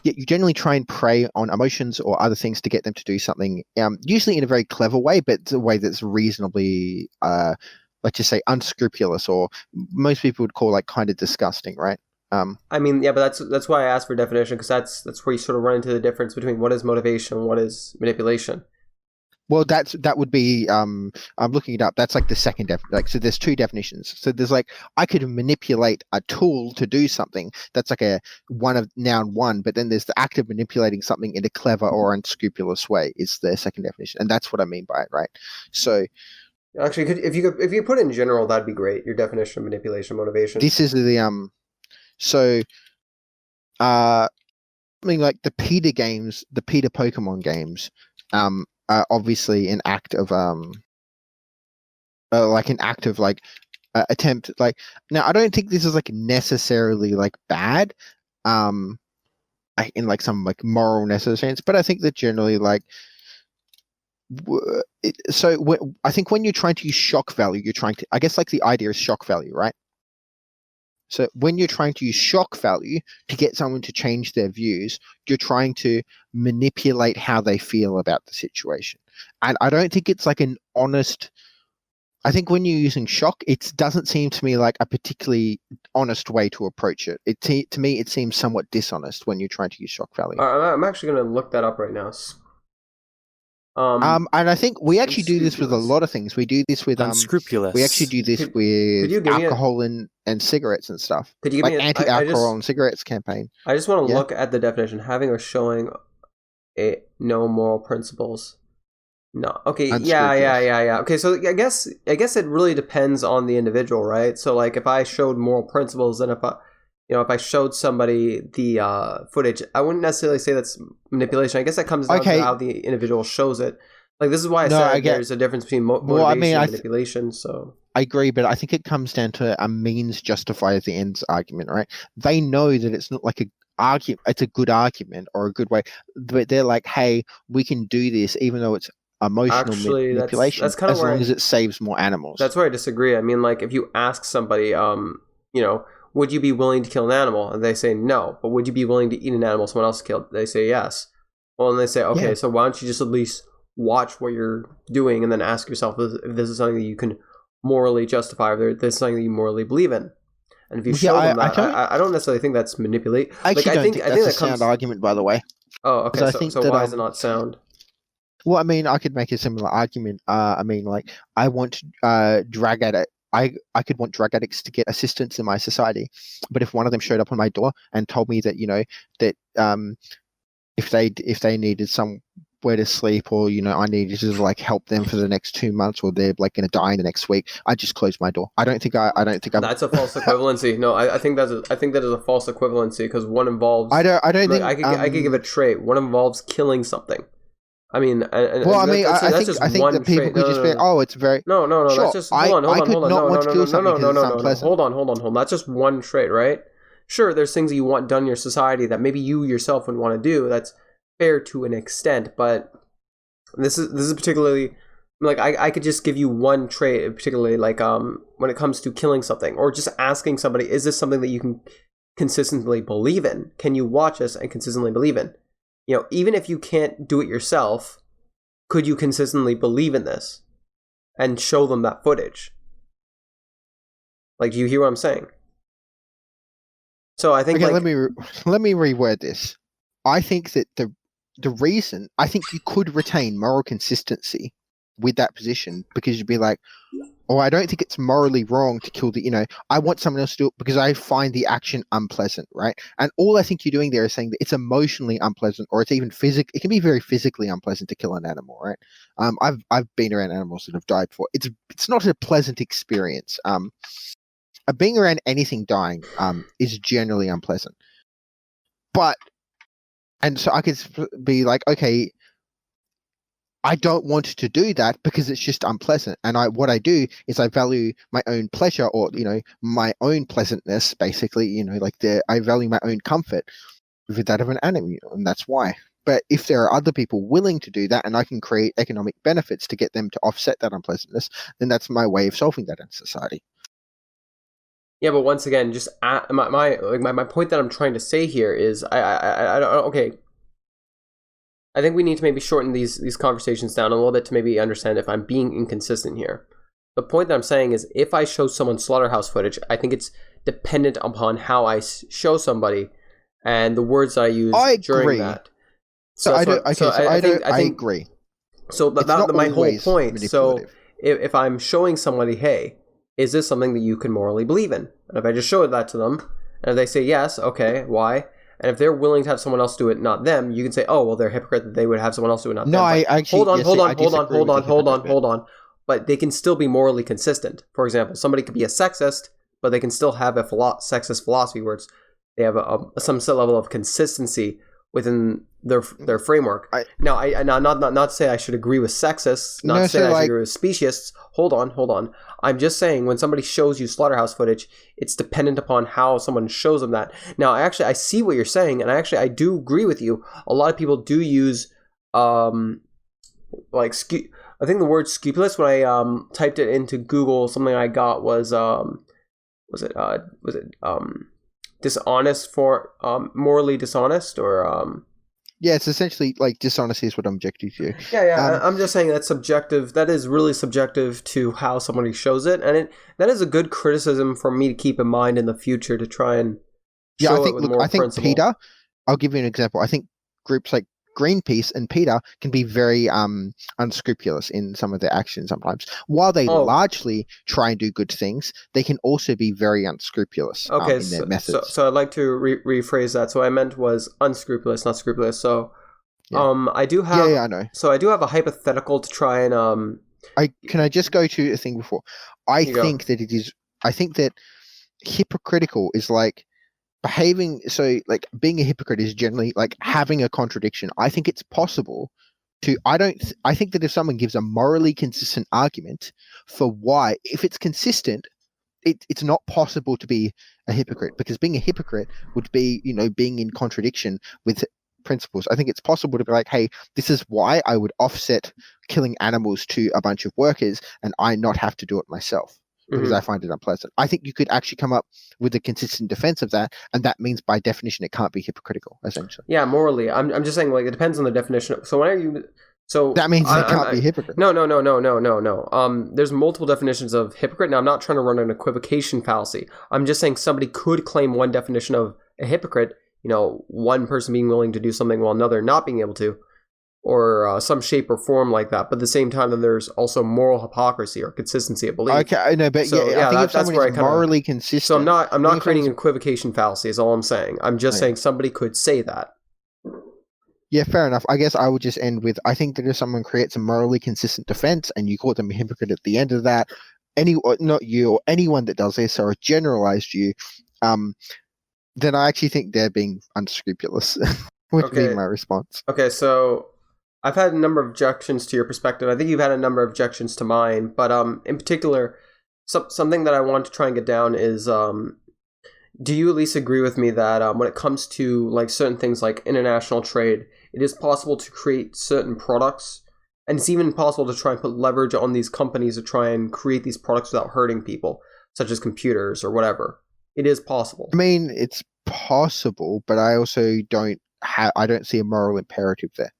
Yeah, you generally try and prey on emotions or other things to get them to do something, usually in a very clever way, but it's a way that's reasonably, let's just say, unscrupulous, or most people would call like kind of disgusting, right? I mean, yeah, but that's why I asked for definition, because that's where you sort of run into the difference between what is motivation and what is manipulation. Well, that would be I'm looking it up. That's like the second so there's two definitions. So there's like I could manipulate a tool to do something. That's like a one of noun one, but then there's the act of manipulating something in a clever or unscrupulous way is the second definition, and that's what I mean by it, right? So actually, if you put it in general, that'd be great. Your definition of manipulation, motivation. This is the so something like the PETA games, the PETA Pokemon games, are obviously an act of attempt. Like now, I don't think this is like necessarily like bad, in like some like moral necessary sense, but I think that generally like. I think when you're trying to use shock value, you're trying to. I guess like the idea is shock value, right? So when you're trying to use shock value to get someone to change their views, you're trying to manipulate how they feel about the situation. And I don't think it's like an honest. I think when you're using shock, it doesn't seem to me like a particularly honest way to approach it. To me, it seems somewhat dishonest when you're trying to use shock value. I'm actually going to look that up right now. And I think we actually do this with a lot of things. We do this with unscrupulous. We actually do this with alcohol and cigarettes and stuff. Could you give like me anti-alcohol and cigarettes campaign? I just want to look at the definition: having or showing no moral principles. No. Okay. Yeah. Okay. So I guess it really depends on the individual, right? So like if I showed moral principles, then if I showed somebody the footage, I wouldn't necessarily say that's manipulation. I guess that comes down to how the individual shows it. Like this is why I said there's a difference between motivation and manipulation. So I agree, but I think it comes down to a means justifies the ends argument, right? They know that it's not like a argument; it's a good argument or a good way, but they're like, "Hey, we can do this, even though it's emotional manipulation, that's kind of as long as it saves more animals." That's where I disagree. I mean, like if you ask somebody, would you be willing to kill an animal? And they say no. But would you be willing to eat an animal someone else killed? They say yes. Well, and they say, okay, so why don't you just at least watch what you're doing and then ask yourself if this is something that you can morally justify, or if this is something that you morally believe in. And if you show them that, I don't necessarily think that's manipulate. I actually don't think that's a sound argument, by the way. Oh, okay. So why is it not sound? Well, I mean, I could make a similar argument. I mean, like, I want drug addict. I could want drug addicts to get assistance in my society, but if one of them showed up on my door and told me that if they needed somewhere to sleep, or I needed to like help them for the next 2 months, or they're like going to die in the next week, I just close my door. I don't think that's a false equivalency. No, I think that is a false equivalency, because one involves. I don't think I could give a trait. One involves killing something. I mean, I think that people could just be, oh, it's very no. Sure, that's just hold on. Hold on. That's just one trait, right? Sure, there's things that you want done in your society that maybe you yourself would want to do. That's fair to an extent, but this is particularly like I could just give you one trait, particularly like when it comes to killing something, or just asking somebody, is this something that you can consistently believe in? Can you watch this and consistently believe in? Even if you can't do it yourself, could you consistently believe in this and show them that footage? Like, do you hear what I'm saying? So I think let me reword this. I think that the reason I think you could retain moral consistency with that position, because you'd be like, or I don't think it's morally wrong to kill I want someone else to do it because I find the action unpleasant, right? And all I think you're doing there is saying that it's emotionally unpleasant, or it's even it can be very physically unpleasant to kill an animal, right? I've been around animals that have died before. It's not a pleasant experience. Being around anything dying is generally unpleasant. And so I could be like, okay, I don't want to do that because it's just unpleasant. And what I do is I value my own pleasure, or my own pleasantness, basically. I value my own comfort with that of an animal, and that's why. But if there are other people willing to do that, and I can create economic benefits to get them to offset that unpleasantness, then that's my way of solving that in society. Yeah, but once again, just my point that I'm trying to say here is I don't okay. I think we need to maybe shorten these conversations down a little bit to maybe understand if I'm being inconsistent here. The point that I'm saying is, if I show someone slaughterhouse footage, I think it's dependent upon how I show somebody and the words I use during that. I agree. So that's my whole point. So if I'm showing somebody, hey, is this something that you can morally believe in? And if I just show that to them, and if they say yes, okay, why? And if they're willing to have someone else do it, not them, you can say, oh, well, they're a hypocrite that they would have someone else do it, not them. No, I actually... Hold on. But they can still be morally consistent. For example, somebody could be a sexist, but they can still have a sexist philosophy where they have some level of consistency within their framework. Now, not to say I should agree with sexists, not to say I should agree with speciesists. Hold on. I'm just saying, when somebody shows you slaughterhouse footage, it's dependent upon how someone shows them that. Now, I see what you're saying, and I do agree with you. A lot of people do use, I think the word scrupulous, when I typed it into Google, something I got was dishonest, for morally dishonest, or yeah, it's essentially like dishonesty is what I'm objecting to. Yeah. I'm just saying that's subjective. That is really subjective to how somebody shows it, and that is a good criticism for me to keep in mind in the future to try and show it with more principle. PETA, I'll give you an example. I think groups like Greenpeace and PETA can be very unscrupulous in some of their actions sometimes. While they largely try and do good things, they can also be very unscrupulous in their methods. So I'd like to rephrase that. So I meant was unscrupulous, not scrupulous. So I do have... Yeah, I know. So I do have a hypothetical to try and... Can I just go to a thing before? I think that hypocritical is like... being a hypocrite is generally like having a contradiction. I think it's possible to, I think that if someone gives a morally consistent argument for why, if it's consistent, it's not possible to be a hypocrite, because being a hypocrite would be, being in contradiction with principles. I think it's possible to be like, hey, this is why I would offset killing animals to a bunch of workers and I not have to do it myself, because I find it unpleasant. I think you could actually come up with a consistent defense of that, and that means by definition it can't be hypocritical, essentially. Yeah, morally. I'm just saying, like, it depends on the definition. So whenever you... So that means it can't be hypocrite. No. There's multiple definitions of hypocrite. Now, I'm not trying to run an equivocation fallacy. I'm just saying somebody could claim one definition of a hypocrite, one person being willing to do something while another not being able to, or some shape or form like that. But at the same time, then there's also moral hypocrisy or consistency of belief. Okay, I know, but so, I think if someone is morally consistent... So I'm not creating an equivocation fallacy is all I'm saying. I'm just saying somebody could say that. Yeah, fair enough. I guess I would just end with, I think that if someone creates a morally consistent defense and you call them a hypocrite at the end of that, not you or anyone that does this, or a generalized you, then I actually think they're being unscrupulous, would be my response. Okay, so I've had a number of objections to your perspective. I think you've had a number of objections to mine, but in particular, something that I want to try and get down is, do you at least agree with me that when it comes to like certain things like international trade, it is possible to create certain products, and it's even possible to try and put leverage on these companies to try and create these products without hurting people, such as computers or whatever. It is possible. I mean, it's possible, but I also don't see a moral imperative there.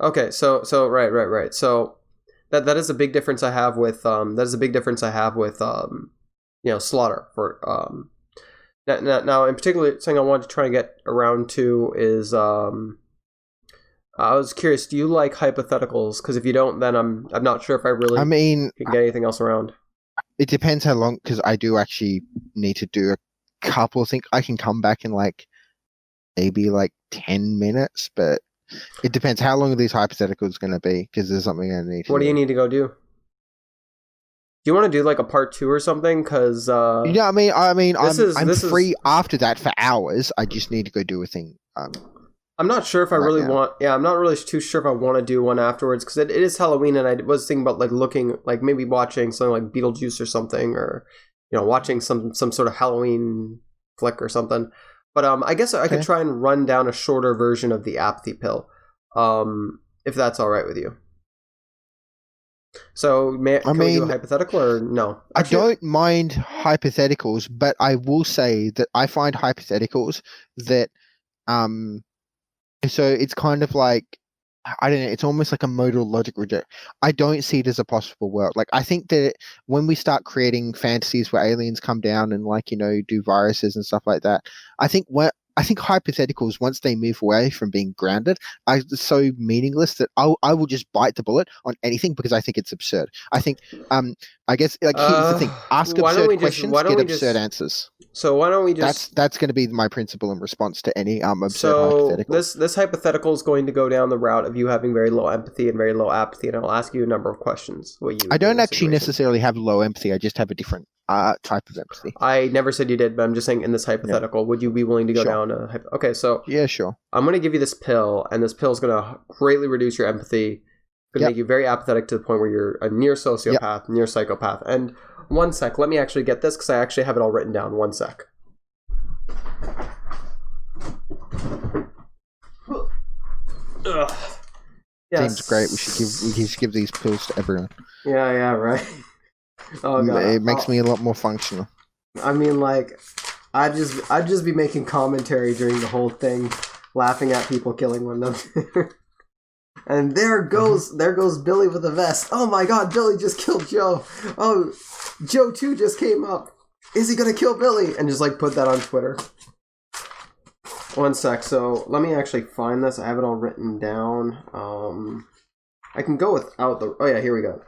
Okay, so right. So that is a big difference I have with slaughter for now in particular. Something I wanted to try and get around to is I was curious, do you like hypotheticals? Because if you don't, then I'm not sure if I really can get anything else around. It depends how long, because I do actually need to do a couple of things. I can come back in like maybe like 10 minutes, but it depends how long are these hypotheticals going to be, because there's something I need to What do you need to go do? Do you want to do like a part 2 or something? Because yeah, I mean, I'm this free is- after that for hours. I just need to go do a thing. I'm not sure if I right really now. want. Yeah, I'm not really too sure if I want to do one afterwards because it is Halloween, and I was thinking about like looking, like maybe watching something like Beetlejuice or something, or watching some sort of Halloween flick or something. But I guess I could Okay. try and run down a shorter version of the apathy pill, if that's all right with you. So, can we do a mean, hypothetical or no? I don't mind hypotheticals, but I will say that I find hypotheticals that so it's kind of like, I don't know, it's almost like a modal logic reject. I don't see it as a possible world. Like, I think that when we start creating fantasies where aliens come down and like, do viruses and stuff like that, I think hypotheticals, once they move away from being grounded, are so meaningless that I will just bite the bullet on anything because I think it's absurd. I think, I guess, like, here's the thing: ask why don't we absurd just- questions, why don't get we absurd just- answers. So why don't we just? That's going to be my principle in response to any absurd So hypothetical. this hypothetical is going to go down the route of you having very low empathy and very low apathy, and I'll ask you a number of questions. What you would I do in don't this actually situation. necessarily have low empathy. I just have a different type of empathy. I never said you did, but I'm just saying in this hypothetical, would you be willing to go Sure. down a okay, so Yeah, sure. I'm going to give you this pill, and this pill is going to greatly reduce your empathy. Going to Yep. make you very apathetic to the point where you're a near sociopath, near psychopath. And one sec, let me actually get this because I actually have it all written down. One sec. Ugh. Yes. Seems great. We should give these pills to everyone. Yeah, right. Oh god, It makes me a lot more functional. I mean, like, I'd just be making commentary during the whole thing, laughing at people killing one another. And there goes Billy with a vest. Oh my god, Billy just killed Joe. Oh, Joe 2 just came up. Is he gonna kill Billy? And just like put that on Twitter. One sec, so let me actually find this. I have it all written down. I can go without the... Oh yeah, here we go.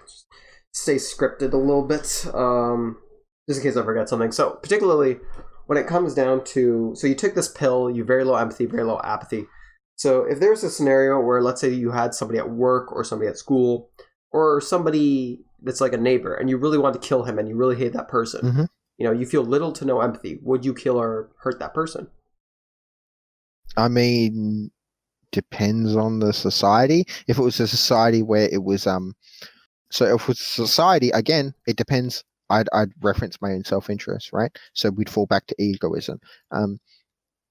Stay scripted a little bit, just in case I forget something. So, particularly when it comes down to... So you took this pill, you very low empathy, very low apathy. So if there's a scenario where, let's say you had somebody at work or somebody at school or somebody that's like a neighbor and you really want to kill him and you really hate that person, Mhm. you feel little to no empathy, would you kill or hurt that person? I mean, depends on the society. If it was a society where it was so if it was society, again, it depends. I'd reference my own self-interest, right? So we'd fall back to egoism.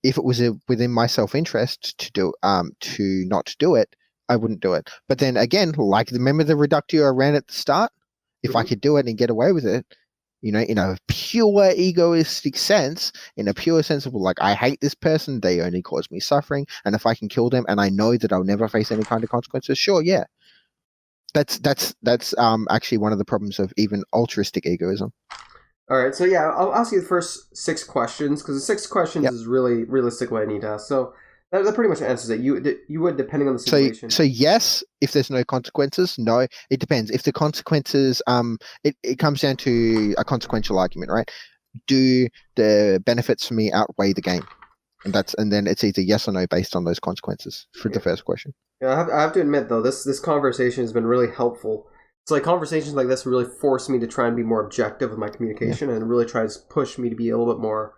If it was within my self-interest to not do it, I wouldn't do it. But then again, like, remember the reductio I ran at the start? If I could do it and get away with it, in a pure egoistic sense, in a pure sense of like, I hate this person, they only cause me suffering, and if I can kill them and I know that I'll never face any kind of consequences, sure, yeah. That's actually one of the problems of even altruistic egoism. All right, so yeah, I'll ask you the first 6 questions because the 6 questions is really realistic what I need to ask. So that pretty much answers it. You would, depending on the situation. So yes, if there's no consequences, no. It depends. If the consequences, it comes down to a consequential argument, right? Do the benefits for me outweigh the gain? And then it's either yes or no based on those consequences for the first question. Yeah, I have to admit though, this conversation has been really helpful. It's like conversations like this really force me to try and be more objective with my communication and really tries to push me to be a little bit more,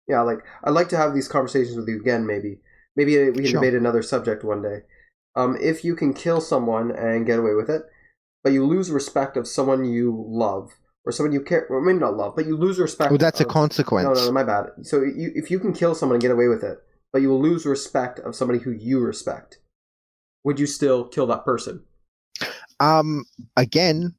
yeah, like I'd like to have these conversations with you again. Maybe we can debate another subject one day. If you can kill someone and get away with it, but you lose respect of someone you love or someone you care, or maybe not love, but you lose respect. Well, that's a consequence. No, my bad. So if you can kill someone and get away with it, but you will lose respect of somebody who you respect, would you still kill that person? Again,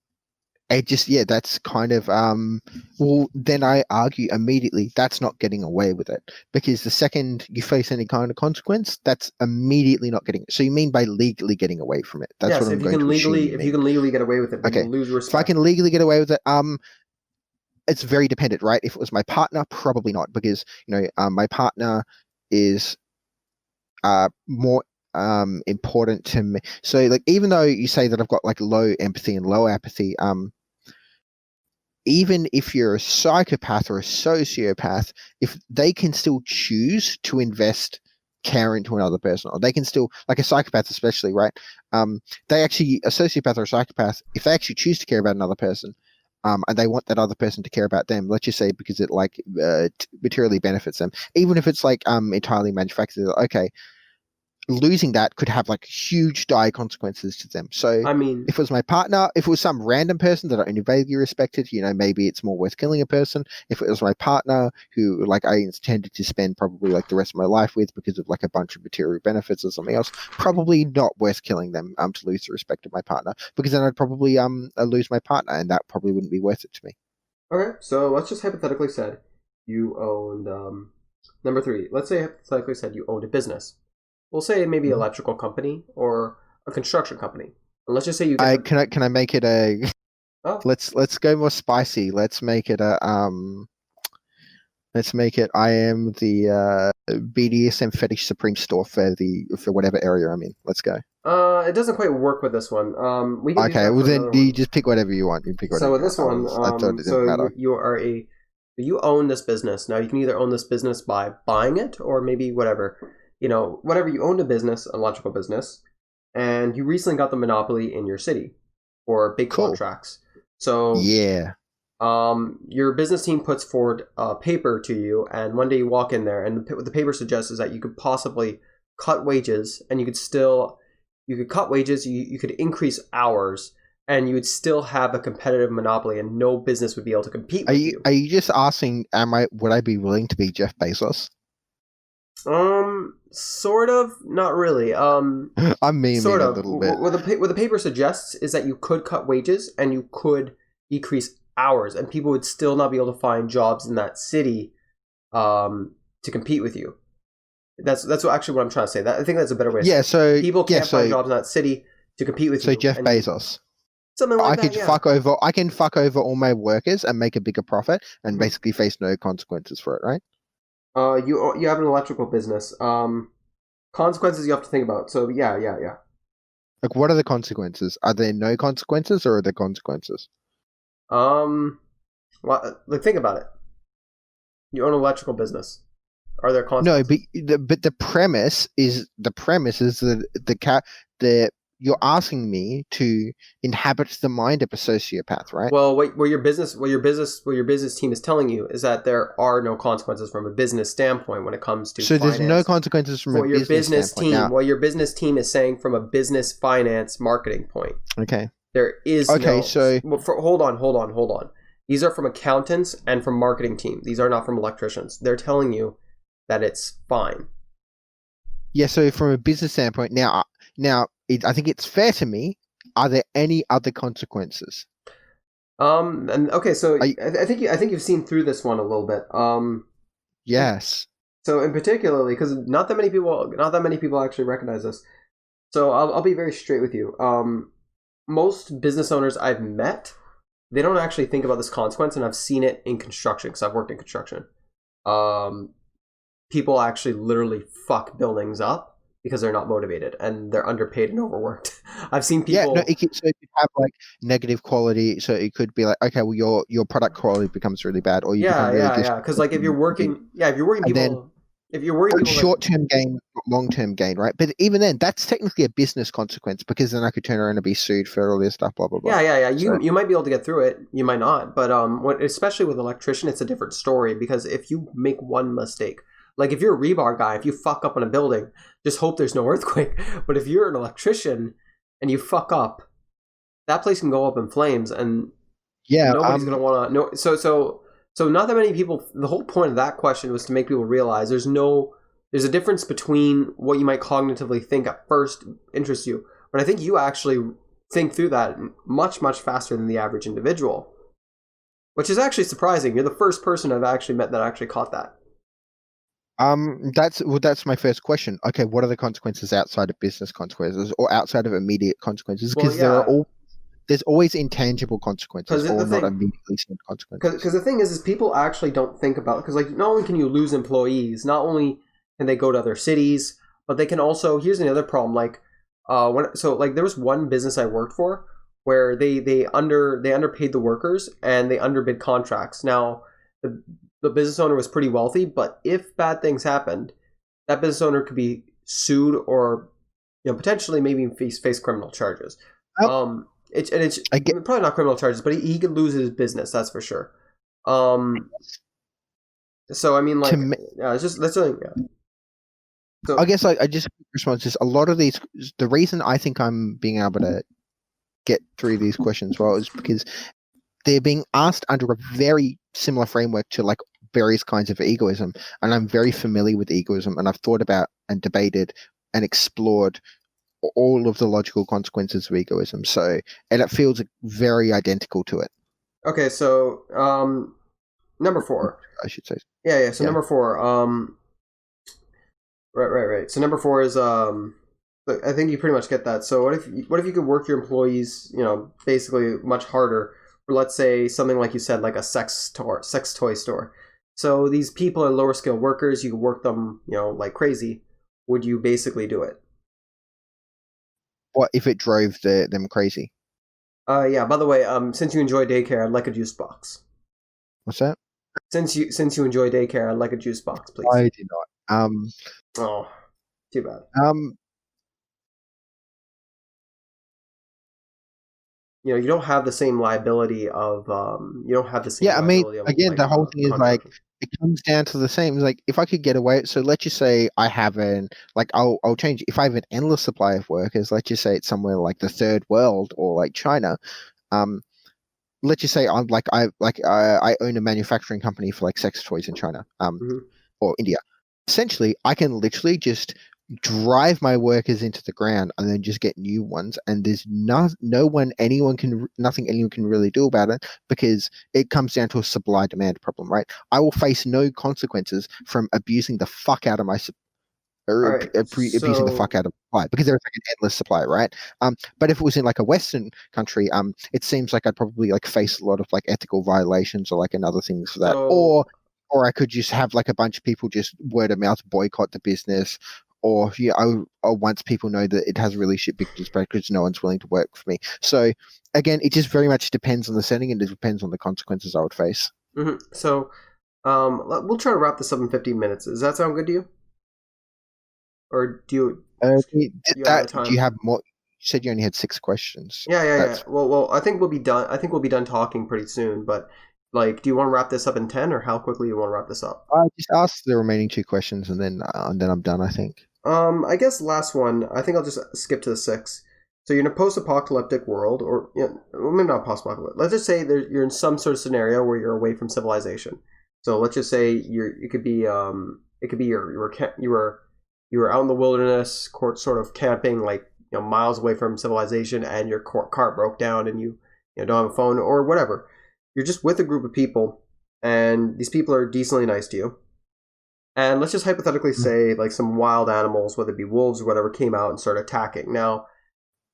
it just, that's kind of, well, then I argue immediately that's not getting away with it, because the second you face any kind of consequence, that's immediately not getting. So you mean by legally getting away from it? That's what I'm going to assume. If you can legally get away with it, but you lose respect. If I can legally get away with it, it's very dependent, right? If it was my partner, probably not, because my partner is more important to me. So like, even though you say that I've got like low empathy and low apathy, even if you're a psychopath or a sociopath, if they can still choose to invest care into another person, or they can still, like a psychopath especially, right? They actually, a sociopath or a psychopath, if they actually choose to care about another person, and they want that other person to care about them, let's just say because it like materially benefits them, even if it's like entirely manufactured, okay, losing that could have like huge dire consequences to them. So I mean, if it was my partner, if it was some random person that I only vaguely respected, maybe it's more worth killing a person. If it was my partner who like I intended to spend probably like the rest of my life with because of like a bunch of material benefits or something else, probably not worth killing them to lose the respect of my partner, because then I'd probably lose my partner, and that probably wouldn't be worth it to me. Okay, so let's just hypothetically said you owned number 3. Let's say hypothetically said you owned a business. We'll say maybe an electrical company or a construction company. And let's just say you get can I make it a let's go more spicy. Let's make it a I am the BDSM fetish supreme store for whatever area I'm in. Let's go. It doesn't quite work with this one. We can okay, well then you just pick whatever you want. You pick whatever. So with this one, I thought it didn't matter. You own this business. Now you can either own this business by buying it or maybe whatever. Whatever, you owned a business, an electrical business, and you recently got the monopoly in your city for big contracts. So yeah, your business team puts forward a paper to you, and one day you walk in there, and what the paper suggests is that you could possibly cut wages, and you could cut wages, you could increase hours, and you would still have a competitive monopoly, and no business would be able to compete with you. Are you just asking, would I be willing to be Jeff Bezos? Sort of, not really. I'm memeing sort of. a little bit. What the paper suggests is that you could cut wages and you could decrease hours, and people would still not be able to find jobs in that city, to compete with you. That's actually what I'm trying to say. I think that's a better way. So people can't find jobs in that city to compete with you. So Jeff Bezos. Something like that. I can fuck over all my workers and make a bigger profit and basically face no consequences for it, right? You have an electrical business. Consequences you have to think about. So yeah. Like, what are the consequences? Are there no consequences, or are there consequences? Well, like, think about it. You own an electrical business. Are there consequences? No, but the premise is that you're asking me to inhabit the mind of a sociopath, right? Well, what your business team is telling you is that there are no consequences from a business standpoint when it comes to. So there's no consequences from a business team. Now, what your business team is saying from a business finance marketing point. Okay. There is okay. So hold on. These are from accountants and from marketing team. These are not from electricians. They're telling you that it's fine. Yeah. So from a business standpoint, now. I think it's fair to me. Are there any other consequences? And okay, so I think you've seen through this one a little bit. Yes. So in particularly, because not that many people actually recognize this. So I'll be very straight with you. Most business owners I've met, they don't actually think about this consequence, and I've seen it in construction because I've worked in construction. People actually literally fuck buildings up because they're not motivated and they're underpaid and overworked. I've seen people. Yeah, no, it could have like negative quality. So it could be like, okay, well, your product quality becomes really bad, or you become really because like if you're working people, if you're working people short-term gain, long-term gain, right? But even then, that's technically a business consequence, because then I could turn around and be sued for all this stuff, blah blah blah. Yeah. You might be able to get through it. You might not, but especially with electrician, it's a different story, because if you make one mistake. Like, if you're a rebar guy, if you fuck up on a building, just hope there's no earthquake. But if you're an electrician and you fuck up, that place can go up in flames, and nobody's going to want to know. So not that many people. The whole point of that question was to make people realize there's a difference between what you might cognitively think at first interests you, but I think you actually think through that much, much faster than the average individual, which is actually surprising. You're the first person I've actually met that actually caught that. That's my first question. Okay, what are the consequences outside of business consequences or outside of immediate consequences? Because there's always intangible consequences, or not immediately seen consequences. Because the thing is people actually don't think about, because like, not only can you lose employees, not only can they go to other cities, but they can also. Here's another problem. Like, there was one business I worked for where they underpaid the workers and they underbid contracts. Now, the business owner was pretty wealthy, but if bad things happened, that business owner could be sued or potentially maybe face criminal charges. It's probably not criminal charges, but he could lose his business. That's for sure. So I mean, like, it's just that's something. Yeah. So, I guess I just respond to this. A lot of these, the reason I think I'm being able to get through these questions well is because they're being asked under a very similar framework to like various kinds of egoism, and I'm very familiar with egoism, and I've thought about and debated and explored all of the logical consequences of egoism. So, and it feels very identical to it. Okay, so number 4, I should say. Yeah. So number 4, right. So number 4 is I think you pretty much get that. So what if you could work your employees, basically much harder for, let's say, something like you said, like a sex toy store. So these people are lower skilled workers. You could work them, like crazy. Would you basically do it? What if it drove them crazy? Yeah. By the way, since you enjoy daycare, I'd like a juice box. What's that? Since you enjoy daycare, I'd like a juice box, please. I do not. Oh, too bad. You don't have the same liability of you don't have the same. Yeah, I mean, again, the whole thing is like it comes down to the same. Like if I could get away, so let's just say I have I'll change. If I have an endless supply of workers, let's just say it's somewhere like the third world or like China. Let's just say I own a manufacturing company for like sex toys in China, or India. Essentially, I can literally just drive my workers into the ground and then just get new ones, and there's nothing anyone can really do about it, because it comes down to a supply demand problem, right? I will face no consequences from abusing the fuck out of my abusing the fuck out of supply, because there's like an endless supply, right? But if it was in like a Western country, it seems like I'd probably like face a lot of like ethical violations or like another things for that, or I could just have like a bunch of people just word of mouth boycott the business, or once people know that it has really shit business practices, no one's willing to work for me. So again, it just very much depends on the setting, and it depends on the consequences I would face. Mm-hmm. So we'll try to wrap this up in 15 minutes. Does that sound good to you? Or do you do you have more? You said you only had 6 questions. Yeah. Well, I think we'll be done. I think we'll be done talking pretty soon. But like, do you want to wrap this up in 10, or how quickly do you want to wrap this up? Just ask the remaining 2 questions, and then I'm done, I think. I guess last one. I think I'll just skip to the 6. So you're in a post-apocalyptic world, or maybe not post-apocalyptic. Let's just say you're in some sort of scenario where you're away from civilization. So let's just say you were out in the wilderness, sort of camping, like miles away from civilization, and your car broke down, and you don't have a phone or whatever. You're just with a group of people, and these people are decently nice to you. And let's just hypothetically say like some wild animals, whether it be wolves or whatever, came out and started attacking. Now,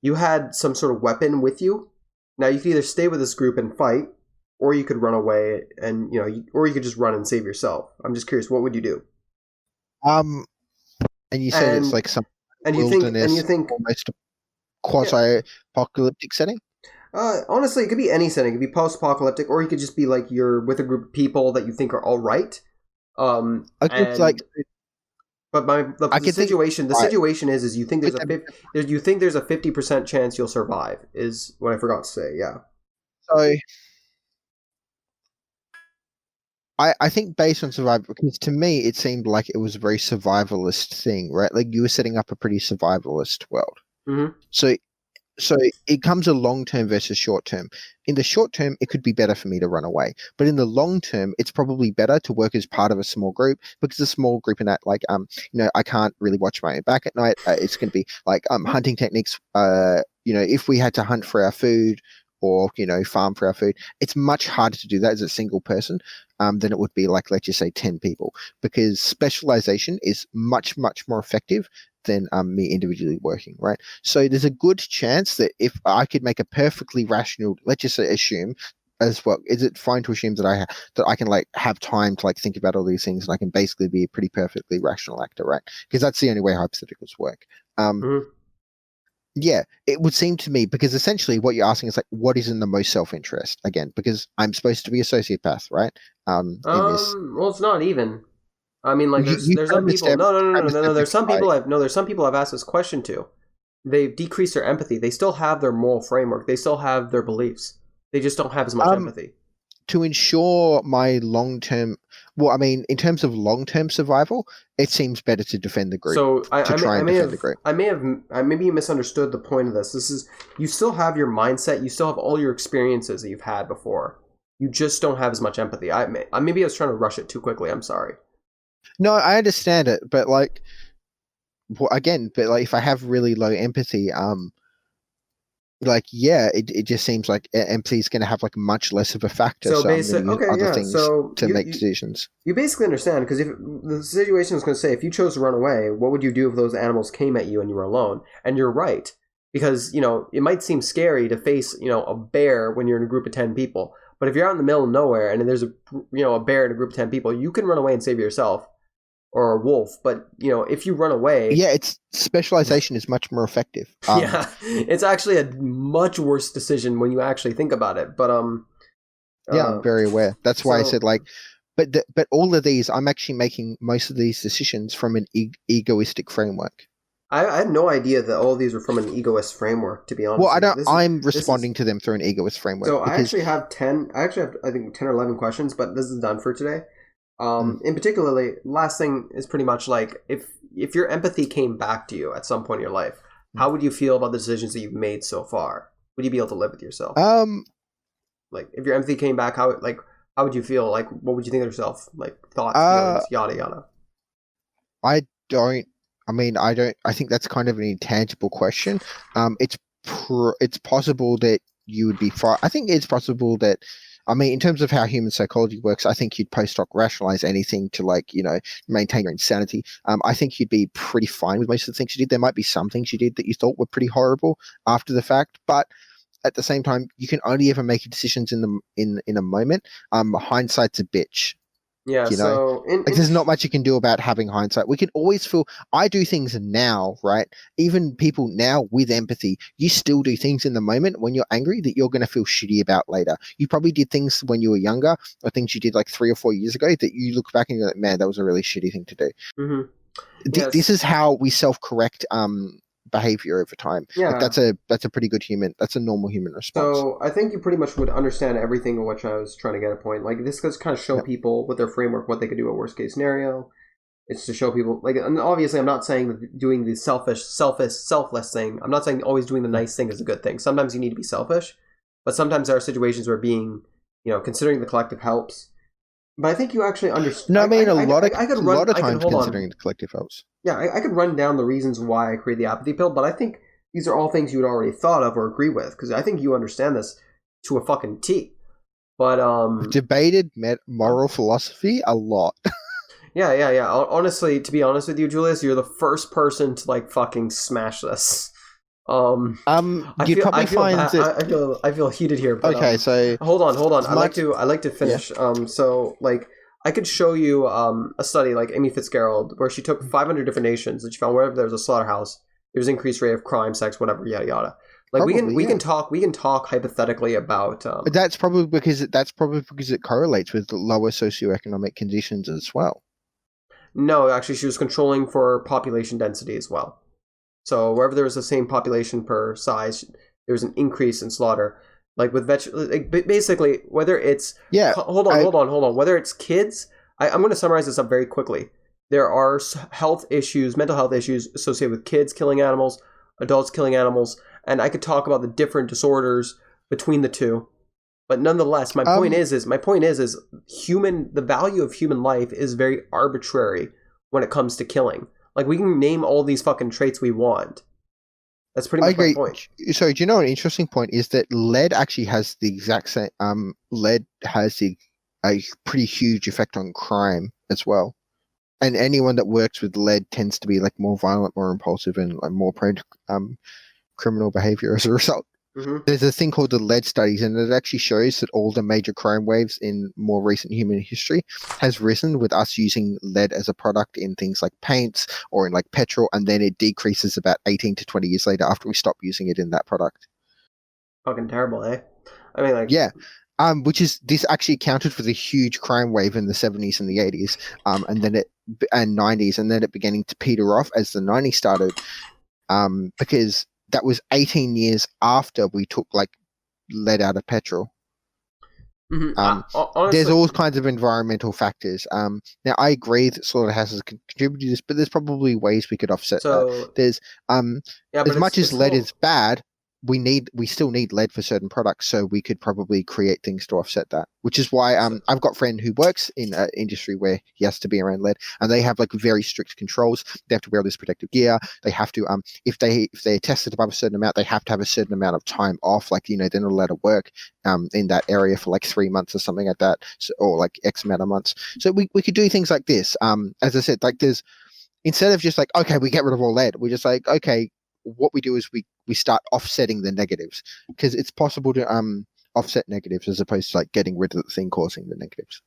you had some sort of weapon with you. Now, you could either stay with this group and fight, or you could run away and, or you could just run and save yourself. I'm just curious, what would you do? And you said it's like some wilderness, almost quasi-apocalyptic setting? Honestly, it could be any setting. It could be post-apocalyptic, or you could just be like you're with a group of people that you think are all right. The situation is you think there's you think there's a 50% chance you'll survive, is what I forgot to say. Yeah. So I think based on survival, because to me it seemed like it was a very survivalist thing, right? Like you were setting up a pretty survivalist world. Mm-hmm. So it comes a long term versus short term. In the short term, it could be better for me to run away, but in the long term, it's probably better to work as part of a small group, because a small group in that, like, I can't really watch my own back at night. It's going to be like hunting techniques. If we had to hunt for our food or farm for our food, it's much harder to do that as a single person than it would be like, let's just say 10 people, because specialization is much, much more effective than me individually working, right? So there's a good chance that if I could make a perfectly rational, let's just say, assume as well, is it fine to assume that I can like have time to like think about all these things, and I can basically be a pretty perfectly rational actor, right? Because that's the only way hypotheticals work. Yeah, it would seem to me, because essentially what you're asking is like, what is in the most self-interest? Again, because I'm supposed to be a sociopath, right? In this, Well, it's not even. I mean, like, you there's some people. No. There's some people society. there's some people I've asked this question to. They've decreased their empathy. They still have their moral framework. They still have their beliefs. They just don't have as much empathy. To ensure my long-term, well, I mean, in terms of long-term survival, it seems better to defend the group. So I maybe you misunderstood the point of this. This is, you still have your mindset. You still have all your experiences that you've had before. You just don't have as much empathy. Maybe I was trying to rush it too quickly. I'm sorry. No, I understand it, but like, again, if I have really low empathy, like, yeah, it just seems like empathy is going to have like much less of a factor. So I'm going to use other things to make decisions. You basically understand, because if the situation is going to say, if you chose to run away, what would you do if those animals came at you and you were alone? And you're right, because it might seem scary to face a bear when you're in a group of 10 people. But if you're out in the middle of nowhere and there's a bear in a group of 10 people, you can run away and save yourself. Or a wolf, but if you run away, its specialization is much more effective. Yeah, it's actually a much worse decision when you actually think about it. But yeah, I'm very aware. That's why I said like, but all of these, I'm actually making most of these decisions from an egoistic framework. I had no idea that all of these were from an egoist framework, to be honest. Well, I'm responding to them through an egoist framework. So I actually have 10. I think 10 or 11 questions, but this is done for today. In particularly, last thing is pretty much like, if your empathy came back to you at some point in your life, how would you feel about the decisions that you've made so far? Would you be able to live with yourself? Like, if your empathy came back, how would you feel? Like, what would you think of yourself? Like, thoughts, feelings, yada yada. I think that's kind of an intangible question. It's possible that you would be far. I think it's possible that. I mean, in terms of how human psychology works, I think you'd post hoc rationalize anything to maintain your insanity. I think you'd be pretty fine with most of the things you did. There might be some things you did that you thought were pretty horrible after the fact, but at the same time, you can only ever make decisions in a moment. Hindsight's a bitch. Yeah, so there's not much you can do about having hindsight. We can always feel. I do things now, right? Even people now with empathy, you still do things in the moment when you're angry that you're going to feel shitty about later. You probably did things when you were younger, or things you did like 3 or 4 years ago that you look back and you're like, man, that was a really shitty thing to do. Mm-hmm. Yes. This is how we self-correct behavior over time. Yeah, that's a pretty good that's a normal human response. So I think you pretty much would understand everything of which I was trying to get a point. Like, this does kind of show people with their framework what they could do at worst case scenario. It's to show people, like, and obviously I'm not saying that doing the selfless thing. I'm not saying always doing the nice thing is a good thing. Sometimes you need to be selfish, but sometimes there are situations where being, considering the collective helps. But I think you actually understand. No, I mean, a lot of times considering the collective helps. Yeah, I could run down the reasons why I created the apathy pill, but I think these are all things you had already thought of or agree with, because I think you understand this to a fucking T. But debated moral philosophy a lot. Yeah. Honestly, to be honest with you, Julius, you're the first person to fucking smash this. I feel heated here. But, okay, so hold on. I like to finish. Yeah. So I could show you a study like Amy Fitzgerald where she took 500 different nations and she found wherever there was a slaughterhouse, there's increased rate of crime, sex, whatever, yada yada. Like, probably, we can talk hypothetically about. That's probably because it correlates with lower socioeconomic conditions as well. No, actually, she was controlling for population density as well. So wherever there was the same population per size, there was an increase in slaughter. Like with basically, whether it's hold on, whether it's kids, I'm going to summarize this up very quickly. There are mental health issues associated with kids killing animals, adults killing animals, and I could talk about the different disorders between the two. But nonetheless, my point is the value of human life is very arbitrary when it comes to killing. Like, we can name all these fucking traits we want. That's pretty much my point. So, do you know an interesting point is that lead actually has the exact same. Lead has a pretty huge effect on crime as well, and anyone that works with lead tends to be like more violent, more impulsive, and more prone to criminal behavior as a result. There's a thing called the lead studies, and it actually shows that all the major crime waves in more recent human history has risen with us using lead as a product in things like paints or in like petrol, and then it decreases about 18 to 20 years later after we stop using it in that product. Fucking terrible, eh? I mean, like... Yeah. This actually accounted for the huge crime wave in the 70s and the 80s, and 90s, and then it beginning to peter off as the 90s started, because that was 18 years after we took like lead out of petrol. Honestly, there's all kinds of environmental factors. Now I agree that slaughterhouses can contribute to this, but there's probably ways we could offset that. There's as much as lead is bad, we still need lead for certain products, so we could probably create things to offset that. Which is why I've got a friend who works in an industry where he has to be around lead, and they have like very strict controls. They have to wear all this protective gear. They have to if they're tested above a certain amount, they have to have a certain amount of time off. Like, you know, they're not allowed to work in that area for like 3 months or something like that, or like X amount of months. So we could do things like this. As I said, like there's, instead of just like, okay, we get rid of all lead, we're just like, okay, what we do is we start offsetting the negatives, because it's possible to offset negatives as opposed to like getting rid of the thing causing the negatives.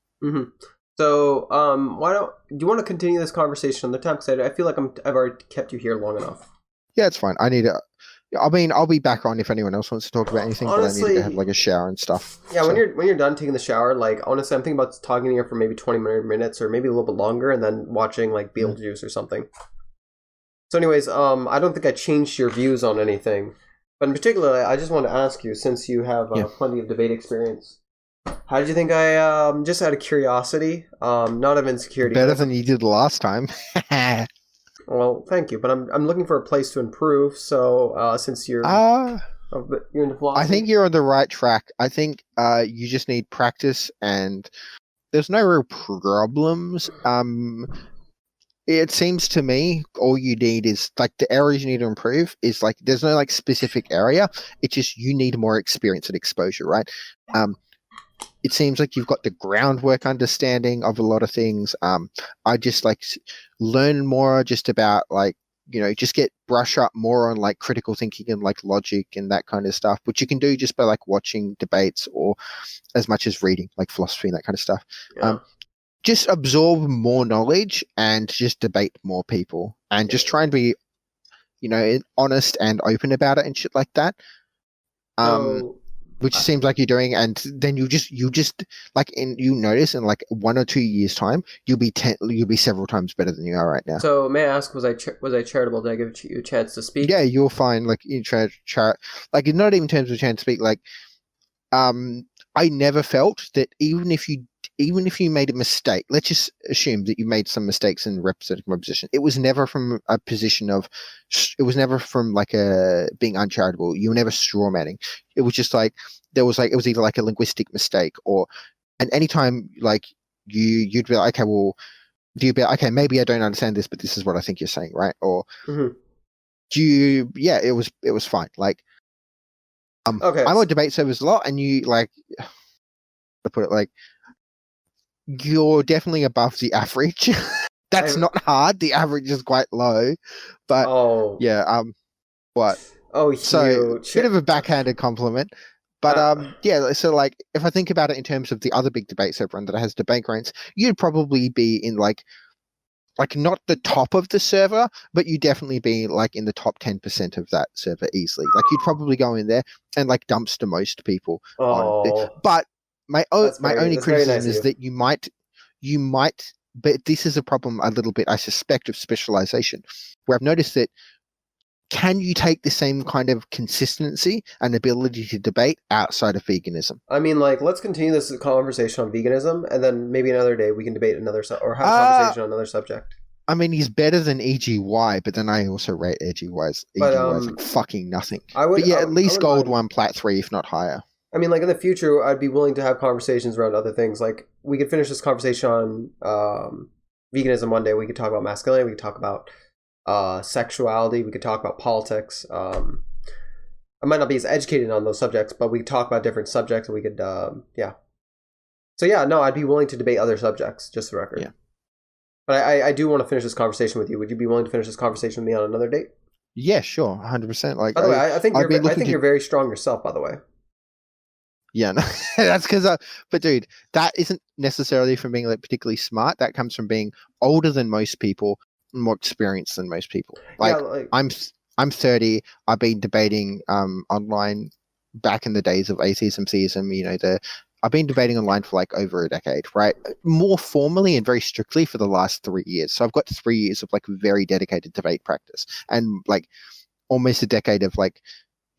So do you want to continue this conversation another time? Because I feel like I've already kept you here long enough. Yeah, it's fine. I'll be back on if anyone else wants to talk about anything. Honestly, but I need to have like a shower and stuff. Yeah, so. when you're done taking the shower, like honestly, I'm thinking about talking to you for maybe 20 minutes or maybe a little bit longer, and then watching like Beetlejuice or something. So anyways, I don't think I changed your views on anything. But in particular, I just want to ask you, since you have plenty of debate experience, how did you think I, just out of curiosity, not out of insecurity. Better than you did last time. Well, thank you, but I'm looking for a place to improve, so since you're into philosophy. I think you're on the right track. I think you just need practice, and there's no real problems. It seems to me all you need is like the areas you need to improve is like there's no like specific area. It's just you need more experience and exposure, right? It seems like you've got the groundwork understanding of a lot of things. I just like learn more just about like, you know, just brush up more on like critical thinking and like logic and that kind of stuff, which you can do just by like watching debates or as much as reading like philosophy and that kind of stuff. Yeah. Just absorb more knowledge and just debate more people and just try and be, you know, honest and open about it and shit like that. Which seems like you're doing, and then you just like you notice in like 1 or 2 years time you'll be several times better than you are right now. So may I ask, was I charitable? Did I give you a chance to speak? Yeah, you'll find like you like not even in terms of a chance to speak. Like, I never felt that even if you made a mistake, let's just assume that you made some mistakes in representing my position. It was never from a position of, it was never from like being uncharitable. You were never straw manning. It was just like, it was either like a linguistic mistake and anytime like you'd be like, okay, well, okay, maybe I don't understand this, but this is what I think you're saying, right? Or it was fine. Like, okay. I'm on debate servers a lot, and you like, to put it like, you're definitely above the average. That's not hard. The average is quite low, but what? Oh, so bit of a backhanded compliment, but yeah. So like, if I think about it in terms of the other big debate server that has debate grants, you'd probably be in like not the top of the server, but you'd definitely be like in the top 10% of that server easily. Like you'd probably go in there and like dumpster most people. But my only criticism is that you might, but this is a problem a little bit, I suspect, of specialization, where I've noticed that can you take the same kind of consistency and ability to debate outside of veganism? I mean, like, let's continue this conversation on veganism, and then maybe another day we can debate or have a conversation on another subject. I mean, he's better than EGY, but then I also rate EGY's like fucking nothing. At least gold 1, plat 3, if not higher. I mean, like, in the future, I'd be willing to have conversations around other things. Like, we could finish this conversation on veganism one day. We could talk about masculinity. We could talk about sexuality. We could talk about politics. I might not be as educated on those subjects, but we could talk about different subjects. And we could, yeah. So, yeah, no, I'd be willing to debate other subjects, just the record. Yeah. But I do want to finish this conversation with you. Would you be willing to finish this conversation with me on another date? Yeah, sure, 100%. Like, By the way, I think I've been I looking think to. you're very strong yourself. By the way. Yeah, no, that's because but dude, that isn't necessarily from being like particularly smart. That comes from being older than most people, more experienced than most people. Yeah, Like, I'm 30. I've been debating online back in the days of atheism, theism. I've been debating online for like over a decade, right? More formally and very strictly for the last 3 years. So I've got 3 years of like very dedicated debate practice, and like almost a decade of like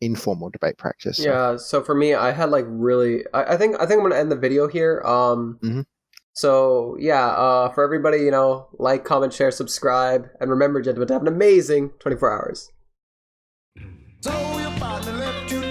informal debate practice. So. Yeah, so for me, I had like really. I think I'm gonna end the video here. Mhm. So yeah, for everybody, like, comment, share, subscribe, and remember, gentlemen, to have an amazing 24 hours. So your partner left you